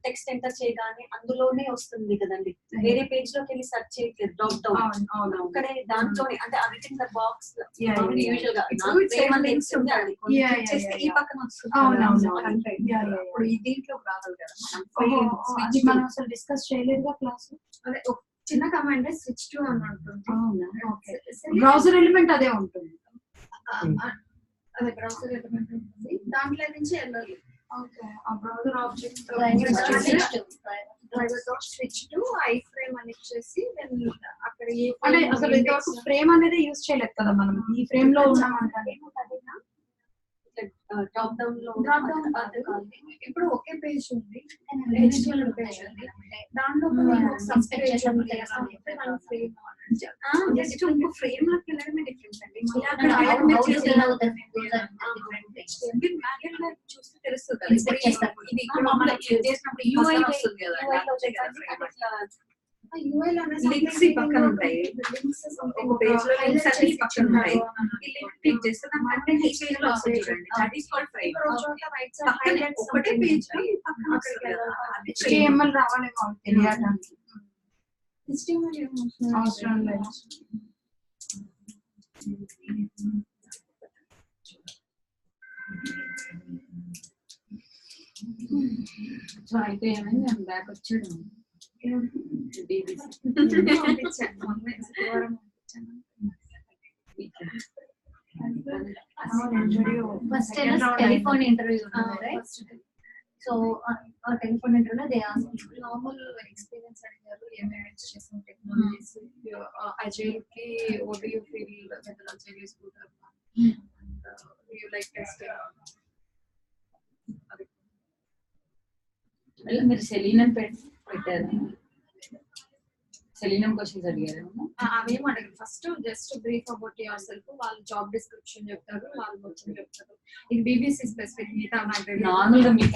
టెక్స్ట్ ఎంటర్ చేయగానే అందులోనే వస్తుంది కదండి, వేరే పేజ్ లోకి వెళ్ళి సెర్చ్ చేయట్లేదు డ్రాప్ డౌన్ అక్కడే దాంట్లోనే అంటే అవిటింగ్ ద బాక్స్ యూజువల్ గా ఈ పక్కన వస్తుంది. ఇప్పుడు ఈ దీంట్లో రావాలి కదా మనం అసలు డిస్కస్ చేయలేదుగా క్లాస్. అదే ఒక చిన్న కమాండ్ స్విచ్ టు అని ఉంటుంది. బ్రౌజర్ ఎలిమెంట్ అదే ఉంటుంది, అదే బ్రౌజర్ ఎలిమెంట్ ఉంటుంది, దాంట్లో నుంచి వెళ్ళాలి. ఓకే ఆ browser object switch to I frame అని ఇచ్చేసి అక్కడ అంటే అసలు ఇంతవరకు ఫ్రేమ్ అనేది యూజ్ చేయలేదు కదా మనం. ఈ ఫ్రేమ్ లో ఉన్నామంటే టాప్ డౌన్ లో ఇప్పుడు ఒకే పేజ్ ఉంది, HTML పేజ్ ఉంది, దాంట్లో జస్ట్ ఇంకో ఫ్రేమ్ లోకి వెళ్ళడమే డిఫరెన్స్ అండి. చూస్తే తెలుస్తుంది కదా ఇది చేసినప్పుడు UI వస్తుంది కదా, UI లో లింక్స్ పక్కన ఉంటాయి, ఒక పేజ్ లో లింక్స్ అన్ని పక్కన ఉంటాయి. ఈ లింక్ క్లిక్ చేస్తే అంటే ఈ పేజ్ లో వస్తుంది చూడండి, దట్ ఇస్ కాల్డ్ ఫ్రేమ్. పక్కనే ఒకటే పేజ్ లో పక్కన వస్తుంది కదా, HTML రావాలేమో తెలియడానికి. HTML అవసరం లేదు. సో అయితే ఏమైంది నేను బ్యాక్ వచ్చాడు ఫస్ట్ టెలిఫోన్ ఇంటర్వ్యూ సో ఆ టెలిఫోన్ ఇంటర్వ్యూలో దే ఆస్క్ నార్మల్ ఎక్స్పీరియన్స్ అడిగారు, ఏమేమి చేసిన టెక్నాలజీస్ అజైల్ కి what do you feel methodology is good you like testing. మీరు సెలీనం పెట్టారు, సెలీనం క్వశ్చన్స్ అడిగారు. అవేం అడగరు, first just brief about your self, వాళ్ళు జాబ్ డిస్క్రిప్షన్ చెప్తారు, వాళ్ళు వచ్చి చెప్తారు. ఇది బీబీసీ స్పెసిఫిక్, మిగతా నార్మల్గా మీకు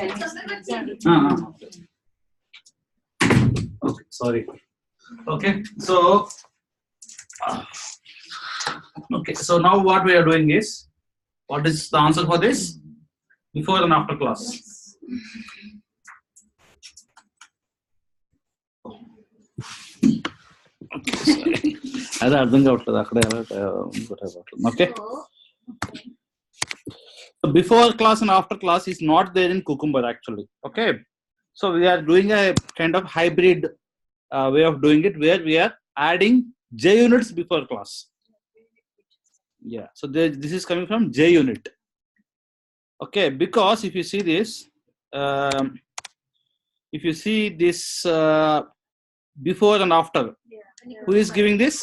Okay, sorry. Okay, so now what we are doing is, what is the answer for this? Before and after class. అదే అర్థం కావట్లేదు అక్కడ okay. Before class and after class is not there in Cucumber actually. Okay, so we are doing a kind of hybrid way of doing it, where we are adding J units before class. Yeah, so this is coming from J unit. Okay, because if you see this, before and after, who is giving this?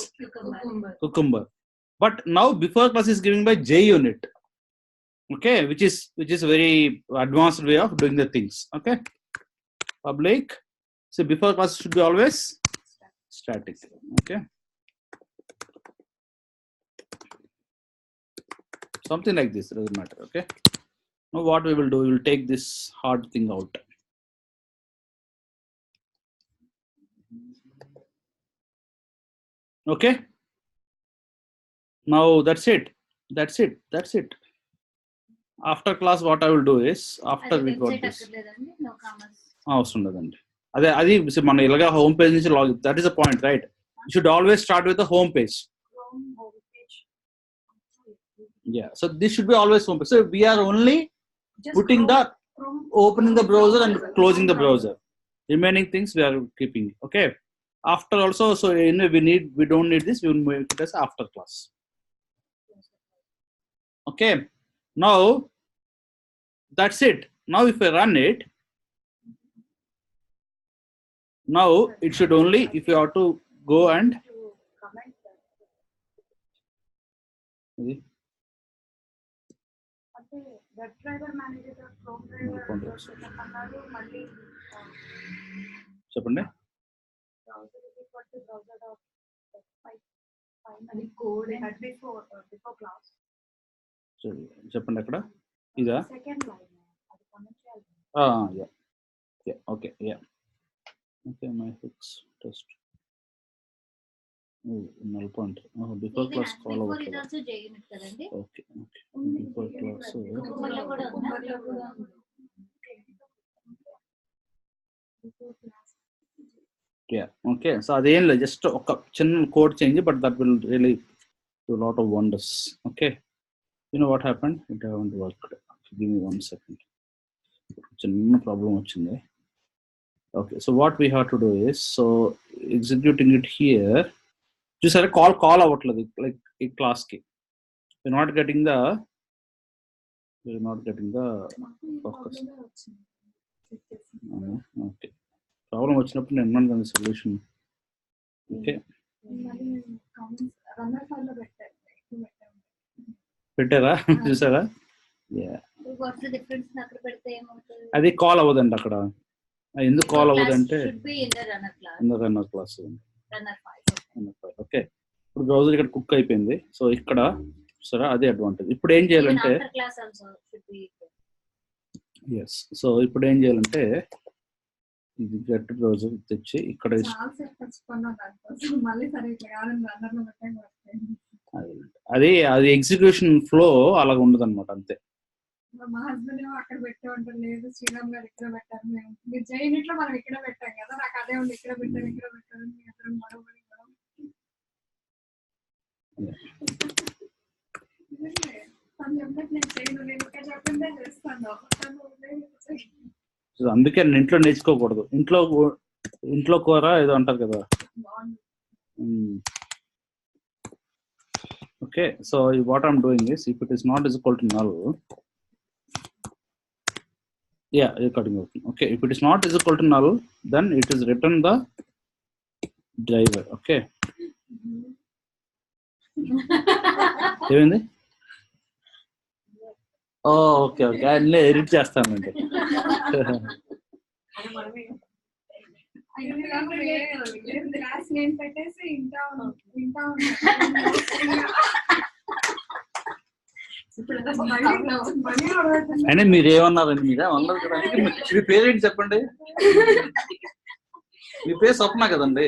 Cucumber. But now before class is given by J unit. Okay, which is very advanced way of doing the things. Okay, public. So before class should be always static. Okay. something like this, doesn't matter. Okay, now what we will do, we will take this hard thing out. Okay, now that's it. After class what I will do is, after we got this, no commerce అవసరం లేదండి. అది మన ఇలాగా home page నుంచి log, that is the point, right? You should always start with the home page. Yeah, so this should be always home page. So we are only putting the opening the browser and closing the browser. Remaining things we are keeping. Okay, after also, so anyway we don't need this, we will make it as after class. Okay, now that's it. Now if I run it, now it should only, if you have to go and web driver manager, chrome driver అన్నారు. మళ్ళీ చెప్పండి. అది code before class చెప్పండి అక్కడ ఇదా? Second line అది comment చేయాలి. Yeah, okay, my fix test. Null point. Before class call before over. ఇది ఆల్సో జేఎన్ఎట్ కదండి. Okay. Before class. మళ్ళీ కూడా ఉందా? Yeah, okay. So అదేం లేదు, just ఒక చిన్న code change, but that will really do a lot of wonders. Okay. You know what happened? It haven't worked. Give me 1 second. చిన్న ప్రాబ్లం వచ్చింది. Okay, so what we have to do is, so executing it here, చూసారా call అవ్వట్లేదు like ఈ class కి. We're not getting the focus. Okay, problem వచ్చినప్పుడు నేను అన్నాను కదా సొల్యూషన్. ఓకే, రన్నర్ ఫైల్ లో పెట్టారా? చూసారా? What's the difference? అక్కడ పెడితే ఏమవుతుంది? అది కాల్ అవ్వదండి అక్కడ. ఎందుకు కాల్ అవ్వదంటే should be in the runner class. Runner class, runner file. Okay, ఇప్పుడు బ్రౌజర్ ఇక్కడ కుక్ అయిపోయింది. సో ఇక్కడ సరే అదే అడ్వాంటేజ్. ఇప్పుడు ఏం చేయాలంటే, after class also should be. Yes, so ఇప్పుడు ఏం చేయాలంటే ఇది గెట్ బ్రౌజర్ తెచ్చి ఇక్కడ అది ఎగ్జిక్యూషన్ ఫ్లో అలాగ ఉండదు అనమాట, అంతే. మా హస్బెండ్ ఏమో అక్కడ పెట్టే ఉంటారు, లేదు శ్రీరామ్ గారు ఇక్కడ పెట్టారు, మేము మీరు జైనిట్ లో మనం ఇక్కడ పెట్టాం కదా, నాకు అదే ఉంది, ఇక్కడ పెట్టారు అందుకే నేను ఇంట్లో నేర్చుకోకూడదు. ఇంట్లో కూర ఏదో అంటారు కదా. Okay, so what I'm doing is, if it is not is equal to null, yeah, you're cutting out. Okay, if it is not is equal to null, then it is return the driver. Okay. ఏమైంది? Okay, అన్నీ edit చేస్తానండి. Class నేను పెట్టేసి వింటా అయినా మీరు ఏమన్నారండి? మీరే అన్నారు కదా. మీ పేరేంటి చెప్పండి? మీ పేరు స్వప్న కదండి.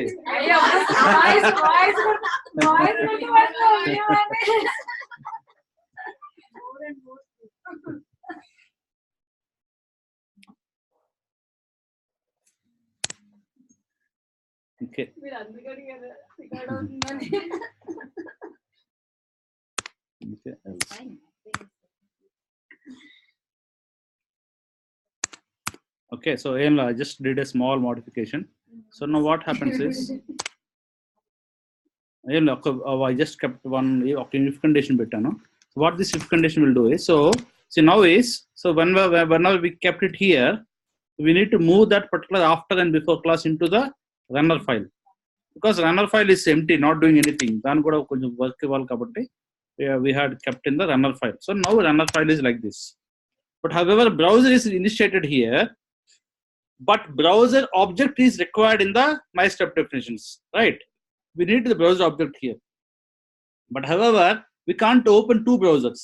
Okay, okay, so I just did a small modification. So now what happens is, I just kept one if condition bettanu. So what this if condition will do is, so now is, so whenever we kept it here, we need to move that particular after and before class into the runner file, because runner file is empty, not doing anything. Then kuda koncham work ival kabatti we had kept in the runner file. So now runner file is like this. But however, browser is initiated here, but browser object is required in the MyStep definitions, right? We need the browser object here. But however, we can't open two browsers.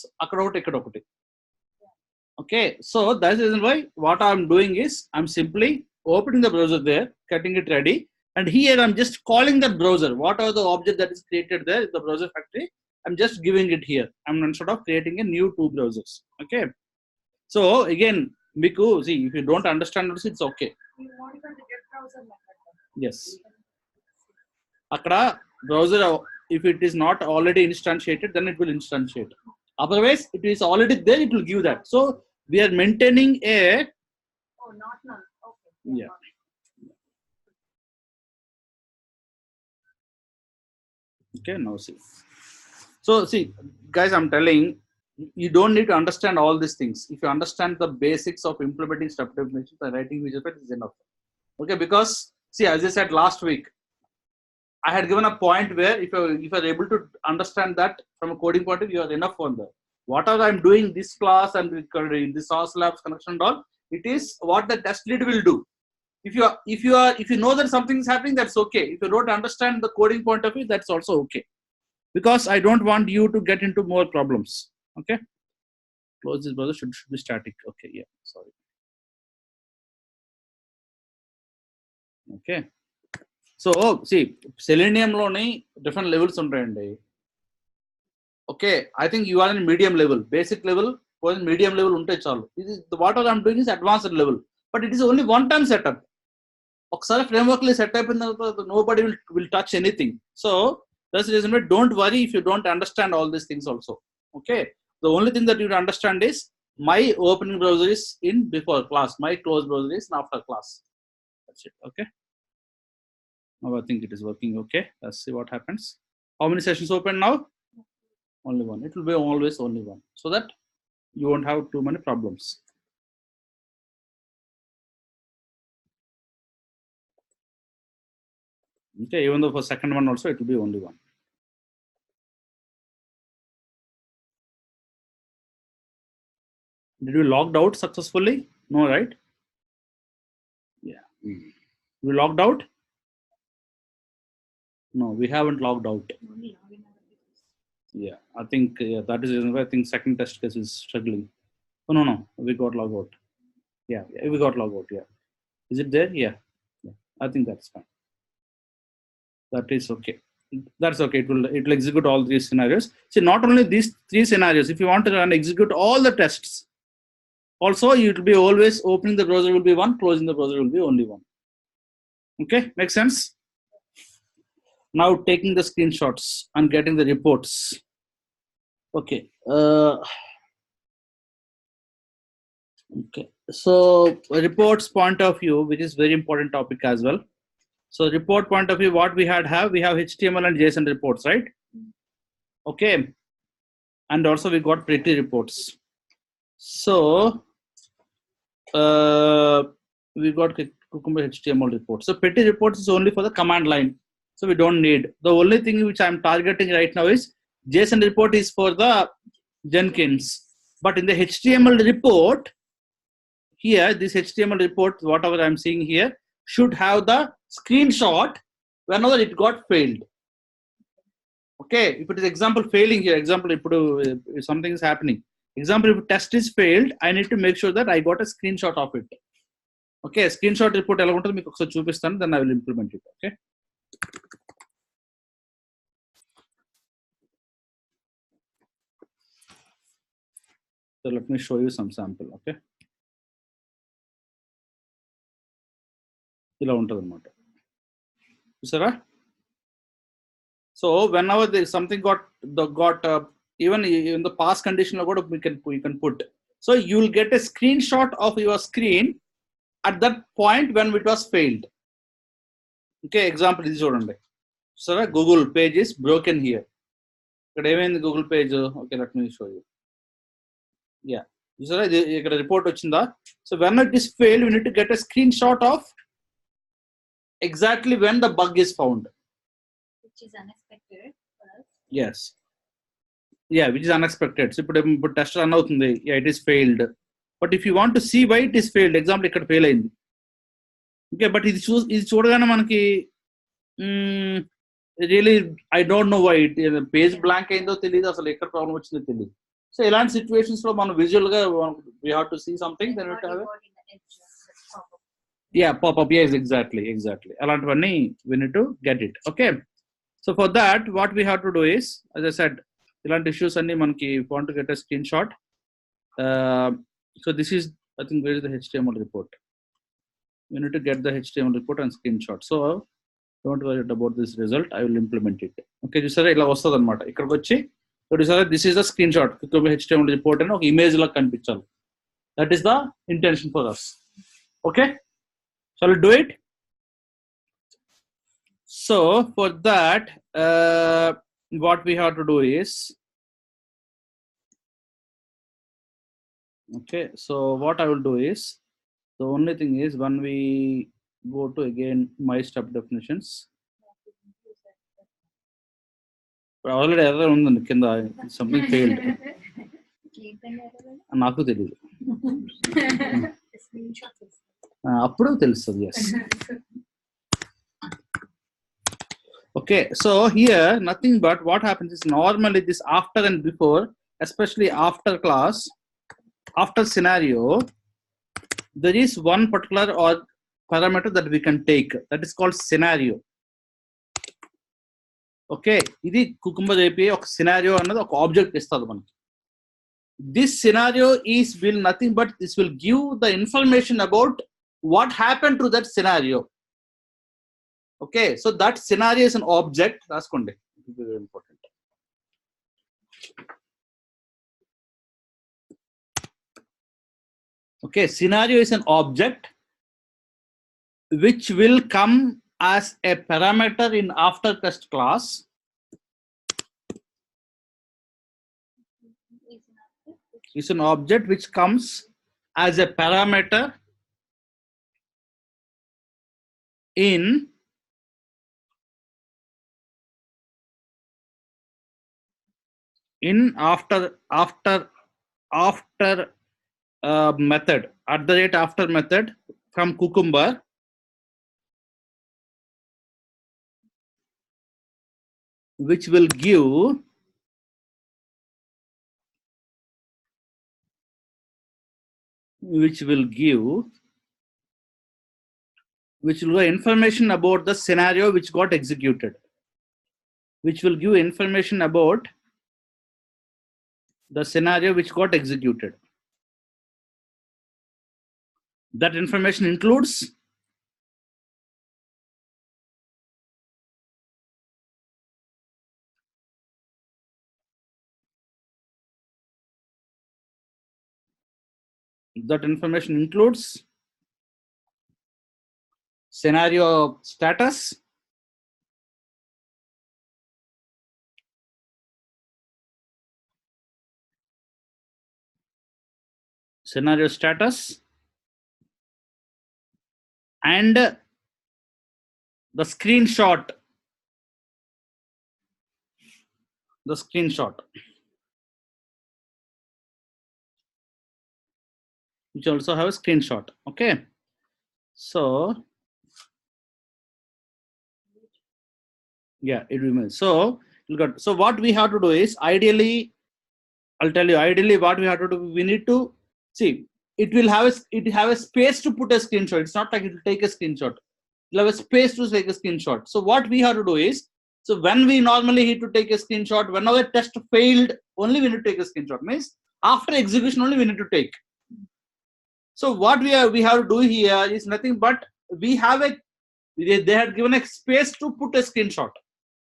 Okay, so that's the reason why what I'm doing is I'm simply opening the browser there, getting it ready, and here I'm just calling that browser. Whatever the object that is created there in the browser factory, I'm just giving it here. I'm instead of creating a new two browsers. Okay, so again, because see, if you don't understand this, it's okay. You want to get browser Yes, akada browser, if it is not already instantiated, then it will instantiate. Otherwise, it is already there, it will give that. So we are maintaining a Oh, not none. Okay. yeah. Okay, now see. So see, guys, I'm telling you don't need to understand all these things. If you understand the basics of implementing step definitions and writing visual effects is enough. Okay, because see, as I said last week, I had given a point where if you're able to understand that from a coding point of view, you are enough on that. Whatever I'm doing this class and this source labs connection and all, it is what the test lead will do. If you know that something is happening, that's okay. If you don't understand the coding point of view, that's also okay. Because I don't want you to get into more problems. Okay. Close this browser should be static. Okay, yeah. Sorry. Okay. So see, selenium loni different levels ఉంటాయండి. Okay, I think you are in medium level, basic level, medium level ఉంటే చాలు. This is what I'm doing is advanced level, but it is only one time setup. ఒకసారి framework లో set అయిపోయిన తర్వాత nobody will touch anything. So that's the reason why don't worry if you don't understand all these things also. Okay, the only thing that you understand is my opening browser is in before class, my close browser is after class. That's it. Okay, now I think it is working. Okay, let's see what happens. How many sessions open now? Only one. It will be always only one, so that you won't have too many problems. Okay, even though for second one also it will be only one. Did you logged out successfully? No, right? Yeah. We logged out? No, we haven't logged out. Yeah, I think that is the reason why I think second test case is struggling. Oh, no, we got logged out. Yeah, we got logged out. Yeah. Is it there? Yeah. I think that's fine. That is okay. That's okay. It will execute all these scenarios. See, not only these three scenarios, if you want to run execute all the tests, also it will be always opening the browser will be one, closing the browser will be only one. Okay, makes sense? Now taking the screenshots and getting the reports. Okay. Okay. So reports point of view, which is very important topic as well. So report point of view, what we have HTML and JSON reports, right? Okay. And also we got pretty reports. So we got Cucumber HTML reports. So petty reports is only for the command line. So we don't need. The only thing which I'm targeting right now is JSON report is for the Jenkins. But in the HTML report, here, this HTML report, whatever I'm seeing here, should have the screenshot whenever it got failed. Okay, if it is example failing here, example, if something is happening. Example, if test is failed, I need to make sure that I got a screenshot of it. Okay, screenshot report ఎలా ఉంటుందో మీకు ఒకసారి చూపిస్తాను, then I will implement it. Okay. So let me show you some sample. Okay. ఇలా ఉంటుంది అన్నమాట. చూసారా? So whenever there something got even in the past condition you can put. So you will get a screenshot of your screen at that point when it was failed. Okay, example is చూడండి. So Google page is broken here. ఇక్కడ ఏమైంది Google page? Okay, let me show you. Yeah. చూసారా ఇక్కడ report వచ్చిందా? So when it is failed, we need to get a screenshot of exactly when the bug is found. Which is unexpected for us. Yes. Yeah, which is unexpected. So ఇప్పుడు test run అవుతుంది. Yeah, it is failed. But if you want to see why it is failed, example ఇక్కడ fail అయింది. Okay, but ఇది చూడగానే మనకి really I don't know why page blank అయిందో తెలియదు, అసలు ఎక్కడ ప్రాబ్లం వచ్చిందో తెలియదు. సో ఇలాంటి సిచ్యువేషన్స్ లో మనం విజువల్ గా we have to see something, then we have pop-up, yes, exactly. అలాంటివన్నీ we need to get it. Okay, so for that what we have to do is, as I said, ఇలాంటి issues అన్ని మనకి want to get a screenshot. So this is, I think, where is the HTML report? We need to get the HTML report and screenshot. So don't worry about this result, I will implement it. Okay, చూసారా ఇలా వస్తుంది అనమాట. ఇక్కడికి వచ్చి చూసారా, this is the screenshot. HTML report అని ఒక image లా కనిపించాలి. That is the intention for us. Okay, shall we do it? So for that what we have to do is, okay, so what I will do is, the only thing is when we go to again my step definitions, already error ఉంది కింద, something failed. నాకు తెలియదు, అప్పుడు తెలుస్తుంది. Yes. Okay, so here nothing but what happens is, normally this after and before, especially after class, after scenario, there is one particular or parameter that we can take, that is called scenario. Okay, ఇది Cucumber API ఒక scenario అన్నది ఒక object ఇస్తుంది మనకి. This scenario is will nothing but this will give the information about what happened to that scenario. Okay, so that scenario is an object. రాసుకోండి, it will be very important. Okay, scenario is an object which will come as a parameter in after test class. Is an object which comes as a parameter in after method, at the rate after method from Cucumber, which will give information about the scenario which got executed, which will give information about the scenario which got executed. That information includes scenario status, and the screenshot, which also have a screenshot. Okay, so yeah, it remains. So what we have to do is, ideally, I'll tell you, ideally what we have to do, we need to see, it have a space to put a screenshot. It's not like it will take a screenshot. It'll have a space to take a screenshot. So what we have to do is, so when we normally need to take a screenshot, whenever test failed, only we need to take a screenshot. Means after execution only we need to take. So what we have to do here is nothing but, they had given a space to put a screenshot.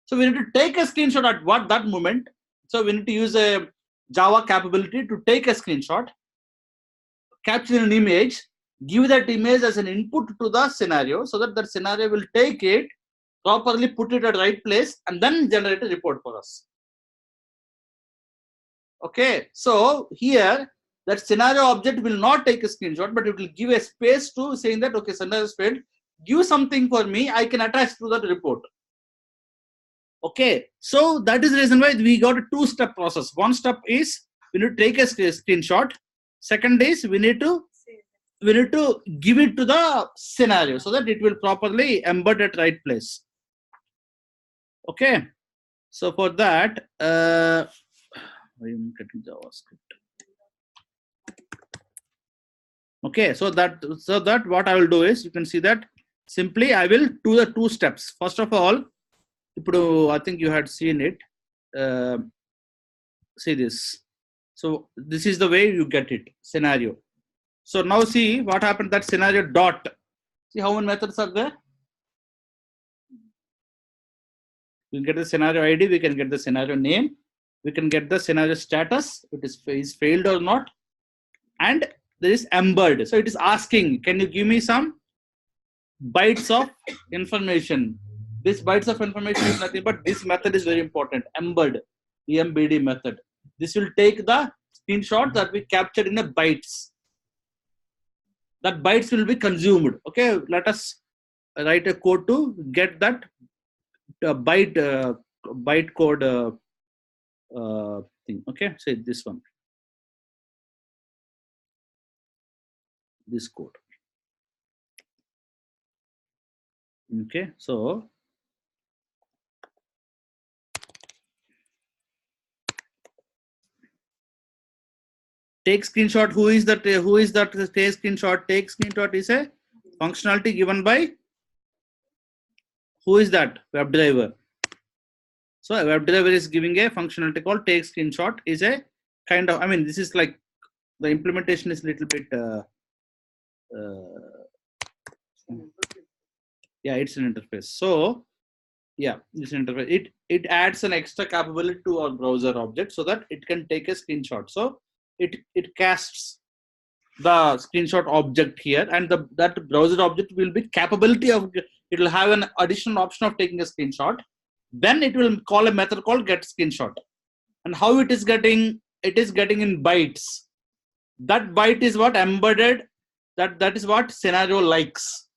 So we need to take a screenshot at that moment. So we need to use a Java capability to take a screenshot, capture an image, give that image as an input to the scenario, so that scenario will take it, properly put it at the right place, and then generate a report for us. Okay, so here that scenario object will not take a screenshot, but it will give a space to saying that, okay, scenario is failed, give something for me, I can attach to that report. Okay, so that is the reason why we got a two-step process. One step is we need to take a screenshot. Second is we need to give it to the scenario so that it will properly embed at right place. Okay, so for that, I'm getting JavaScript. Okay, so that what I will do is, you can see that simply I will do the 2 steps. First of all, I think you had seen it. See this. So this is the way you get it, scenario. So now see what happened, that scenario dot. See how many methods are there? We can get the scenario ID, we can get the scenario name, we can get the scenario status, it is failed or not, and there is embed. So it is asking, can you give me some bytes of information? This bytes of information is nothing but this method is very important, embed, EMBD method. This will take the screenshot that we captured in a bytes. That bytes will be consumed. Okay, let us write a code to get that byte code thing. Okay, say this one, this code. Okay, so take screenshot. Who is that? Take screenshot? Take screenshot is a functionality given by, who is that? WebDriver. So a WebDriver is giving a functionality called take screenshot. Is a kind of, I mean, this is like the implementation is a little bit yeah, it's an interface. So yeah, it's an interface. It adds an extra capability to our browser object so that it can take a screenshot. So it casts the screenshot object here, and that browser object will be capability of, it will have an additional option of taking a screenshot. Then it will call a method called get screenshot. And how it is getting? It is getting in bytes. That byte is what embedded. That is what scenario likes.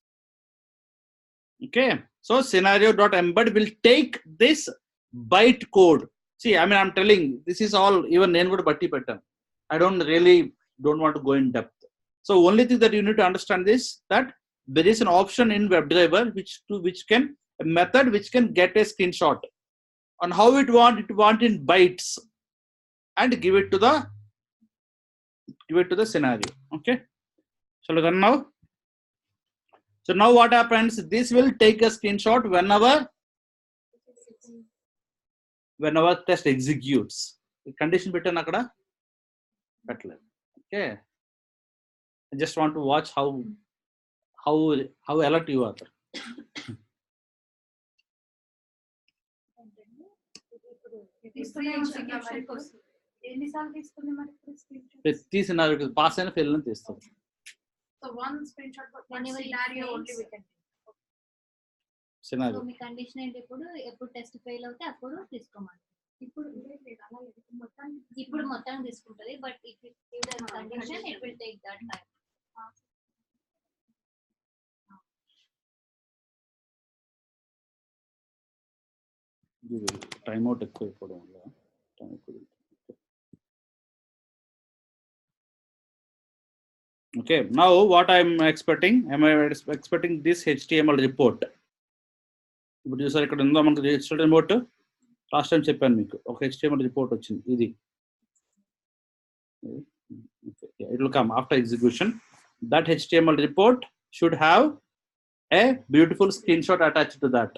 Okay, so scenario.embed will take this byte code. See, I mean, I'm telling, this is all even name good batti pattern. I don't want to go in depth. So only thing that you need to understand is that there is an option in WebDriver which can, a method which can get a screenshot on how it want in bytes and give it to the scenario. Okay, shall we run now? So now what happens? This will take a screenshot whenever test executes. The condition bitten akada. Okay. I just want to watch how alert you are. ప్రతి scenario pass అయిన fail అని తీస్తాం. So one screenshot for one scenario only we can take. Scenario. So me condition ఏంటి, ఎప్పుడు test fail అవుతే అప్పుడు తీసుకోమని. ఇప్పుడు మొత్తం తీసుకుంటది, but if it give the condition it will take that time. Time out ఎక్కువ అయిపోవడం వల్ల టైం ఎక్కువ. Okay, now what I'm expecting, am I expecting this HTML report? ఇప్పుడు చూసారు ఇక్కడ ఉందో మనకు HTML report. లాస్ట్ టైం చెప్పాను మీకు ఒక HTML report వచ్చింది ఇది. It will come after execution. That HTML report should have a beautiful screenshot attached to that.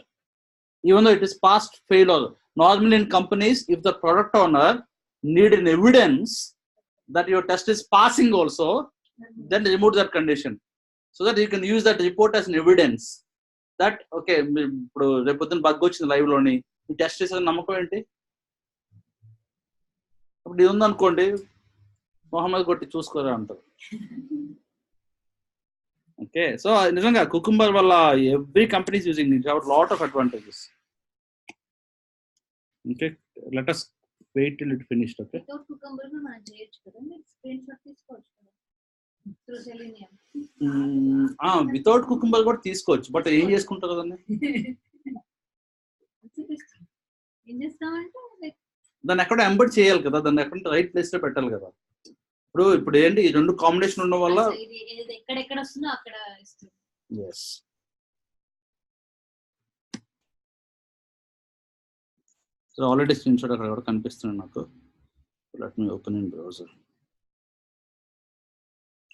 Even though it is past failure, normally in companies, if the product owner need an evidence that your test is passing also, then remove that condition so that you can use that report as an evidence that okay, ఇప్పుడు రేపు పొద్దున్న bug వచ్చింది live లోని, ఈ test చేసే నమ్మకం ఏంటి? అప్పుడు ఇది ఉందనుకోండి, మొహమ్మద్ కొట్టి చూసుకోరా అంటారు. ఓకే, సో నిజంగా కుకుంబర్ వల్ల every company is using it, have lot of advantages. Okay, let us wait till it finished. Okay, without cucumber మనం చేయొచ్చు కదా, మీరు స్క్రీన్ షాట్ తీసుకోవచ్చు కదా త్రూ సెలీనియం. వితౌట్ కుకుంబర్ కూడా తీసుకోవచ్చు, బట్ ఏం చేసుకుంటారు కదండి, ఏం చేస్తామంటే దాన్ని ఎక్కడ ఎంబెడ్ చేయాలి కదా, దాన్ని ఎక్కడ రైట్ ప్లేస్ లో పెట్టాలి కదా. ఇప్పుడు ఏంటి, ఈ రెండు కాంబినేషన్ ఉండడం వల్ల ఎక్కడెక్కడ వస్తుందో అక్కడ ఇస్తుంది. yes so already screen shot అక్కడ కూడా కనిపిస్తుంది నాకు. Let me open in browser.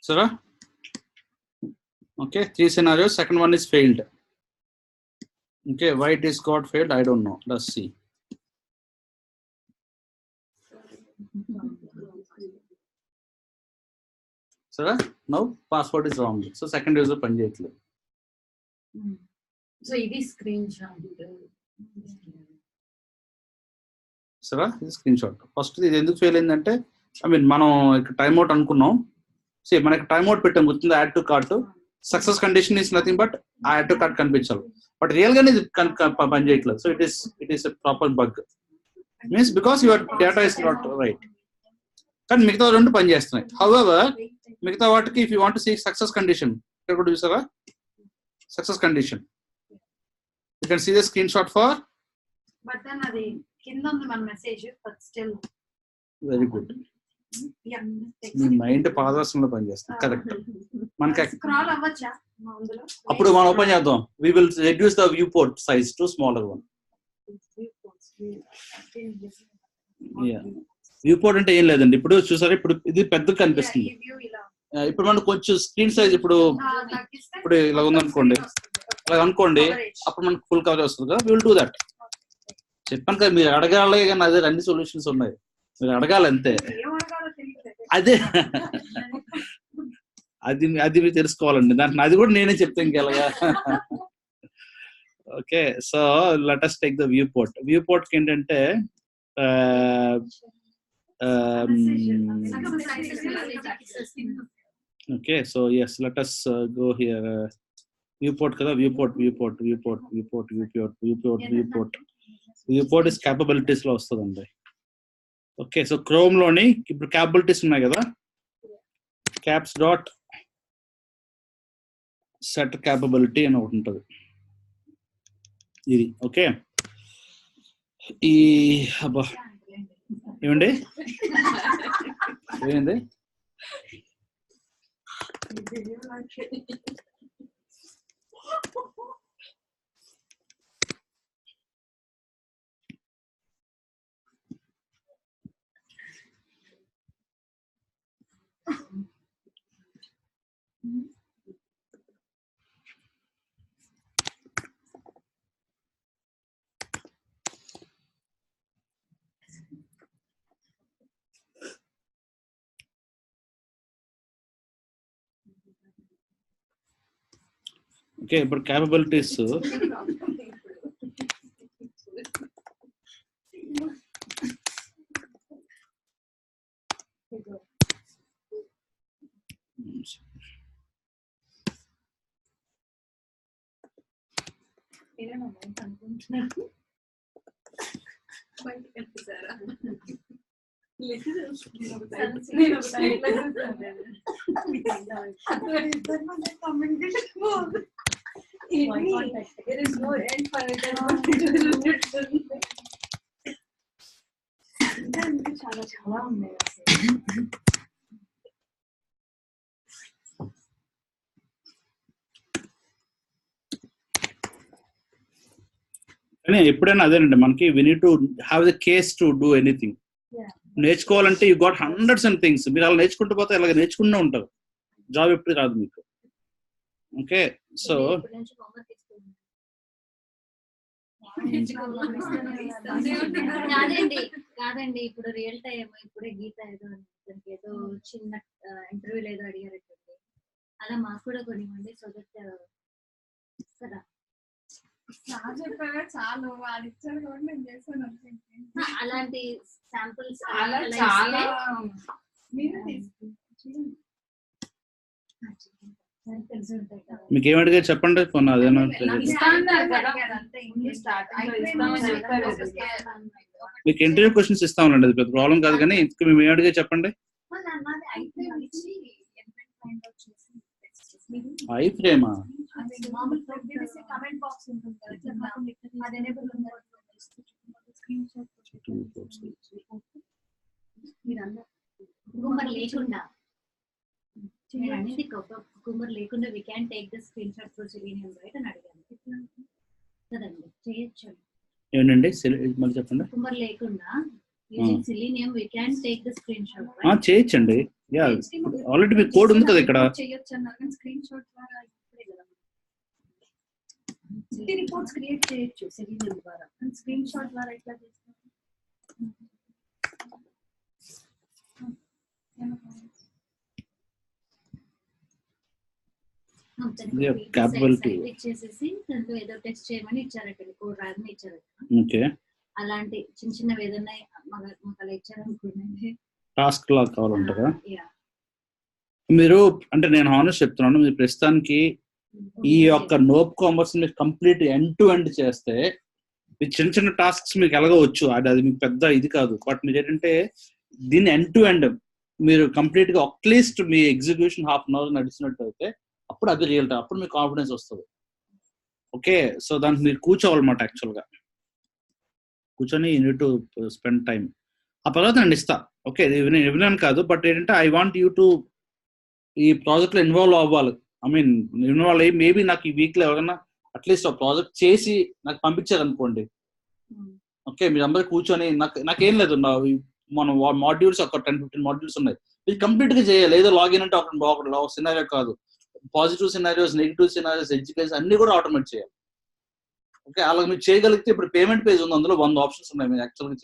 సరే, okay, 3 scenarios. Second one is failed. Okay, why it is got failed, I don't know. Let's see. Sir, now password is wrong. So second user panjayatlu. So ఇది screen shot. సరే, ఇది screen shot. First ఇది ఎందుకు fail అయిందంటే, I mean మనం ఇక్కడ time out అనుకున్నాం. సే మనకి టైమ్ అవుట్ పెట్టాం, గుర్తుంది, add to cart. Success condition is nothing but ఆ యాడ్ టు కార్ట్ కనిపించాలి, బట్ రియల్ గానే ఇది పనిచేయట్లేదు. So it is proper bug, means because your data is not right. కానీ మిగతా రెండు పనిచేస్తున్నాయి. హౌఎవర్ మిగతా వాటికి if you want to see success condition, ఇక్కడ కూడా చూసారా success condition, you can see the screenshot for. But then అది కింద ఉంది మన message, but still very good. Me mind పాదర్శనలో పనిచేస్తుంది. కరెక్ట్. మనకి స్క్రాల్ అవ్వచ్చా అందులో? అప్పుడు మనం ఓపెన్ చేద్దాం. We will reduce the viewport size to smaller one. Viewport అంటే ఏం లేదండి, ఇప్పుడు చూసారా, ఇప్పుడు ఇది పెద్దగా కనిపిస్తుంది. ఇప్పుడు మనకు కొంచెం స్క్రీన్ సైజ్ ఇప్పుడు ఇలా ఉందనుకోండి, ఇలా అనుకోండి, అప్పుడు మనకు ఫుల్ కవర్ వస్తుంది కదా. Will do that. చెప్పాను కదా, మీరు అడగాలి, కానీ అదే అన్ని సొల్యూషన్స్ ఉన్నాయి, మీరు అడగాలి అంతే. అదే అది మీరు తెలుసుకోవాలండి, దాంట్లో అది కూడా నేనే చెప్తాను ఇంకెలాగా. Okay, so let us take the viewport. Viewport కి ఏంటంటే okay, so yes, let us go here. Viewport కదా, వ్యూ పోర్ట్ ఇస్ క్యాపబిలిటీస్ లో వస్తుందండి. ఓకే, సో క్రోమ్ లోని ఇప్పుడు క్యాపబిలిటీస్ ఉన్నాయి కదా, క్యాప్స్ డాట్ సెట్ క్యాపబిలిటీ అని ఒకటి ఉంటుంది ఇది. ఓకే, ఈ అబ్బా ఏమండి ఏమైంది? ఓకే, ఇప్పుడు క్యాపబిలిటీస్ చాలా చాలా ఉన్నాయి. కానీ ఎప్పుడైనా అదేనండి, మనకి we need to have the case to do anything. నేర్చుకోవాలంటే you got hundreds and things. మీరు అలా నేర్చుకుంటూ పోతే ఇలాగ నేర్చుకుంటూ ఉంటారు, జాబ్ ఎప్పుడు రాదు మీకు. ఓకే, సో కాదండి, ఇప్పుడు రియల్ టైం ఇప్పుడే గీత ఏదో ఏదో చిన్న ఇంటర్వ్యూలో ఏదో అడిగారంటే అలా మాకు కూడా కొనివ్వండి. సో దట్ కదా చాలు వాళ్ళు ఇచ్చారు కూడా నేను చేస్తాను. అలాంటి శాంపుల్స్ చాలా మీకు ఏమడిగా చెప్పండి, కొన్ని అదేనా మీకు ఇంటర్వ్యూ క్వశ్చన్స్ ఇస్తామండి, అది పెద్ద ప్రాబ్లం కాదు. కానీ ఇంతకు మేము ఏమడిగా చెప్పండి. ఐ ఫ్రేమా? కుకుమర్ లేకుండా కుకుమర్ లేకుండా we can take the screenshot for Selenium right అని అడిగాను కదండి. చేయొచ్చు. ఏంటండి మళ్ళీ చెప్పండి. కుకుంబర్ లేకుండా using selenium we can take the screenshot, ఆ, right? చేయొచ్చండి. యా, ఆల్రెడీ మీ కోడ్ ఉంది కదా ఇక్కడ. చేయొచ్చు అన్నారు కానీ స్క్రీన్ షాట్ ద్వారా ఇప్పుడే కదా రిపోర్ట్స్ క్రియేట్ చేయొచ్చు సెలీనియం ద్వారా, స్క్రీన్ షాట్ ద్వారా ఎట్లా చేస్తారు? capability. ఇచ్చేసేసి దాంట్లో ఏదో టెస్ట్ చేయమని ఇచ్చారట, కోడ్ రాయమని ఇచ్చారట. ఓకే, అలాంటి చిన్న చిన్నవి ఏదైనా మాకు అలా ఇచ్చారనుకోండి, టాస్క్ లా కావాలంటారా? మీరు అంటే నేను హానెస్ట్ చెప్తున్నాను, మీరు ప్రస్తుతానికి ఈ యొక్క నోప్ కామర్స్ మీరు కంప్లీట్ ఎండ్ టు ఎండ్ చేస్తే మీ చిన్న చిన్న టాస్క్స్ మీకు ఎలాగవచ్చు, అది మీకు పెద్ద ఇది కాదు. బట్ మీరు ఏంటంటే దీన్ని ఎండ్ టు ఎండ్ మీరు కంప్లీట్ గా అట్లీస్ట్ మీ ఎగ్జిక్యూషన్ హాఫ్ అన్ అవర్ నడిచినట్టు అయితే అప్పుడు అది రియల్ టైం, అప్పుడు మీకు కాన్ఫిడెన్స్ వస్తుంది. ఓకే, సో దానికి మీరు కూర్చోవాలన్నమాట. యాక్చువల్గా కూర్చొని యూనిట్ టు స్పెండ్ టైం. ఆ తర్వాత నేను ఇస్తా. ఓకే, విన్నాను కాదు, బట్ ఏంటంటే ఐ వాంట్ యూ టు ఈ ప్రాజెక్ట్ లో ఇన్వాల్వ్ అవ్వాలి. ఐ మీన్ ఇన్వాల్వ్ అయ్యి మేబీ నాకు ఈ వీక్ లో ఎవరైనా అట్లీస్ట్ ఆ ప్రాజెక్ట్ చేసి నాకు పంపించారు అనుకోండి. ఓకే, మీరు అందరూ కూర్చొని నాకేం లేదు, మన మాడ్యూల్స్ ఒక 10-15 మాడ్యూల్స్ ఉన్నాయి, మీరు కంప్లీట్ గా చేయాలి. ఏదో లాగిన్ అంటే ఒక సినారియో కాదు, positive scenarios, negative scenarios, education అన్ని కూడా ఆటోమేట్ చేయాలి. ఓకే, అలా మీరు చేయగలిగితే ఇప్పుడు పేమెంట్ పేజ్ ఉంది, అందులో 100 ఆప్షన్స్ ఉన్నాయి మీరు యాక్చువల్గా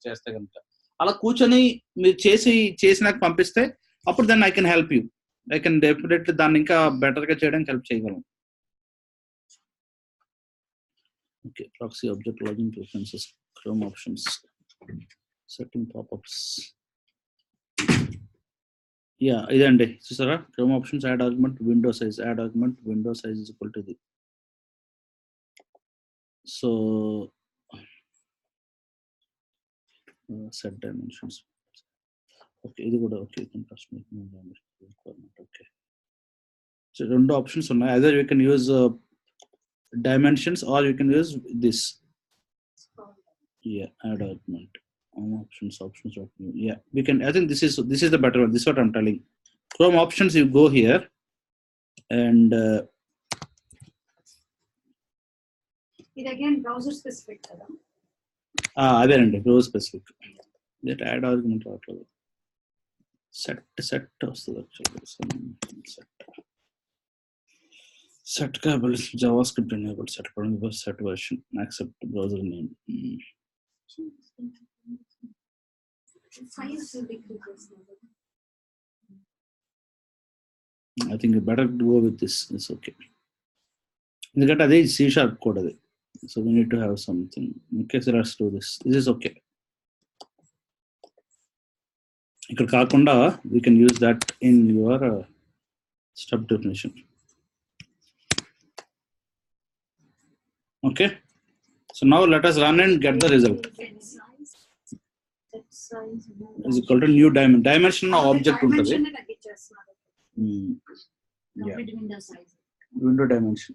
చేస్తే కనుక. అలా కూర్చొని మీరు చేసినాక పంపిస్తే అప్పుడు దాన్ని I can help you. I can definitely దాన్ని ఇంకా బెటర్ గా చేయడానికి హెల్ప్ చేయగలను. Okay, proxy object login preferences, Chrome options, setting popups. Yeah, ఇదండి చూసారా, Chrome options, add argument, window size, add argument, window size is equal to ఇది. So set dimensions. Okay, ఇది కూడా ఓకే. ఓకే, సో 2 ఆప్షన్స్ ఉన్నాయి. Either you can use dimensions or you can use this. Yeah, add argument, options. Yeah, we can. I think this is the better one. This is what I'm telling. Chrome options, you go here and ఇది again browser specific కదా. అదేనండి, browser specific. that add argument set వస్తుంది యాక్చువల్గా. set capable JavaScript enabled, set version, accept browser name. I think you better go with this. It's okay. Because that is C# code. So we need to have something. Okay, so let's do this. This is okay. ఇక్కడ కాకుండా we can use that in your stub definition. Okay, so now let us run and get the result. Is equal to new dimension object ఉంటుంది. Window dimension.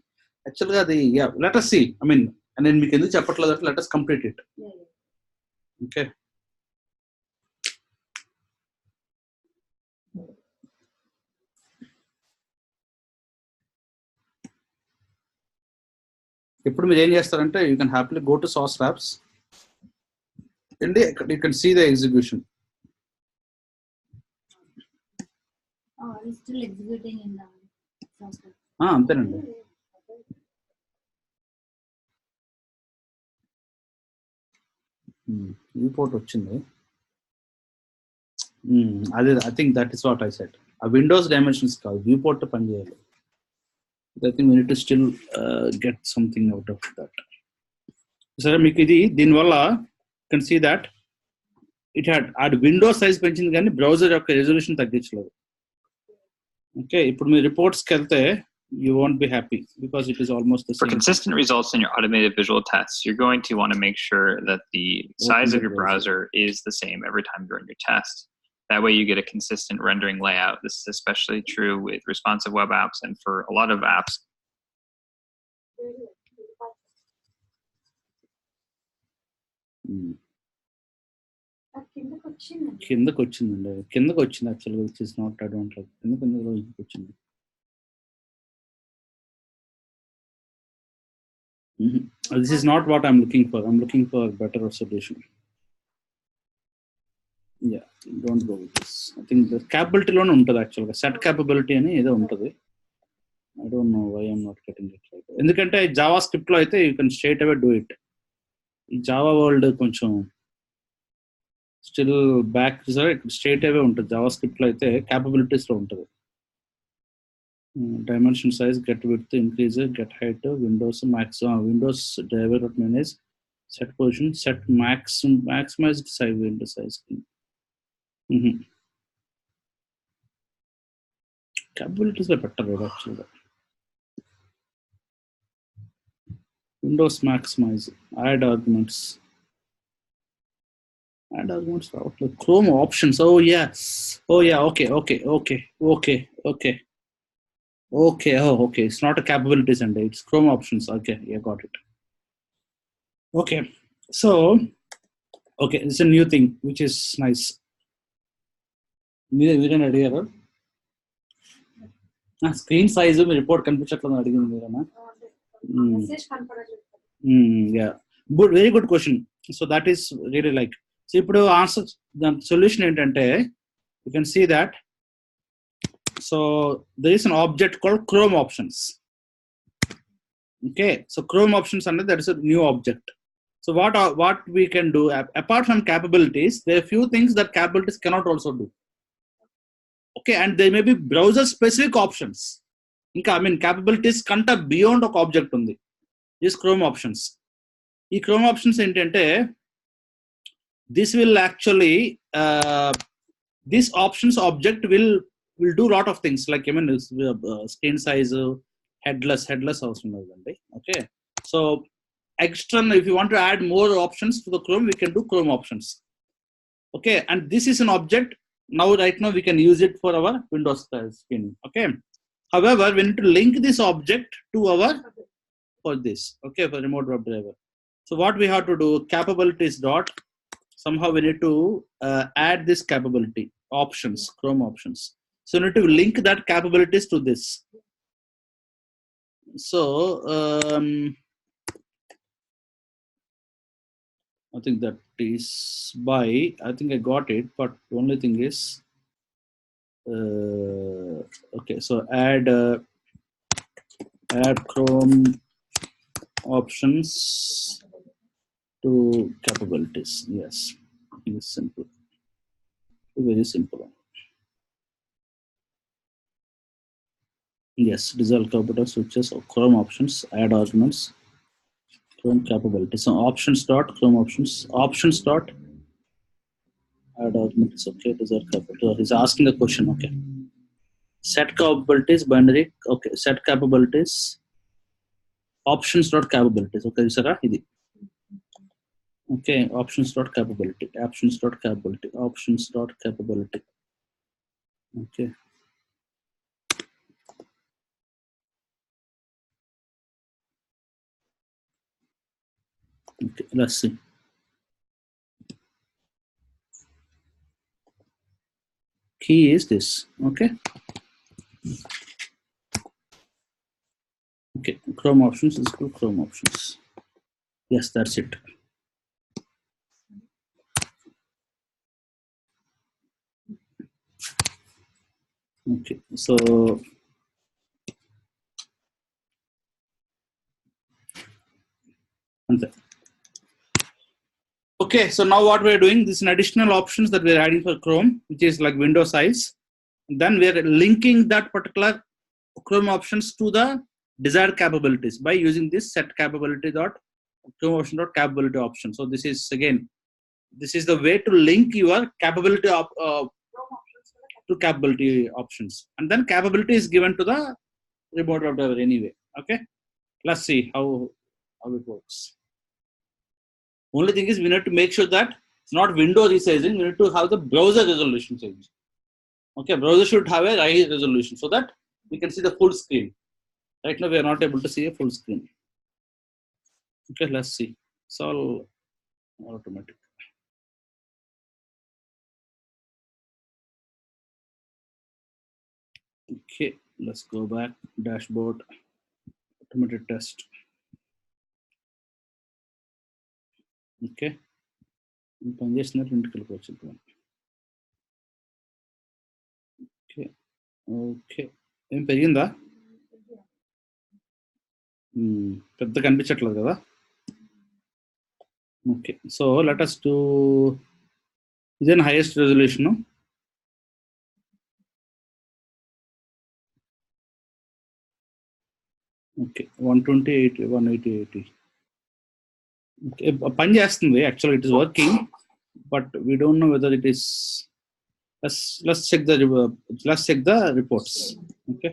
Actually అది let us see. I mean, నేను మీకు ఎందుకు చెప్పట్లేదు అంటే let us complete it. Okay. ఇప్పుడు మీరు ఏం చేస్తారంటే you can happily go to Sauce Labs and you can see the execution. అంతేనండి. రిపోర్ట్ వచ్చింది. అదే I think that is what I said. ఆ విండోస్ డైమెన్షన్స్ కాదు, వ్యూ పోర్ట్ పని చేయాలి. I think we need to still get something out of that. So మీకు ఇది దీనివల్ల you can see that it had window size పెంచింది కానీ browser యొక్క రెజల్యూషన్ తగ్గించలేదు. ఓకే, ఇప్పుడు మీ రిపోర్ట్స్కి వెళ్తే you won't be happy because it is almost the same. For consistent results in your automated visual tests, you're going to want to make sure that the size of your browser is the same every time you run your test. That way you get a consistent rendering layout. This is especially true with responsive web apps and for a lot of apps. కిందకు వచ్చిందండి, కిందకు వచ్చింది యాక్చువల్గా, which is not, I don't like. కిందకు వచ్చింది. This is not what I'm looking for. I'm looking for better solution. Yeah, don't go with this. I think the capability loan untadi actually. Set capability ani edo untadi. I don't know why I'm not getting it right. ఎందుకంటే JavaScript లో అయితే you can straight away do it. ఈ Java world కొంచెం still back straight away ఉంటుంది. JavaScript లో అయితే capabilities లో ఉంటుంది. Dimension size, get width, increase, get height, windows max, windows driver manage, set position, set maximised size, window size. Capabilities లో పెట్టరు యాక్చువల్గా. Windows maximise, add arguments, add arguments రావట్లేదు. Chrome options. Oh yeah, okay. It's not a capabilities and it's Chrome options. Okay, yeah, got it. Okay, so it's a new thing which is nice. మీరేనా అడిగారు? Screen size మీ report కనిపించట్లేదు అడిగింది మీరేనా? Yeah, good, very good question. So that is really like, so ఇప్పుడు answer దాని solution ఏంటంటే you can see that. So there is an object called Chrome options. Okay, so Chrome options under that is a new object. So what we can do apart from capabilities, there are few things that capabilities cannot also do. Okay, and there may be browser specific options. Inka I mean capabilities kanta beyond ఒక object ఉంది. This Chrome options. ఈ Chrome options ఏంటంటే this will actually this options object will do lot of things like I mean screen size, headless అవసరం లేదండి. Okay, so external, if you want to add more options to the Chrome, we can do Chrome options. Okay, and this is an object. Right now we can use it for our Windows screen. Okay, however we need to link this object to our for this. Okay, for remote web driver. So what we have to do, capabilities dot, somehow we need to add this capability options, Chrome options. So we need to link that capabilities to this. So I think that is by, I think I got it, but the only thing is okay, so add Chrome options to capabilities. Yes, it's simple, very simple. Yes, dissolve capability switches or Chrome options, add arguments, Chrome capabilities. So options dot Chrome options dot add arguments. Okay, dissolve capability. He's asking a question. Okay, set capabilities binary. Okay, set capabilities options dot capabilities. Okay, sir, idi. Okay, options dot capability. Okay. Okay, let's see. Key is this. Okay. Okay, Chrome options is called Chrome options. Yes, that's it. Okay, so okay, so now what we're doing, this is an additional options that we're adding for Chrome, which is like window size. Then we're linking that particular Chrome options to the desired capabilities by using this set capability dot Chrome option dot capability option. So this is again, this is the way to link your capability to capability options, and then capability is given to the remote web driver anyway. Okay, let's see how it works. Only thing is we need to make sure that it's not window resizing. We need to have the browser resolution change. Okay, browser should have a high resolution so that we can see the full screen. Right now we are not able to see a full screen. Okay, let's see. It's all automatic. Okay, let's go back. Dashboard, automated test. Okay, పని చేస్తున్నట్టు ఇంటికి వెళ్ళిపోవచ్చు. Okay okay, ఏం పెరిగిందా? పెద్ద కనిపించట్లేదు కదా. Okay, so let us do ఇదేనా హైయెస్ట్ రెజల్యూషన్? ఓకే, 120 180 పని చేస్తుంది actual, it is working, but we don't know whether it is. let's check the reports. Okay,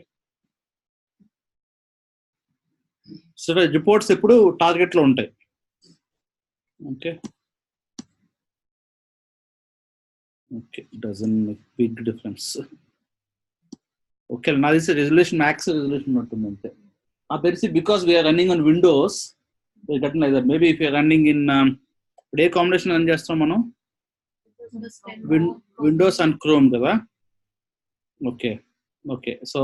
so reports ఎప్పుడు టార్గెట్ లో ఉంటాయి. Okay okay, doesn't make big difference. Okay, నాది resolution max resolution ఉంటుంది అంతే. తెలిసి because we are running on Windows maybe if you're running in a combination run చేస్తాం మనం? Windows and chrome కదా. ఓకే ఓకే, సో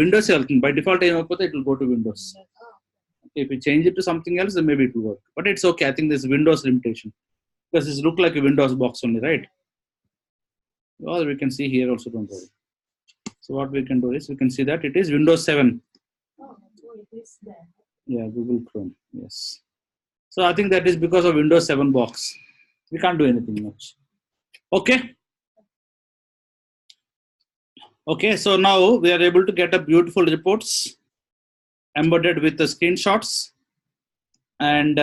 విండోస్ వెళ్తుంది బై డిఫాల్ట్. ఏమైపోతే it will go to windows. If you change it to something else, then maybe it will work. But it's okay. I think there's Windows limitation because it looks like a Windows box only, right? Well, we can see here also. Don't worry. So what we can do is we can see that it is Windows 7. It is there. Yeah, Google Chrome. Yes. So I think that is because of Windows 7 box. We can't do anything much. Okay. Okay. So now we are able to get a beautiful reports embedded with the screenshots, and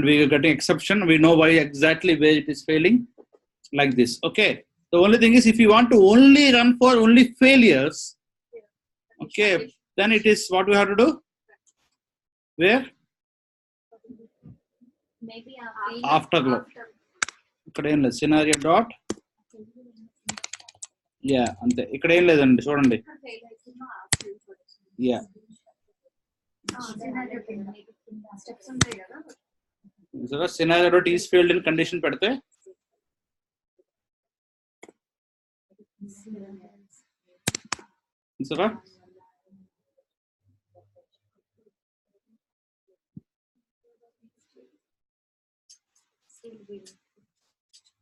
we are getting exception. We know why exactly where it is failing, like this. Okay, the only thing is if you want to only run for only failures, okay, then it is what we have to do. Where? Maybe Afterglow. ఇక్కడ ఏం లేదు, scenario dot, yeah, అంతే. ఇక్కడ ఏం లేదండి, చూడండి. Yeah. Scenario dot is failed in condition పెడితే సరే.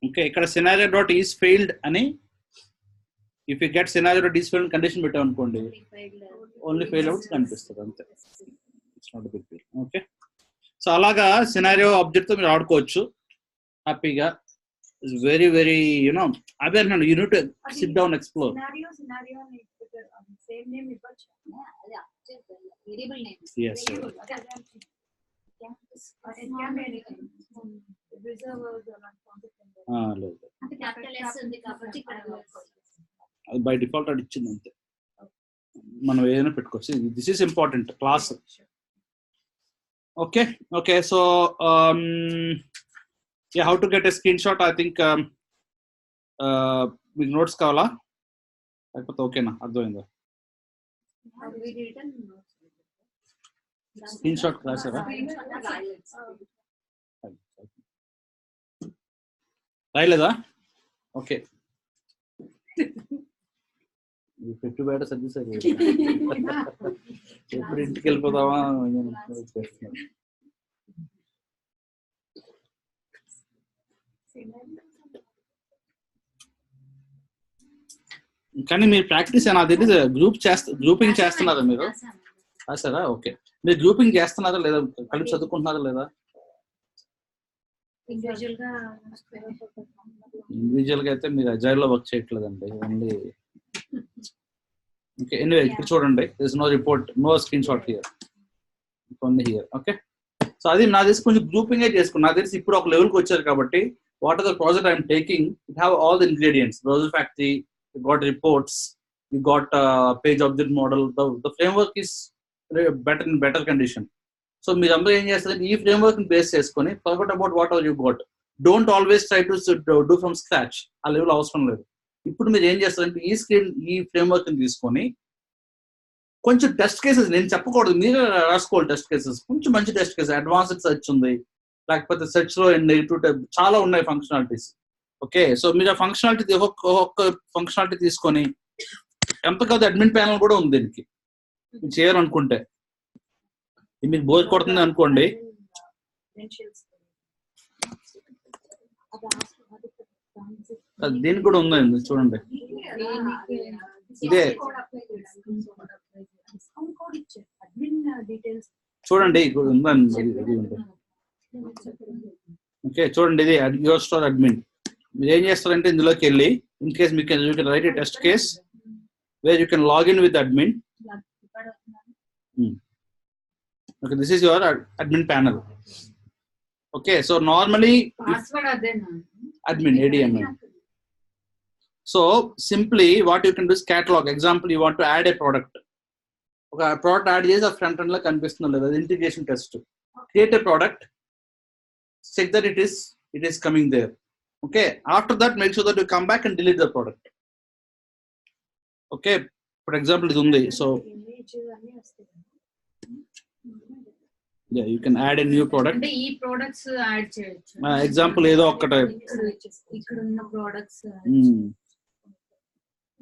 ఓకే, ఇక్కడ scenario dot is failed అని, if you get scenario dot is failed in condition పెట్టాం అనుకోండి, ఓన్లీ ఫెయిల్ అవుట్స్ కనిపిస్తుంది అంతే. It's not a big deal. Okay, so అలాగా scenario object తో మీరు ఆడుకోవచ్చు హ్యాపీగా. ఇట్స్ వెరీ వెరీ యునో అదే అన్నాను, you need to sit down explore. Same name ఇవ్వచ్చు. Variable name. yes లేదు, అంటే క్యాపిటల్ ఎస్ ఉంది కాబట్టి ఇక్కడ అది బై డిఫాల్ట్ అది ఇచ్చింది అంతే. మనం ఏదైనా పెట్టుకోవచ్చు. This is important class. Okay okay, so yeah, how to get a screenshot? I think మీకు నోట్స్ కావాలా లేకపోతే ఓకేనా? అర్థమైందా? స్క్రీన్ షాట్ రాసారా? రాయలేదా? ఓకే, పెట్టు బయట సర్వీస్ ఎప్పుడు ఇంటికి వెళ్ళిపోతావా? కానీ మీరు ప్రాక్టీస్ నాకు తెలియదు, గ్రూపింగ్ చేస్తున్నారా మీరు? రాసారా? ఓకే, మీరు గ్రూపింగ్ చేస్తున్నారా లేదా? కలిపి చదువుకుంటున్నారా లేదా? ఇండివిజువల్ గా అయితే మీరు అజైల్ లో వర్క్ చేయట్లేదండి, ఓన్లీ. ఓకే, ఎనీవే ఇక్కడ చూడండి, there is no report, no screenshot here, only here. Okay, so అది నా తెలిసి కొంచెం గ్రూపింగ్ చేసుకున్నాను. నాకు తెలిసి ఇప్పుడు ఒక లెవెల్కి వచ్చారు కాబట్టి what are the project I'm taking, it have all the ingredients. Browser factory, you got reports, you got page object model. The framework is in better condition. So మీరు అందరూ ఏం చేస్తారంటే ఈ ఫ్రేమ్వర్క్ ని బేస్ చేసుకొని forget about what are you got. Don't always try to do from scratch. ఆ level అవసరం లేదు. ఇప్పుడు మీరు ఏం చేస్తారంటే ఈ ఫ్రేమ్వర్క్ ని తీసుకొని కొంచెం టెస్ట్ కేసెస్, నేను చెప్పకూడదు, మీరే రాసుకోవాలి టెస్ట్ కేసెస్. కొంచెం మంచి టెస్ట్ కేసెస్, అడ్వాన్స్డ్ సెర్చ్ ఉంది, లేకపోతే సెర్చ్ లో చాలా ఉన్నాయి ఫంక్షనాలిటీస్. ఓకే, సో మీరు ఆ ఫంక్షనాలిటీ ఒక్కొక్క ఫంక్షనాలిటీ తీసుకొని, ఎంత కాదు అడ్మిన్ ప్యానల్ కూడా ఉంది దీనికి. చేయాలనుకుంటే మీకు బోర్ కొడుతుంది అనుకోండి, దీనికి కూడా ఉందండి చూడండి. ఇదే చూడండి ఉందండి ఇది ఉంది. ఓకే చూడండి, ఇది యువర్ స్టోర్ అడ్మిన్. మీరు ఏం చేస్తారంటే ఇందులోకి వెళ్ళి ఇన్ కేస్ మీకు you can write a test case where you can login with admin. Okay, this is your admin panel. Okay, so normally password అదేనా admin ADMI. So simply what you can do is catalog. Example, you want to add a product. Okay, product add చేసి ఆ front end లో కనిపిస్తుందో లేదా, integration test. Create a product, check that it is coming there. Okay, after that make sure that you come back and delete the product. Okay, for example ఇది ఉంది, so yeah, you can add a new product. అంటే ఈ products add చేయొచ్చు. Example ఏదో ఒక్కటే ఇక్కడ ఉన్న products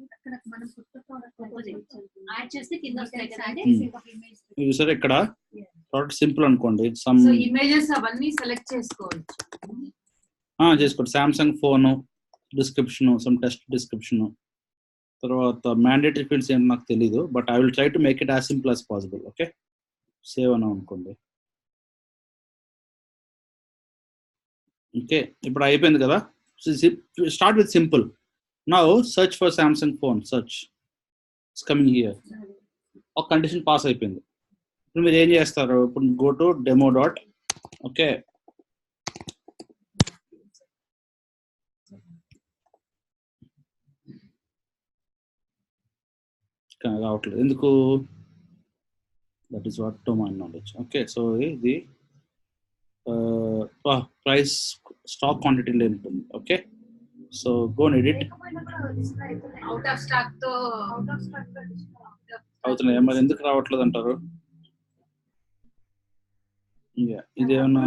ఇక్కడ మనం కొత్త ప్రోడక్ట్ యాడ్ చేస్తే కింద వస్తాయి కదండి. చూసారు ఇక్కడ ప్రోడక్ట్ సింపుల్ అనుకోండి, సమ్ సో ఇమేజెస్ అవన్నీ సెలెక్ట్ చేసుకోవచ్చు. చేసుకోండి. Samsung phone description, some test description, తర్వాత మ్యాండేటరీ ఫీల్డ్స్ ఏంటో నాకు తెలీదు, but I will try to make it as simple as possible. Okay, save అన్నాం అనుకోండి. ఓకే, ఇప్పుడు అయిపోయింది కదా. Start with simple. Now search for Samsung phone, search it's coming here. ఒక కండిషన్ పాస్ అయిపోయింది. ఇప్పుడు మీరు ఏం చేస్తారు, ఇప్పుడు go to demo dot. Okay, రావట్లేదు ఎందుకు, that is what domain knowledge. Okay, so ఇది ప్రైస్ స్టాక్ క్వాంటిటీ ఉంటుంది. Okay, so go and edit. Out of stock తో అవుతున్నాయి మరి ఎందుకు రావట్లేదు అంటారు. ఇదేమన్నా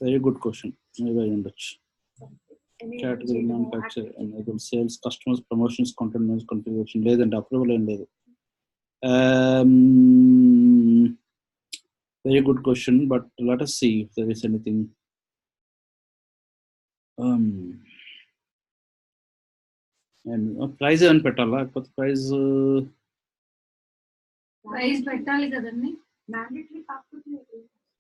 వెరీ గుడ్ క్వశ్చన్, మేబీ అయి ఉండొచ్చు. Category manufacture enable sales customers promotions content configuration లేదండి, అప్రూవల్ ఏం లేదు. Very good question, but let us see if there is anything. And price and petala, but price పెట్టాలి కదండి. మ్యాండేటరీ కాకపోతే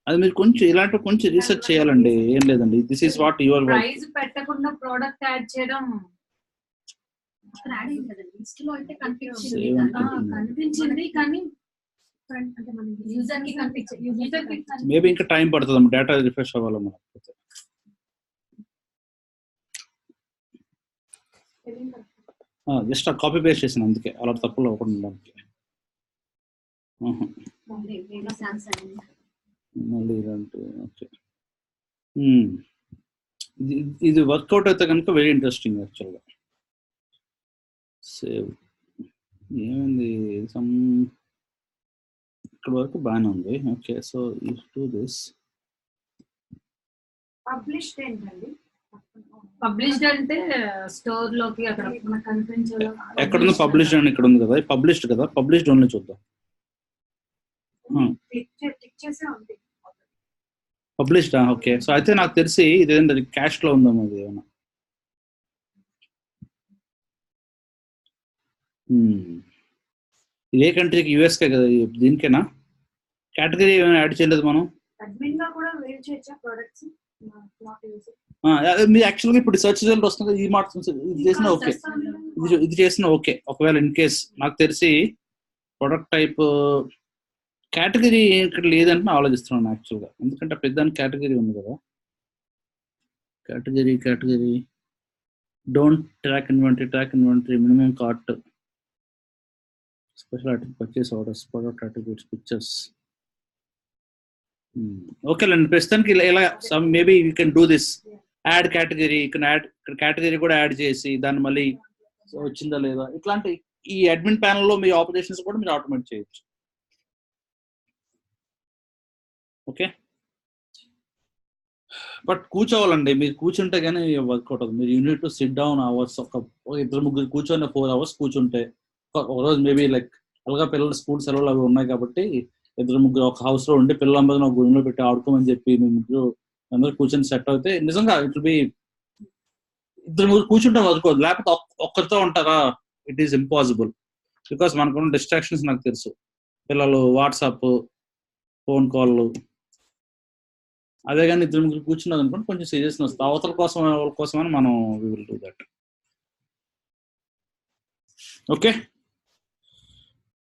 అది మీరు కొంచెం ఇలాంటి కొంచెం రీసెర్చ్ చేయాలండి. ఏం లేదండి, this is what your work. Price పెట్టకుండా ప్రోడక్ట్ యాడ్ చేయడం అక్కడ యాడ్ అయింది కదండి. లిస్ట్ లో అయితే కనిపించింది, Save and continue. కనిపించింది కానీ అంటే మన యూజర్ కి కనిపించదు. యూజర్ కి మేబీ ఇంకా టైం పడుతుంది డేటా రిఫ్రెష్ అవ్వాలమ్మా. జస్ట్ కాపీ పేస్ట్ చేసాను, అందుకే అలా తప్పులు అవ్వకుండా ఉండడానికి. మళ్ళీ ఇలాంటి ఓకే, ఇది వర్కౌట్ అయితే కనుక వెరీ ఇంట్రెస్టింగ్ యాక్చువల్గా. సేవ్ ఏమైంది, సమ్ ఇక్కడ వరకు బాగానే ఉంది. Okay, so if to this published ఏంటండి, పబ్లిష్డ్ అంటే స్టోర్ లోకి అక్కడ మనకు కనిపించదు. ఎక్కడ ఉంది పబ్లిష్డ్ అని, ఇక్కడ ఉంది కదా పబ్లిష్డ్ కదా, పబ్లిష్డ్ ఓన్లీ చూద్దాం. క్లిక్ చేసే ఉంది పబ్లిష్డ్. ఓకే, సో అయితే నాకు తెలిసి ఇదేంటి క్యాష్ లో ఉందాం అది ఏమైనా. ఇదే కంట్రీకి యూఎస్కే కదా, దీనికేనా కేటగిరీ ఏమైనా యాడ్ చేయలేదు మనం. అడ్మిన్ గా కూడా వేర్ చేయొచ్చా ప్రొడక్ట్స్ నాట్ యూజ్. మీరు యాక్చువల్గా ఇప్పుడు సెర్చ్ రిజల్ట్ వస్తుంది, ఈ మాట ఇది చేసిన ఓకే, ఇది చేసిన ఓకే. ఒకవేళ ఇన్ కేస్ నాకు తెలిసి ప్రొడక్ట్ టైప్ కేటగిరీ ఇక్కడ లేదంటే ఆలోచిస్తున్నాను యాక్చువల్గా, ఎందుకంటే పెద్ద కేటగిరీ ఉంది కదా. Category don't track inventory minimum cart special article purchase orders product attributes pictures. ఓకేలేండి, ప్రస్తుతానికి ఇలా maybe you can do this. Add category, ఇక్కడ యాడ్ కేటగిరీ కూడా యాడ్ చేసి దాన్ని మళ్ళీ వచ్చిందా లేదా ఇట్లాంటి ఈ అడ్మిన్ ప్యానల్లో మీ ఆపరేషన్స్ కూడా మీరు ఆటోమేట్ చేయొచ్చు. ఓకే, బట్ కూర్చోవాలండి, మీరు కూర్చుంటే కానీ వర్కౌట్ అవుతుంది. మీరు unit to sit down hours, ఒక 2-3 కూర్చొని 4 hours కూర్చుంటే ఒకరోజు మేబీ లైక్ అలాగా పిల్లలు స్కూల్ సెలవులు అవి ఉన్నాయి కాబట్టి ఇద్దరు ముగ్గురు ఒక house లో ఉండి పిల్లలందరినీ ఒక గుడిలో పెట్టి ఆడుకోమని చెప్పి మేము ముగ్గురు అందరూ కూర్చొని సెట్ అయితే నిజంగా ఇట్ బి ఇద్దరు ముగ్గురు కూర్చుంటాం వదుకోదు, లేకపోతే ఒక్కరితో ఉంటారా ఇట్ ఈస్ ఇంపాసిబుల్. బికాస్ మనకున్న డిస్ట్రాక్షన్స్ నాకు తెలుసు, పిల్లలు, వాట్సాప్, ఫోన్ కాళ్ళు. అదే కానీ ఇద్దరు ముగ్గురు కూర్చున్నది అనుకోండి కొంచెం సీరియస్నెస్ వస్తుంది. అవతల కోసం వాళ్ళ కోసమని మనం we will do that. Okay.